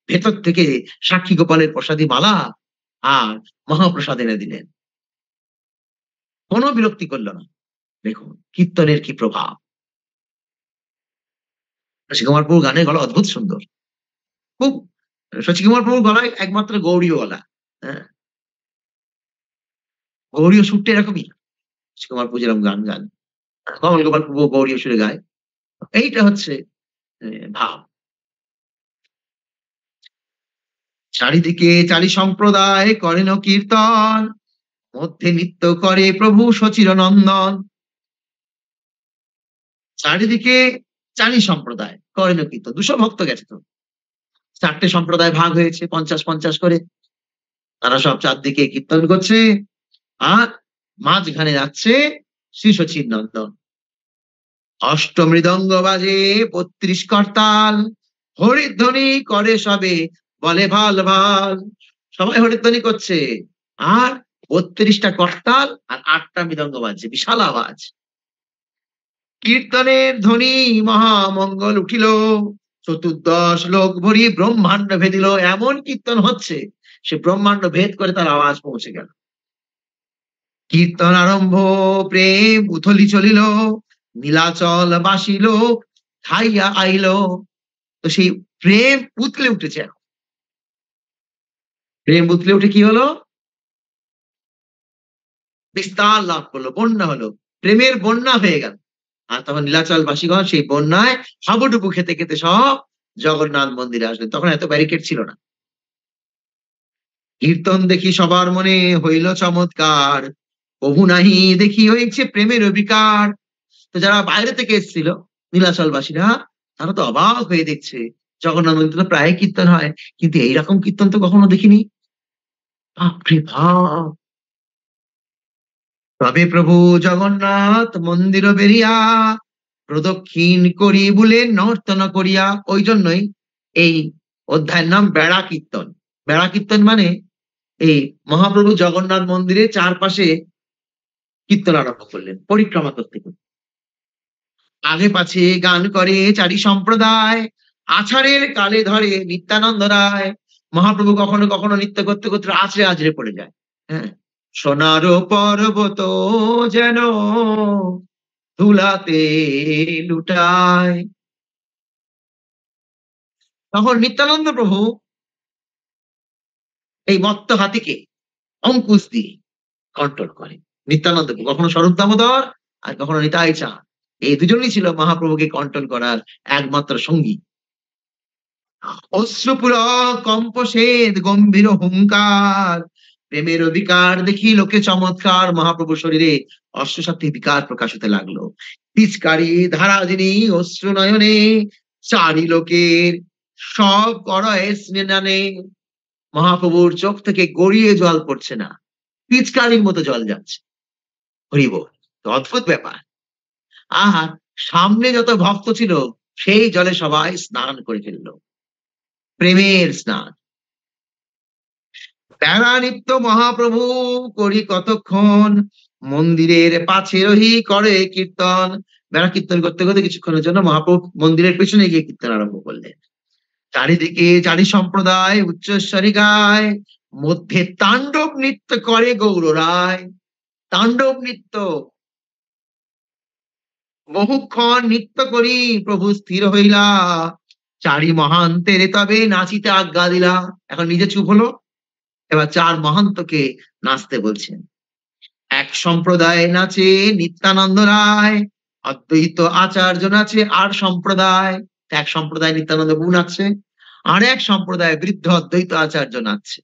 ভেতর থেকে সাক্ষী গোপালের প্রসাদী মালা আর মহাপ্রসাদ এনে দিলেন। কোনো বিরক্তি করলো না। দেখুন কীর্তনের কি প্রভাব। শচী কুমার প্রভুর গানের গলা অদ্ভুত সুন্দর, খুব। শচী কুমার প্রভুর গলায় একমাত্র গৌড়ীয় গলা, হ্যাঁ, গৌড়ীয় সুরটা এরকমই। শচী কুমার প্রভু যেরকম গান গান, কমল গোপাল প্রভু গৌড়ীয় সুরে গায়। এইটা হচ্ছে ভাব। চারিদিকে চারি সম্প্রদায় করেন কীর্তন, মধ্যে নৃত্য করে প্রভু শচীর নন্দন। চারিদিকে চারি সম্প্রদায় করেন কীর্তন, 200 ভক্ত গেছে তো, 4টে সম্প্রদায় ভাগ হয়েছে, 50-50 করে। তারা সব চারদিকে কীর্তন করছে, আর মাঝখানে যাচ্ছে শ্রী শচীর নন্দন। অষ্টমৃদঙ্গ বাজে 32 করতাল, হরিধ্বনি করে সবে বলে ভাল ভাল। সবাই হরিধ্বনি করছে, আর 32টা করতাল আর 8টা মৃদঙ্গ বাজছে, বিশাল আওয়াজ। কীর্তনের ধ্বনি মহামঙ্গল উঠিল, 14 লোক ভরি ব্রহ্মাণ্ড ভেদিল। এমন কীর্তন হচ্ছে সে ব্রহ্মাণ্ড ভেদ করে তার আওয়াজ পৌঁছে গেল। কীর্তন আরম্ভ প্রেম উথলি চলিল, নীলাচল বাসিল খাইয়া আইল। তো সেই প্রেম উতলে উঠেছে। এখন প্রেম উতলে উঠে কি হলো? বিস্তার লাভ করলো, বন্যা হলো, প্রেমের বন্যা হয়ে গেল। আর তখন নীলাচল বাসীগণ সেই বন্যায় হাবুডুবু খেতে খেতে সব জগন্নাথ মন্দিরে আসলেন। তখন এত ব্যারিকেড ছিল না। কীর্তন দেখি সবার মনে হইল চমৎকার, প্রভু নাহি দেখি হয়েছে প্রেমের অবিকার। তো যারা বাইরে থেকে এসেছিল নীলাচলবাসীরা, তারা তো অবাক হয়ে দেখছে জগন্নাথ মন্দিরে প্রায় কীর্তন হয়, কিন্তু এইরকম কীর্তন তো কখনো দেখিনি। বাপরে বাপ! তবে প্রভু জগন্নাথ মন্দির বেরিয়া প্রদক্ষিণ করি বলে নর্তন করিয়া। ওই জন্যই এই অধ্যায়ের নাম বেড়া কীর্তন। বেড়া কীর্তন মানে এই মহাপ্রভু জগন্নাথ মন্দিরের চারপাশে কীর্তন আরম্ভ করলেন, পরিক্রমা করতে করতে। আগে পাছে গান করে চারি সম্প্রদায়, আছাড়ের কালে ধরে নিত্যানন্দ রায়। মহাপ্রভু কখনো কখনো নৃত্য করতে করতে আছড়ে আছড়ে পড়ে যায়। হ্যাঁ, সোনার পর্বত যেন ধুলাতে লুটায়। তখন নিত্যানন্দ প্রভু এই মত্ত হাতিকে অঙ্কুশ দিয়ে কন্ট্রোল করে। নিত্যানন্দ প্রভু কখনো স্বরূপ দামোদর আর কখনো নিতাই চাঁদ, এই দুজনই ছিল মহাপ্রভুকে কন্ট্রোল করার একমাত্র সঙ্গী। অশ্রুপুর কম্পসেদ গম্ভীর হুঙ্কার, প্রেমের অধিকার দেখি লোকে চমৎকার। মহাপ্রভু শরীরে অশ্রুশক্তি বিকার প্রকাশ হতে লাগলো। পিচকারি ধারাজিনী অশ্রু নয়নে, চারি লোকের সব করয় স্নেনানে। মহাপ্রভুর চোখ থেকে গড়িয়ে জল পড়ছে না, পিচকারির মতো জল যাচ্ছে। হরিব, অদ্ভুত ব্যাপার। আর সামনে যত ভক্ত ছিল সেই জলে সবাই স্নান করে ফেললো, প্রেমের স্নান। বেড়া নিত্য মহাপ্রভু করি কতক্ষণ, মন্দিরের পাছে রহি করে কীর্তন। বেড়া কীর্তন করতে করতে কিছুক্ষণের জন্য মহাপ্রভু মন্দিরের পেছনে গিয়ে কীর্তন আরম্ভ করলেন। চারিদিকে চারি সম্প্রদায় উচ্চস্বরে গায়, মধ্যে তাণ্ডব নৃত্য করে গৌর রায়। তাণ্ডব নৃত্য বহুক্ষণ নৃত্য করি প্রভু স্থির হইলা, চারি মহান্তের তবে নাচিতে আজ্ঞা দিলা। এখন নিজে চুপ হলো, এবার চার মহান্তকে নাচতে বলছেন। এক সম্প্রদায় নাচে নিত্যানন্দ রায়, অদ্বৈত আচার্য নাচে আর সম্প্রদায়। এক সম্প্রদায় নিত্যানন্দ প্রভু নাচছে, আর এক সম্প্রদায় বৃদ্ধ অদ্বৈত আচার্য নাচছে।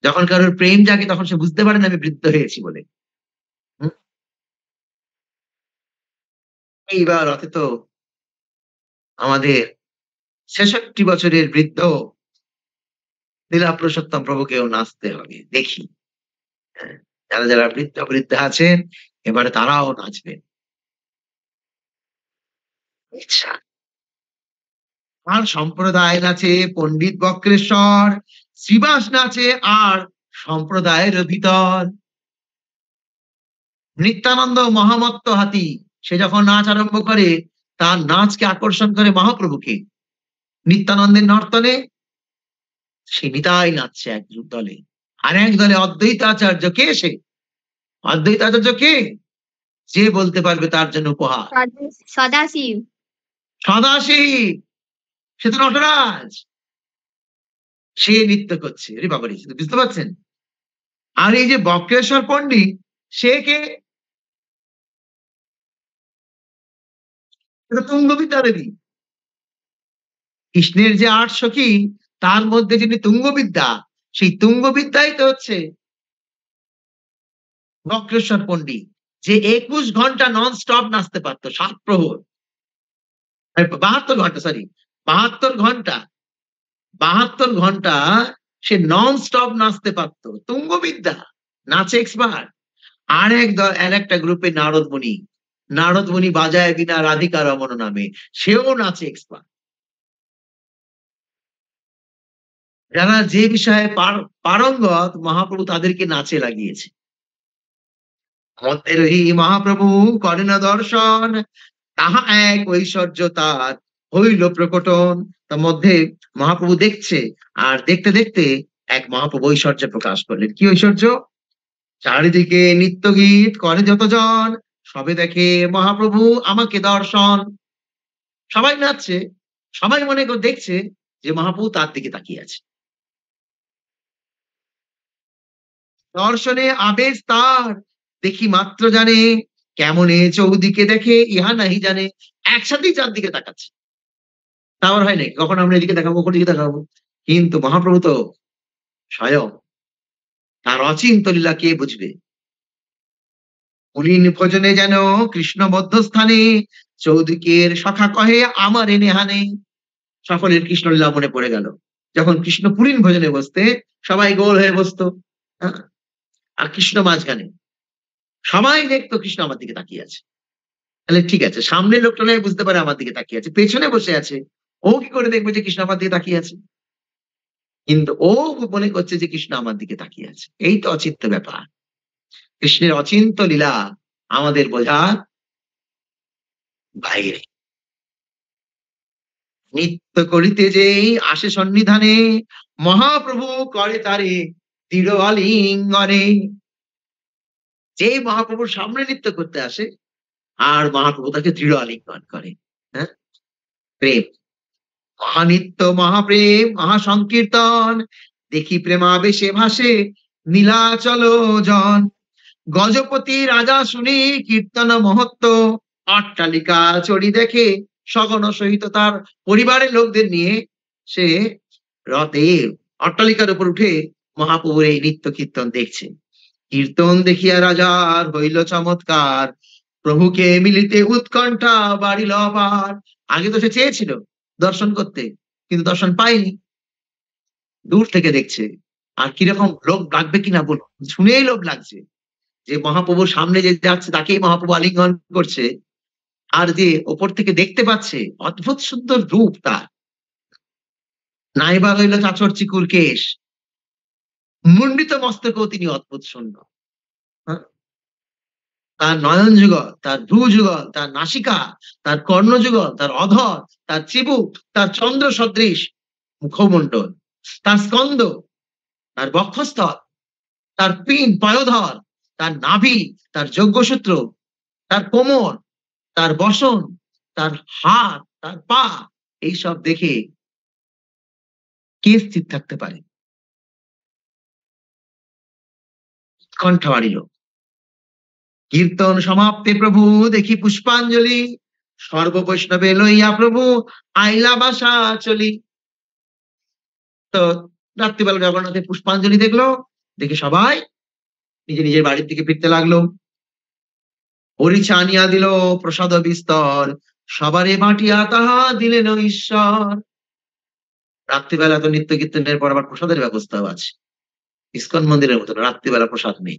যখন কারোর প্রেম জাগে তখন সে বুঝতে পারে না আমি বৃদ্ধ হয়েছি বলে। হুম? এইবার রথে তো আমাদের ৬৬ বছরের বৃদ্ধ লীলা পুরুষোত্তম প্রভুকেও নাচতে হবে। দেখি, হ্যাঁ, যারা যারা বৃদ্ধ বৃদ্ধা আছেন এবারে তারাও নাচবেন। আচ্ছা, আর সম্প্রদায় নাচে পণ্ডিত বক্রেশ্বর, শ্রীবাস নাচে আর সম্প্রদায়ের ভিতর। নিত্যানন্দ মহামত্ত হাতি, সে যখন নাচ আরম্ভ করে তার নাচকে আকর্ষণ করে মহাপ্রভুকে। নিত্যানন্দের নর্তনে সে নিতাই নাচছে এক দলে, আর এক দলে অদ্বৈত আচার্য। কে সে? অদ্বৈত আচার্য কে? যে বলতে পারবে তার জন্য উপহার। সদাশিব। সদাশিব, সে তো নটরাজ, সে নৃত্য করছে। আরে বাবারে, বুঝতে পারছেন? আর এই যে বক্রেশ্বর পণ্ডিত, সে কে? তুঙ্গবিদ্যা দেবী। কৃষ্ণের যে ৮ সখী তার মধ্যে যিনি তুঙ্গবিদ্যা, সেই তুঙ্গবিদ্যাই তো হচ্ছে বক্রেশ্বর পণ্ডিত, যে ২১ ঘন্টা নন স্টপ নাচতে পারতো, ৭ প্রহর, ৭২ ঘন্টা, সরি ৭২ ঘন্টা, ৭২ ঘন্টা সে নন স্টপ নাচতে পারতো। তুঙ্গবিদ্যা, নাচে এক্সপার্ট। আর একটা গ্রুপে নারদমণি, নারদমণি বাজায় বিনা রাধিকা রমন নামে, সেও নাচে এক্সপার্ট। যারা যে বিষয়ে পারঙ্গত, মহাপ্রভু তাদেরকে নাচে লাগিয়েছে। মধ্যে রহি মহাপ্রভু করেন দর্শন, তাহা এক ঐশ্বর্য তার হইল প্রকটন। তার মধ্যে মহাপ্রভু দেখছে, আর দেখতে দেখতে এক মহাপ্রভু ঐশ্বর্য প্রকাশ করলেন। কি ঐশ্বর্য? চারিদিকে নিত্য গীত করে যতজন, সবে দেখে মহাপ্রভু আমাকে দর্শন। সবাই নাচছে, সবাই মনে করে দেখছে যে মহাপ্রভু তার দিকে তাকিয়ে আছে। দর্শনে আবেশ তার, দেখি মাত্র জানে, কেমনে চৌদিকে দেখে ইহা নাহি জানে। একসাথেই চারদিকে তাকাচ্ছে। তাও হয় নাকি কখন আমরা এদিকে দেখাবো, ওখান দিকে দেখাবো? কিন্তু মহাপ্রভু তো স্বয়ং, তার অচিন্ত লীলা কে বুঝবে? কুলীন ভোজনে যেন কৃষ্ণ মধ্যস্থানে, চৌদিকের সখা কহে আমার এনে হানে। সকলের কৃষ্ণলীলা মনে পড়ে গেল। যখন কৃষ্ণ পুরীন ভোজনে বসতে, সবাই গোল হয়ে বসতো, হ্যাঁ, আর কৃষ্ণ মাঝখানে। সবাই দেখতো কৃষ্ণ আমার দিকে তাকিয়ে আছে। তাহলে ঠিক আছে, সামনের লোকটা নয় বুঝতে পারে আমার দিকে তাকিয়ে আছে, পেছনে বসে আছে, ও কি করে দেখবে যে কৃষ্ণ আমার দিকে তাকিয়ে আছে? কিন্তু ও মনে করছে যে কৃষ্ণ আমার দিকে তাকিয়ে আছে। এই তো অচিন্ত ব্যাপার। কৃষ্ণের অচিন্ত লীলা আমাদের বোঝার বাইরে। নিত্য করিতে যেই আসে সন্নিধানে, মহাপ্রভু করে তারে দৃঢ় আলিঙ্গনে। যে মহাপ্রভুর সামনে নৃত্য করতে আসে, আর মহাপ্রভু তাকে দৃঢ় আলিঙ্গন করে। হ্যাঁ, প্রেম, মহানিত্য মহাপ্রেম মহাসংকীর্তন, দেখি প্রেমাবেশে ভাসে নীলাচল জন। গজপতি রাজা শুনি কীর্তন মহত্ব, অট্টালিকা চড়ি দেখে সগণ সহিত তার পরিবারের লোকদের নিয়ে সে রথে অট্টালিকার উপর উঠে মহাপ্রভুর এই নিত্য কীর্তন দেখছে। কীর্তন দেখিয়া রাজার হইল চমৎকার, প্রভুকে মিলিতে উৎকণ্ঠা বাড়িল অপার। আগে তো সে চেয়েছিল দর্শন করতে, কিন্তু দর্শন পায়নি, দূর থেকে দেখছে। আর কিরকম লোক লাগবে কিনা বলুন, শুনেই লোক লাগছে যে মহাপ্রভুর সামনে যে যাচ্ছে তাকেই মহাপ্রভু আলিঙ্গন করছে, আর যে ওপর থেকে দেখতে পাচ্ছে অদ্ভুত সুন্দর রূপ তার। নাইবা রইল চাচর চিকুর কেশ, মুন্ডিত মস্তকেও তিনি অদ্ভুত সুন্দর। হ্যাঁ? তার নয়ন যুগল, তার ভ্রু যুগল, তার নাসিকা, তার কর্ণ যুগল, তার অধর, তার চিবুক, তার চন্দ্র সদৃশ মুখমণ্ডল, তার স্কন্দ, তার বক্ষস্থল, তার পিন পয়োধর, তার নাভি, তার যজ্ঞসূত্র, তার কোমর, তার বসন, তার হাত, তার পা, এইসব দেখে কে স্থির থাকতে পারে? কণ্ঠ বাড়িল। কীর্তন সমাপ্তে প্রভু দেখি পুষ্পাঞ্জলি, সর্ব বৈষ্ণবে লইয়া প্রভু আইলা বাসা চলি। তো রাত্রিবেলা জগন্নাথের পুষ্পাঞ্জলি দেখলো, দেখে সবাই নিজের বাড়ির দিকে ফিরতে লাগলো। হরিচা আনিয়া দিল প্রসাদ বিস্তর, সবারে বাটিয়া তাহা দিলেন ঈশ্বর। রাত্রিবেলা তো নিত্য কীর্তনের পর আবার প্রসাদের ব্যবস্থাও আছে। ইস্কন মন্দিরের মতন রাত্রিবেলা প্রসাদ নেই,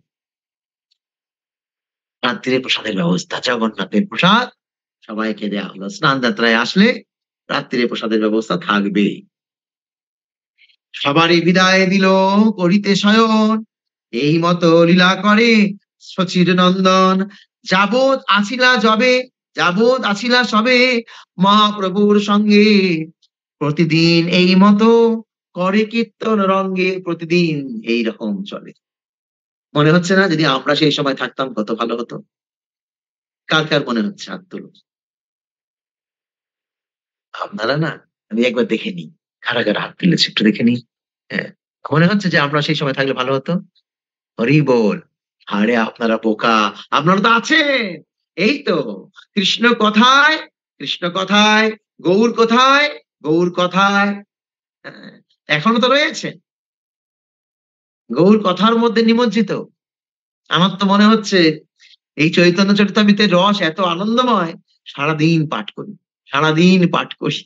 রাত্রিরে প্রসাদের ব্যবস্থা, জগন্নাথের প্রসাদ সবাইকে দেয়া হলো। স্নান যাত্রায় আসলে রাত্রিরে প্রসাদের ব্যবস্থা থাকবে। সবারই বিদায় দিল করিতে শয়ন, এই মতো লীলা করে শচীর নন্দন। যাবৎ আছিলা সবে মহাপ্রভুর সঙ্গে, প্রতিদিন এই মতো করে কীর্তন রঙ্গে, প্রতিদিন এই রকম চলে। মনে হচ্ছে না যদি আমরা সেই সময় থাকতাম কত ভালো হতো? কার কার মনে হচ্ছে হাত তুলুন। আপনারা না, আমি একবার দেখে নিই কারা কারা হাত তুলেছে, একটু দেখে নিই। হ্যাঁ, মনে হচ্ছে যে আমরা সেই সময় থাকলে ভালো হতো। হরি বল। আরে আপনারা বোকা, আপনারা তো আছেন। এই তো কৃষ্ণ কথায়, কৃষ্ণ কথায়, গৌর কোথায়, গৌর কথায়। হ্যাঁ, এখনো তো রয়েছে, গৌর কথার মধ্যে নিমজ্জিত। আমার তো মনে হচ্ছে এই চৈতন্য চরিতামৃতের রস এত আনন্দময়, সারাদিন পাঠ করি, সারাদিন পাঠ করি,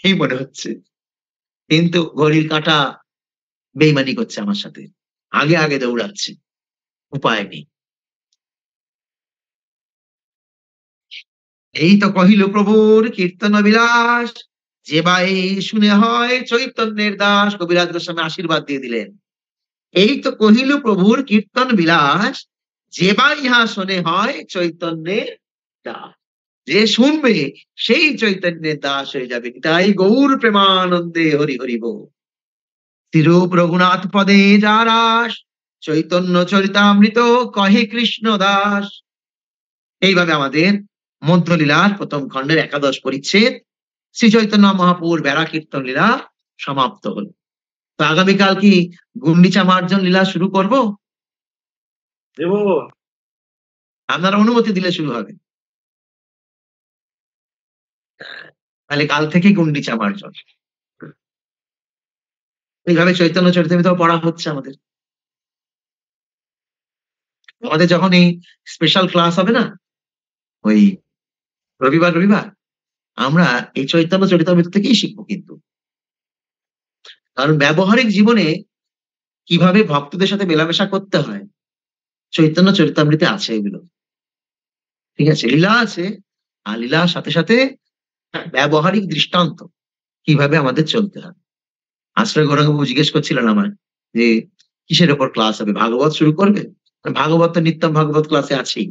এই মনে হচ্ছে। কিন্তু ঘড়ির কাঁটা বেইমানি করছে আমার সাথে, আগে আগে দৌড়াচ্ছে, উপায় নেই। এই তো কহিল প্রভুর কীর্তন বিলাস, যে বা এই শুনে হয় চৈতন্যের দাস। কবিরাজ গোস্বামী আশীর্বাদ দিয়ে দিলেন। এই তো কহিল প্রভুর কীর্তন বিলাস, যে বা ইহা শুনে হয় চৈতন্যের দাস। যে শুনবে সেই চৈতন্যের দাস হয়ে যাবে। তাই গৌর প্রেমানন্দে হরি হরি বল। তিরূপ রঘুনাথ পদে যারাস, চৈতন্য চরিতামৃত কহে কৃষ্ণ দাস। এইভাবে আমাদের মধ্যলীলার প্রথম খণ্ডের ১১ পরিচ্ছেদ শ্রী চৈতন্য মহাপ্রভুর বেড়া কীর্তন লীলা সমাপ্ত হল। তো আগামীকাল কি গুন্ডিচা মার্জন লীলা শুরু করব? দেব। আপনারা অনুমতি দিলে শুরু হবে। তাহলে কাল থেকে গুন্ডিচা মার্জন। এইভাবে চৈতন্য চরিতামৃত পড়া হচ্ছে আমাদের। আমাদের যখন এই স্পেশাল ক্লাস হবে না, ওই রবিবার রবিবার, আমরা এই চৈতন্য চরিতামৃত থেকেই শিখবো কিন্তু। কারণ ব্যবহারিক জীবনে কিভাবে ভক্তদের সাথে মেলামেশা করতে হয়, চৈতন্য চরিতামৃতে আছে এগুলো। ঠিক আছে, লীলা আছে, আর লীলার সাথে সাথে ব্যবহারিক দৃষ্টান্ত কিভাবে আমাদের চলতে হয়। আশ্রয় গৌরাঙ্গবাবু জিজ্ঞেস করছিলেন আমার যে কিসের ওপর ক্লাস হবে, ভাগবত শুরু করবে? ভাগবত তো নিত্যম ভাগবত ক্লাসে আছেই।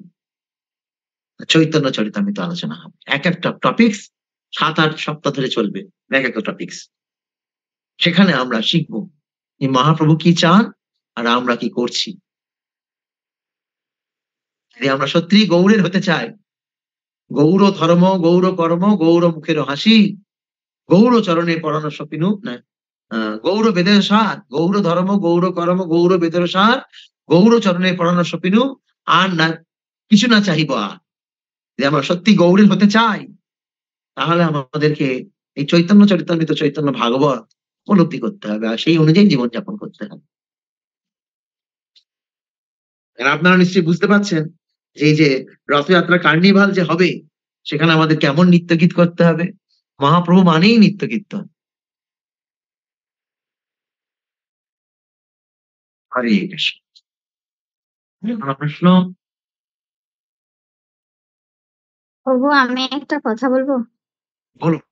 চৈতন্য চরিতামৃত আলোচনা হবে, এক একটা টপিকস ৭-৮ সপ্তাহ ধরে চলবে, এক একটা টপিকস। সেখানে আমরা শিখবো যে মহাপ্রভু কি চান আর আমরা কি করছি। যদি আমরা সত্যি গৌরের হতে চাই, গৌর ধর্ম, গৌর কর্ম, গৌর মুখের হাসি, গৌর চরণে পরাণ সপিনু না, গৌর বেদের সার, গৌর ধর্ম, গৌর কর্ম, গৌর বেদের সার, গৌর চরণে পরাণ সপিনু, আর না কিছু না চাহিব আর। যদি আমরা সত্যি গৌরের হতে চাই, তাহলে আমাদেরকে এই চৈতন্য চরিতামৃত, চৈতন্য ভাগবত উপলব্ধি করতে হবে, আর সেই অনুযায়ী জীবনযাপন করতে হবে। আপনারা নিশ্চয়ই বুঝতে পারছেন যে এই যে রথযাত্রা কার্নিভাল যে হবে, সেখানে আমাদের কেমন নৃত্য গীত করতে হবে। মহাপ্রভু মানেই নিত্য কীর্তন। হরে কৃষ্ণ। কোনো প্রশ্ন? প্রভু, আমি একটা কথা বলবো? বলুন।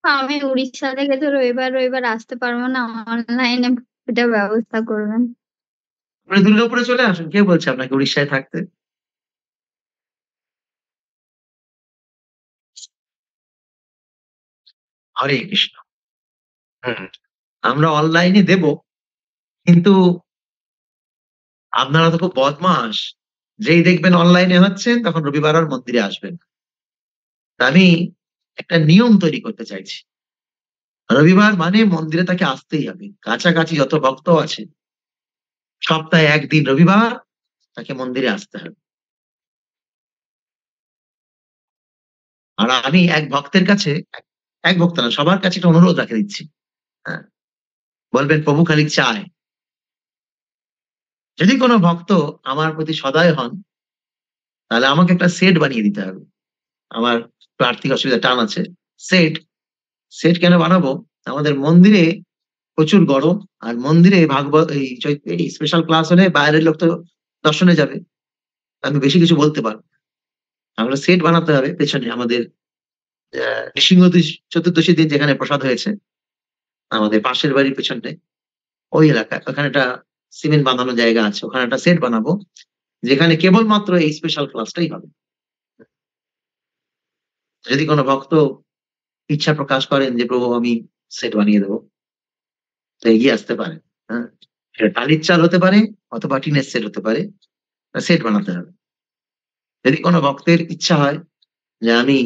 আমি উড়িষ্যা থেকে তো রবিবার রবিবার আসতে পারবো না, অনলাইনে এটা ব্যবস্থা করবেন। আপনি দুর্গাপুরে চলে আসুন, কে বলছে আপনাকে উড়িষ্যায় থাকতে? হরে কৃষ্ণ। আমরা অনলাইনে দেব, কিন্তু আপনারা তো খুব বদমাস, যেই দেখবেন অনলাইনে হচ্ছে তখন রবিবার আর মন্দিরে আসবেন। আমি একটা নিয়ম তৈরি করতে চাইছি, রবিবার মানে মন্দিরে তাকে আসতেই হবে। কাছাকাছি যত ভক্ত আছে, সপ্তাহে একদিন রবিবার তাকে মন্দিরে আসতে হবে। আর আমি এক ভক্তের কাছে, এক ভক্ত না, সবার কাছে একটা অনুরোধ রাখে দিচ্ছি। হ্যাঁ, বলবেন প্রভু খালি চায়। যদি কোনো ভক্ত আমার প্রতি সদয় হন, তাহলে আমাকে একটা সেট বানিয়ে দিতে হবে। আমার একটু আর্থিক অসুবিধা, টান আছে। সেট সেট কেন বানাবো? আমাদের মন্দিরে প্রচুর গরম, আর মন্দিরে ভাগবত এই স্পেশাল ক্লাস হলে বাইরের লোক তো দর্শনে যাবে, আমি বেশি কিছু বলতে পারবো না। আমরা সেট বানাতে হবে পেছনে আমাদের নৃসিংহ চতুর্দশীর দিন যেখানে প্রসাদ হয়েছে আমাদের পাশের বাড়ির পেছনটায়, ওই এলাকায় ওখানে একটা সিমেন্ট বাঁধানো জায়গা আছে, ওখানে একটা সেট বানাবো যেখানে কেবলমাত্র এই স্পেশাল ক্লাসটাই হবে। যদি কোনো ভক্ত ইচ্ছা প্রকাশ করেন যে প্রভু আমি সেট বানিয়ে দেবো, তো এগিয়ে আসতে পারে। হ্যাঁ, সেটা টালির চাল হতে পারে অথবা টিনের সেট হতে পারে, সেট বানাতে হবে। যদি কোনো ভক্তের ইচ্ছা হয় যে আমি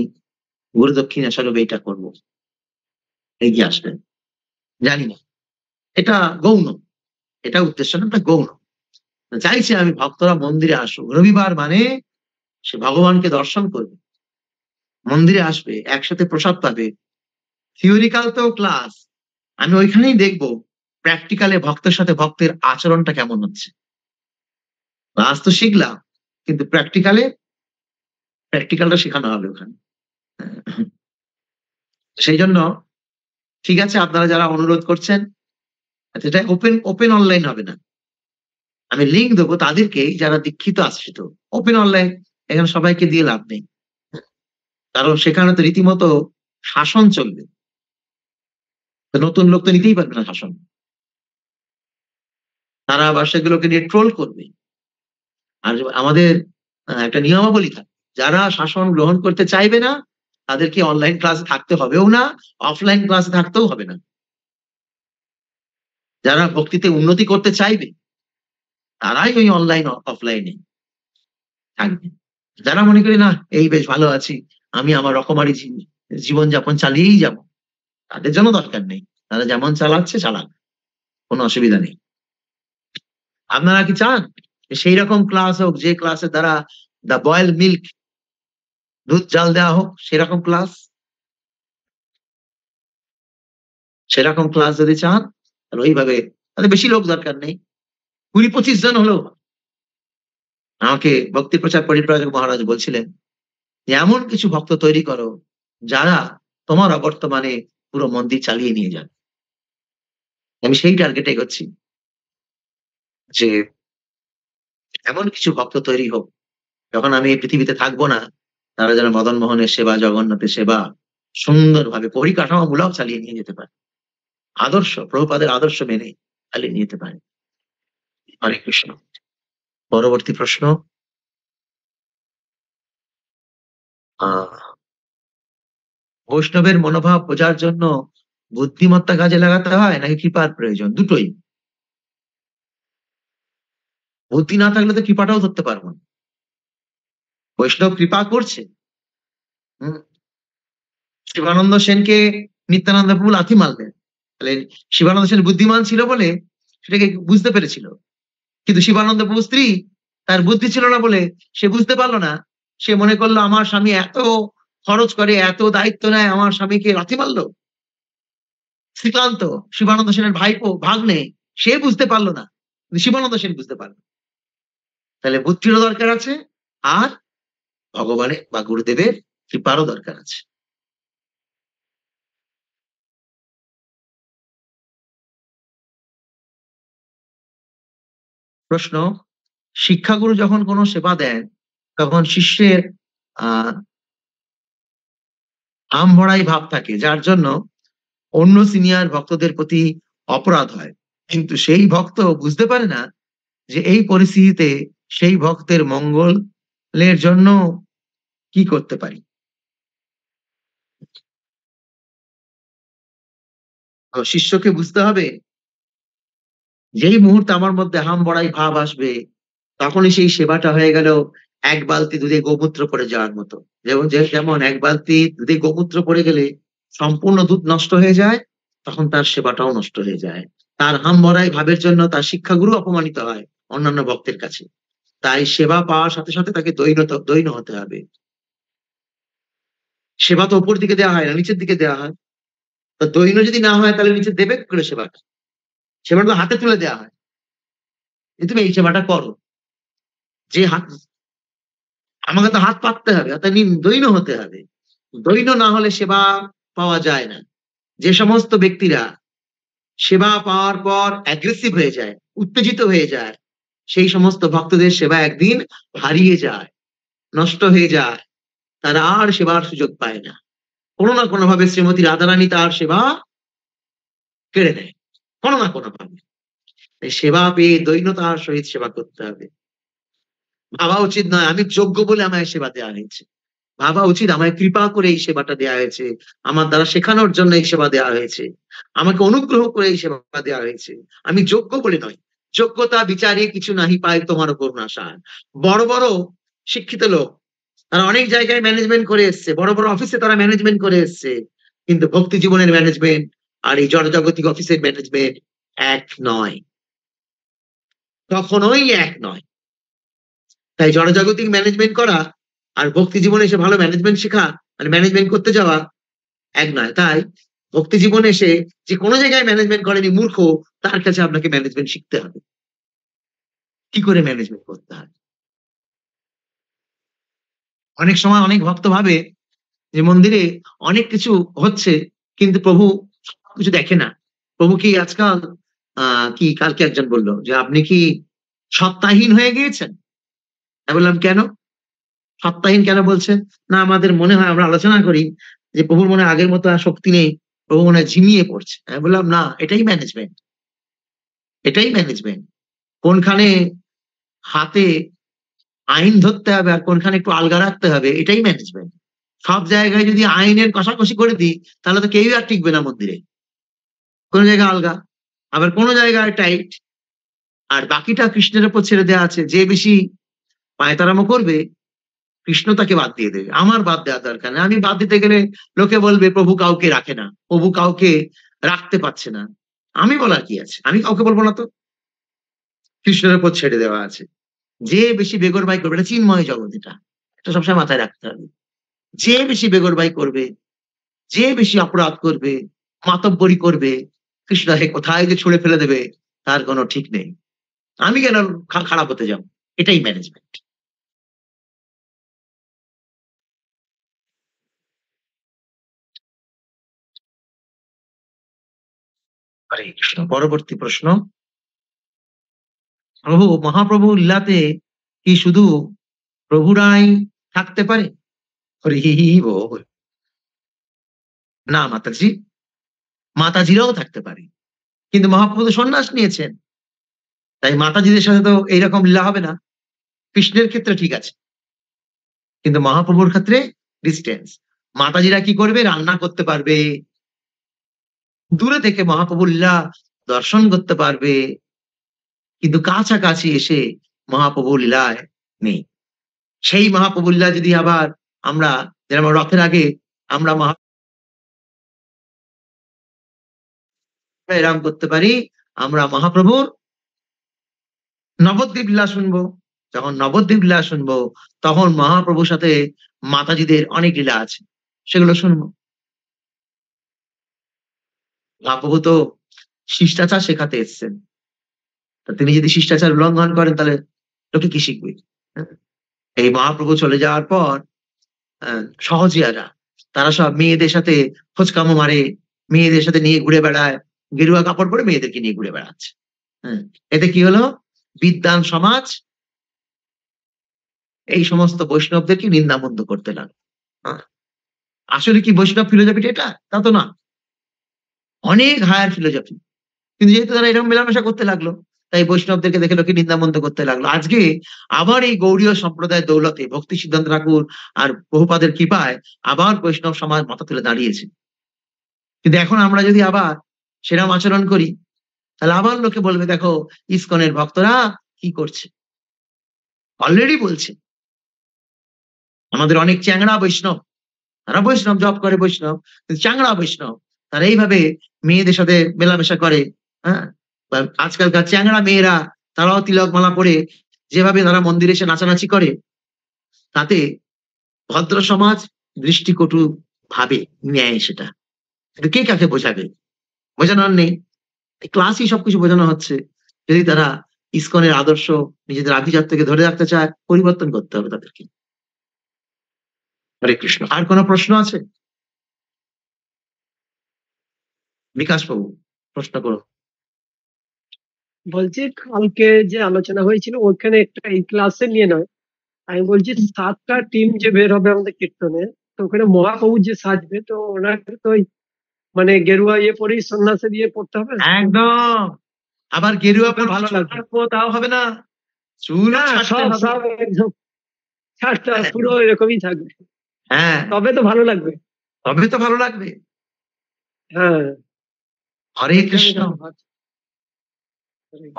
গুরু দক্ষিণা স্বরূপ এইটা করবো, এগিয়ে আসবেন। জানি না, এটা গৌণ, এটা উদ্দেশ্য না, এটা গৌণ। চাইছে আমি ভক্তরা মন্দিরে আসুক। রবিবার মানে সে ভগবানকে দর্শন করবে, মন্দিরে আসবে, একসাথে প্রসাদ পাবে। থিওরিক্যাল তো ক্লাস, আমি ওইখানেই দেখবো প্র্যাকটিক্যালে ভক্তের সাথে ভক্তের আচরণটা কেমন হচ্ছে। ক্লাস তো শিখলাম, কিন্তু প্র্যাকটিক্যালটা শেখানো হবে ওখানে। সেই জন্য ঠিক আছে, আপনারা যারা অনুরোধ করছেন, এটা ওপেন অনলাইন হবে না। আমি লিঙ্ক দেবো তাদেরকে যারা দীক্ষিত আশ্রিত। ওপেন অনলাইন এখানে সবাইকে দিয়ে লাভ নেই, কারণ সেখানে তো রীতিমতো শাসন চলবে। তো নতুন লোক তো নিতেই পারবে না শাসন, তারা আবার সেগুলোকে নিয়ে ট্রোল করবে। আর আমাদের একটা নিয়মাবলী থাকে, যারা শাসন গ্রহণ করতে চাইবে না তাদেরকে অনলাইন ক্লাসে থাকতে হবেও না, অফলাইন ক্লাসে থাকতেও হবে না। যারা ভক্তিতে উন্নতি করতে চাইবে তারাই ওই অনলাইন অফলাইনে থাকবে। যারা মনে করি না এই বেশ ভালো আছি, আমি আমার রকমারি জীবনযাপন চালিয়েই যাব, তাদের জন্য দরকার নেই। তারা যেমন চালাচ্ছে চালাক, কোনো অসুবিধা নেই। আপনারা কি চান সেই রকম ক্লাস হোক যে ক্লাসের দ্বারা দ্য বয়েল মিল্ক, দুধ জাল দেওয়া হোক, সেরকম ক্লাস? সেরকম ক্লাস যদি চান তাহলে ওইভাবে, তাহলে বেশি লোক দরকার নেই, 20-25 জন হলেও। আমাকে ভক্তি প্রচার পরিব্রাজক মহারাজ বলছিলেন যে এমন কিছু ভক্ত তৈরি করো যারা তোমার অবর্তমানে পুরো মন্দির চালিয়ে নিয়ে যাবে। আমি সেই টার্গেটে এগোচ্ছি যে এমন কিছু ভক্ত তৈরি হোক, যখন আমি এই পৃথিবীতে থাকবো না, তারা যেন মদন মোহনের সেবা, জগন্নাথের সেবা সুন্দরভাবে পরিকাঠামোমূলক চালিয়ে নিয়ে যেতে পারে, আদর্শ প্রভুপাদের আদর্শ মেনে চালিয়ে নিয়ে যেতে পারে। হরে কৃষ্ণ। পরবর্তী প্রশ্ন, বৈষ্ণবের মনোভাব বোঝার জন্য বুদ্ধিমত্তা কাজে লাগাতে হয় নাকি কৃপার প্রয়োজন? দুটোই। বুদ্ধি না থাকলে তো কৃপাটাও ধরতে পারবো না। বৈষ্ণব কৃপা করছে, শিবানন্দ সেনকে নিত্যানন্দ প্রভু লাথি মারলেন, তাহলে শিবানন্দ সেন বুদ্ধিমান ছিল বলে সেটাকে বুঝতে পেরেছিল, কিন্তু শিবানন্দ প্রভু স্ত্রী তার বুদ্ধি ছিল না বলে সে বুঝতে পারলো না। সে মনে করলো আমার স্বামী এত খরচ করে, এত দায়িত্ব নেয়, আমার স্বামীকে লাথি মারলো। শ্রীকান্ত শিবানন্দ সেনের ভাইপো, ভাগ্নে, সে বুঝতে পারলো না, কিন্তু শিবানন্দ সেন বুঝতে পারলো। তাহলে বুদ্ধিরও দরকার আছে, আর ভগবানের বা গুরুদেবের কৃপারও দরকার আছে। প্রশ্ন, শিক্ষাগুরু যখন কোনো সেবা দেন তখন শিষ্যের আমভরাই ভাব থাকে, যার জন্য অন্য সিনিয়র ভক্তদের প্রতি অপরাধ হয়, কিন্তু সেই ভক্ত বুঝতে পারে না যে এই পরিস্থিতিতে সেই ভক্তের মঙ্গলের জন্য কি করতে পারি। শিষ্যকে বুঝতে হবে যেই মুহূর্তে আমার মধ্যে হাম বড়াই ভাব আসবে, তখনই সেই সেবাটা হয়ে গেল এক বালতি দুধে গোমূত্র পড়ে যাওয়ার মতো। যেমন এক বালতি দুধে গোমূত্র পড়ে গেলে সম্পূর্ণ দুধ নষ্ট হয়ে যায়, তখন তার সেবাটাও নষ্ট হয়ে যায়। তার হাম বড়াই ভাবের জন্য তার শিক্ষাগুরু অপমানিত হয় অন্যান্য ভক্তের কাছে। তাই সেবা পাওয়ার সাথে সাথে তাকে দৈন্য হতে হবে। সেবা তো উপর দিকে দেওয়া হয় না, নিচের দিকে দেওয়া হয়। তো দৈন যদি না হয় তাহলে নিচে দেবে কি করে সেবাটা? সেবাটা তো হাতে তুলে দেওয়া হয়, যে তুমি এই সেবাটা করো। যে হাত, আমাকে তো হাত পাততে হবে, অর্থাৎ দৈন হতে হবে। দৈন না হলে সেবা পাওয়া যায় না। যে সমস্ত ব্যক্তিরা সেবা পাওয়ার পর অ্যাগ্রেসিভ হয়ে যায়, উত্তেজিত হয়ে যায়, সেই সমস্ত ভক্তদের সেবা একদিন হারিয়ে যায়, নষ্ট হয়ে যায়, তারা আর সেবার সুযোগ পায় না। কোনো না কোনো ভাবে শ্রীমতী রাধারানী তার সেবা কেড়ে নেয়, কোনো না কোনো ভাবে। তাই সেবা পেয়ে দৈন্যতার সহিত সেবা করতে হবে। ভাবা উচিত নয় আমি যোগ্য বলে আমায় সেবা দেওয়া হয়েছে, ভাবা উচিত আমায় কৃপা করে এই সেবাটা দেওয়া হয়েছে, আমার দ্বারা শেখানোর জন্য এই সেবা দেওয়া হয়েছে, আমাকে অনুগ্রহ করে এই সেবা দেওয়া হয়েছে, আমি যোগ্য বলে নয়। যোগ্যতা বিচারে কিছু নাহি পায় তোমার করুণা সার। বড় বড় শিক্ষিত লোক, তারা অনেক জায়গায় ম্যানেজমেন্ট করে এসছে, বড় বড় অফিসে তারা ম্যানেজমেন্ট করে এসছে, কিন্তু ভক্তি জীবনের ম্যানেজমেন্ট আর এই জড়জাগতিক অফিসের ম্যানেজমেন্ট এক নয়, কখনোই এক নয়। তাই জড়জাগতিক ম্যানেজমেন্ট করা আর ভক্তি জীবনে এসে ভালো ম্যানেজমেন্ট শেখা, মানে ম্যানেজমেন্ট করতে যাওয়া এক নয়। তাই ভক্তি জীবনে এসে যে কোনো জায়গায় ম্যানেজমেন্ট করেনি মূর্খ, তার কাছে আপনাকে ম্যানেজমেন্ট শিখতে হবে, কি করে ম্যানেজমেন্ট করতে হয়। অনেক সময় অনেক ভক্ত ভাবে যে মন্দিরে অনেক কিছু হচ্ছে, কিন্তু প্রভু কিছু দেখে না। প্রভু কি আজকাল কি কালকে একজন বললো যে আপনি কি সত্তাহীন হয়ে গিয়েছেন? আমি বললাম কেন সত্তাহীন কেন বলছেন? না আমাদের মনে হয়, আমরা আলোচনা করি যে প্রভুর মনে আগের মতো আর শক্তি নেই, প্রভু মনে হয় ঝিমিয়ে পড়ছে। আমি বললাম না, এটাই ম্যানেজমেন্ট, এটাই ম্যানেজমেন্ট। কোনখানে হাতে আইন ধরতে হবে আর কোনখানে একটু আলগা রাখতে হবে, এটাই ম্যানেজমেন্ট। সব জায়গায় যদি আইনের কষাকষি করে দিই তাহলে তো কেউই আর টিকবে না মন্দিরে। কোন জায়গায় আলগা, আবার কোন জায়গায় টাইট, আর বাকিটা কৃষ্ণের উপর ছেড়ে দেওয়া আছে। যে বেশি পায়তারামো করবে কৃষ্ণ তাকে বাদ দিয়ে দেবে, আমার বাদ দেওয়া দরকার নেই। আমি বাদ দিতে গেলে লোকে বলবে প্রভু কাউকে রাখে না, প্রভু কাউকে রাখতে পারছে না। আমি বলার কি আছে, আমি কাউকে বলবো না তো, কৃষ্ণের উপর ছেড়ে দেওয়া আছে। যে বেশি বেগরবাই করবে, এটা চিন্ময় জগৎ, এটা সবসময় মাথায় রাখতে হবে। যে বেশি বেগরবাই করবে, যে বেশি অপরাধ করবে, মাতব্বরি করবে, কৃষ্ণ তাকে কোথায় যে ছুড়ে ফেলে দেবে তার কোনো ঠিক নেই। আমি কেন খারাপ হতে যাব, এটাই ম্যানেজমেন্ট। হরে কৃষ্ণ। পরবর্তী প্রশ্ন, প্রভু মহাপ্রভু লীলাতে কি শুধু প্রভুরাই থাকতে পারে? হরি বল। না মাতাজি, মাতাজিরাও থাকতে পারে, কিন্তু মহাপ্রভু তো সন্ন্যাস নিয়েছেন, তাই মাতাজিদের সাথে তো এইরকম লীলা হবে না। কৃষ্ণের ক্ষেত্রে ঠিক আছে, কিন্তু মহাপ্রভুর ক্ষেত্রে ডিস্টেন্স। মাতাজিরা কি করবে? রান্না করতে পারবে, দূরে থেকে মহাপ্রভুর লীলা দর্শন করতে পারবে, কিন্তু কাছাকাছি এসে মহাপ্রভুর লীলায় নেই। সেই মহাপ্রভুর লীলা যদি আবার আমরা, যেরকম রথের আগে আমরা এরকম করতে পারি, আমরা মহাপ্রভুর নবদ্বীপ লীলা শুনবো। যখন নবদ্বীপ লীলা শুনবো তখন মহাপ্রভুর সাথে মাতাজিদের অনেক লীলা আছে, সেগুলো শুনবো। মহাপ্রভু তো শিষ্টাচার শেখাতে এসছেন, তা তিনি যদি শিষ্টাচার উল্লঙ্ঘন করেন তাহলে লোকে কি শিখবে? এই মহাপ্রভু চলে যাওয়ার পর সহজিয়ারা তারা সব মেয়েদের সাথে খোঁজকামো মারে, মেয়েদের সাথে নিয়ে ঘুরে বেড়ায়, গেরুয়া কাপড় পরে মেয়েদেরকে নিয়ে ঘুরে বেড়াচ্ছে। এতে কি হলো? বিদ্বান সমাজ এই সমস্ত বৈষ্ণবদেরকে নিন্দামন্দ করতে লাগলো। আসলে কি বৈষ্ণব ফিলোজফিটা এটা? তা তো না, অনেক হায়ার ফিলোজফি। কিন্তু যেহেতু তারা এরকম মেলামেশা করতে লাগলো, তাই বৈষ্ণবদেরকে দেখে লোকে নিন্দামন্দ করতে লাগলো। আজকে আবার এই গৌড়ীয় সম্প্রদায়ের দৌলতে ভক্তি সিদ্ধান্ত ঠাকুর আর বহুপাদের কৃপায় আবার বৈষ্ণব সমাজ মাথা তুলে দাঁড়িয়েছে। কিন্তু এখন আমরা যদি আবার সেরকম আচরণ করি তাহলে আবার লোকে বলবে দেখো ইসকনের ভক্তরা কি করছে। অলরেডি বলছে আমাদের অনেক চ্যাংড়া বৈষ্ণব, তারা বৈষ্ণব জব করে বৈষ্ণব, কিন্তু চ্যাংড়া বৈষ্ণব, তারা এইভাবে মেয়েদের সাথে মেলামেশা করে। হ্যাঁ, আজকালকার চ্যাংড়া মেয়েরা তারাও তিলক মালা পরে যেভাবে তারা মন্দিরে এসে নাচানাচি করে, তাতে ভদ্র সমাজ দৃষ্টিকটু ভাবে নেয় সেটা। কিন্তু কে কাকে বোঝাবে? বোঝানোর নেই। ক্লাসই সবকিছু বোঝানো হচ্ছে। যদি তারা ইসকনের আদর্শ নিজেদের আভিজাত্যকে ধরে রাখতে চায়, পরিবর্তন করতে হবে তাদেরকে। হরে কৃষ্ণ। আর কোনো প্রশ্ন আছে? বিকাশ বাবু প্রশ্ন করুন। বলছি কালকে যে আলোচনা হয়েছিল ওখানে একটা এই ক্লাসে নিয়ে নয়, আমি বলছি 7টা টিম যে বের হবে আমাদের কীর্তনে, তো ওখানে মহাপ্রভু যে সাজবে, তো ওনাকে তো ওই মানে গেরুয়া ইয়ে পরেই সন্ন্যাসের ইয়ে পড়তে হবে। একদম। আবার গেরুয়া ওটা ভালো লাগবে। তাও হবে না, চুল না, সব সব একদম ছাড়তে হবে, পুরো এরকমই থাকবে, হ্যাঁ, তবে তো ভালো লাগবে। তবে তো ভালো লাগবে। হ্যাঁ, হরে কৃষ্ণ। আমি ভাবছি।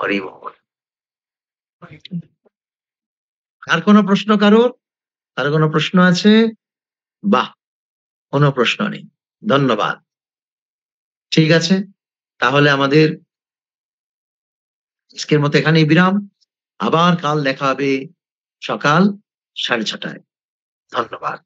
হরি বল। আর কোনো প্রশ্ন কারোর? আর কোনো প্রশ্ন আছে? বাহ, কোনো প্রশ্ন নেই। ধন্যবাদ। ঠিক আছে, তাহলে আমাদের আজকের মতো এখানেই বিরাম। আবার কাল দেখা হবে সকাল 6:30টায়। ধন্যবাদ।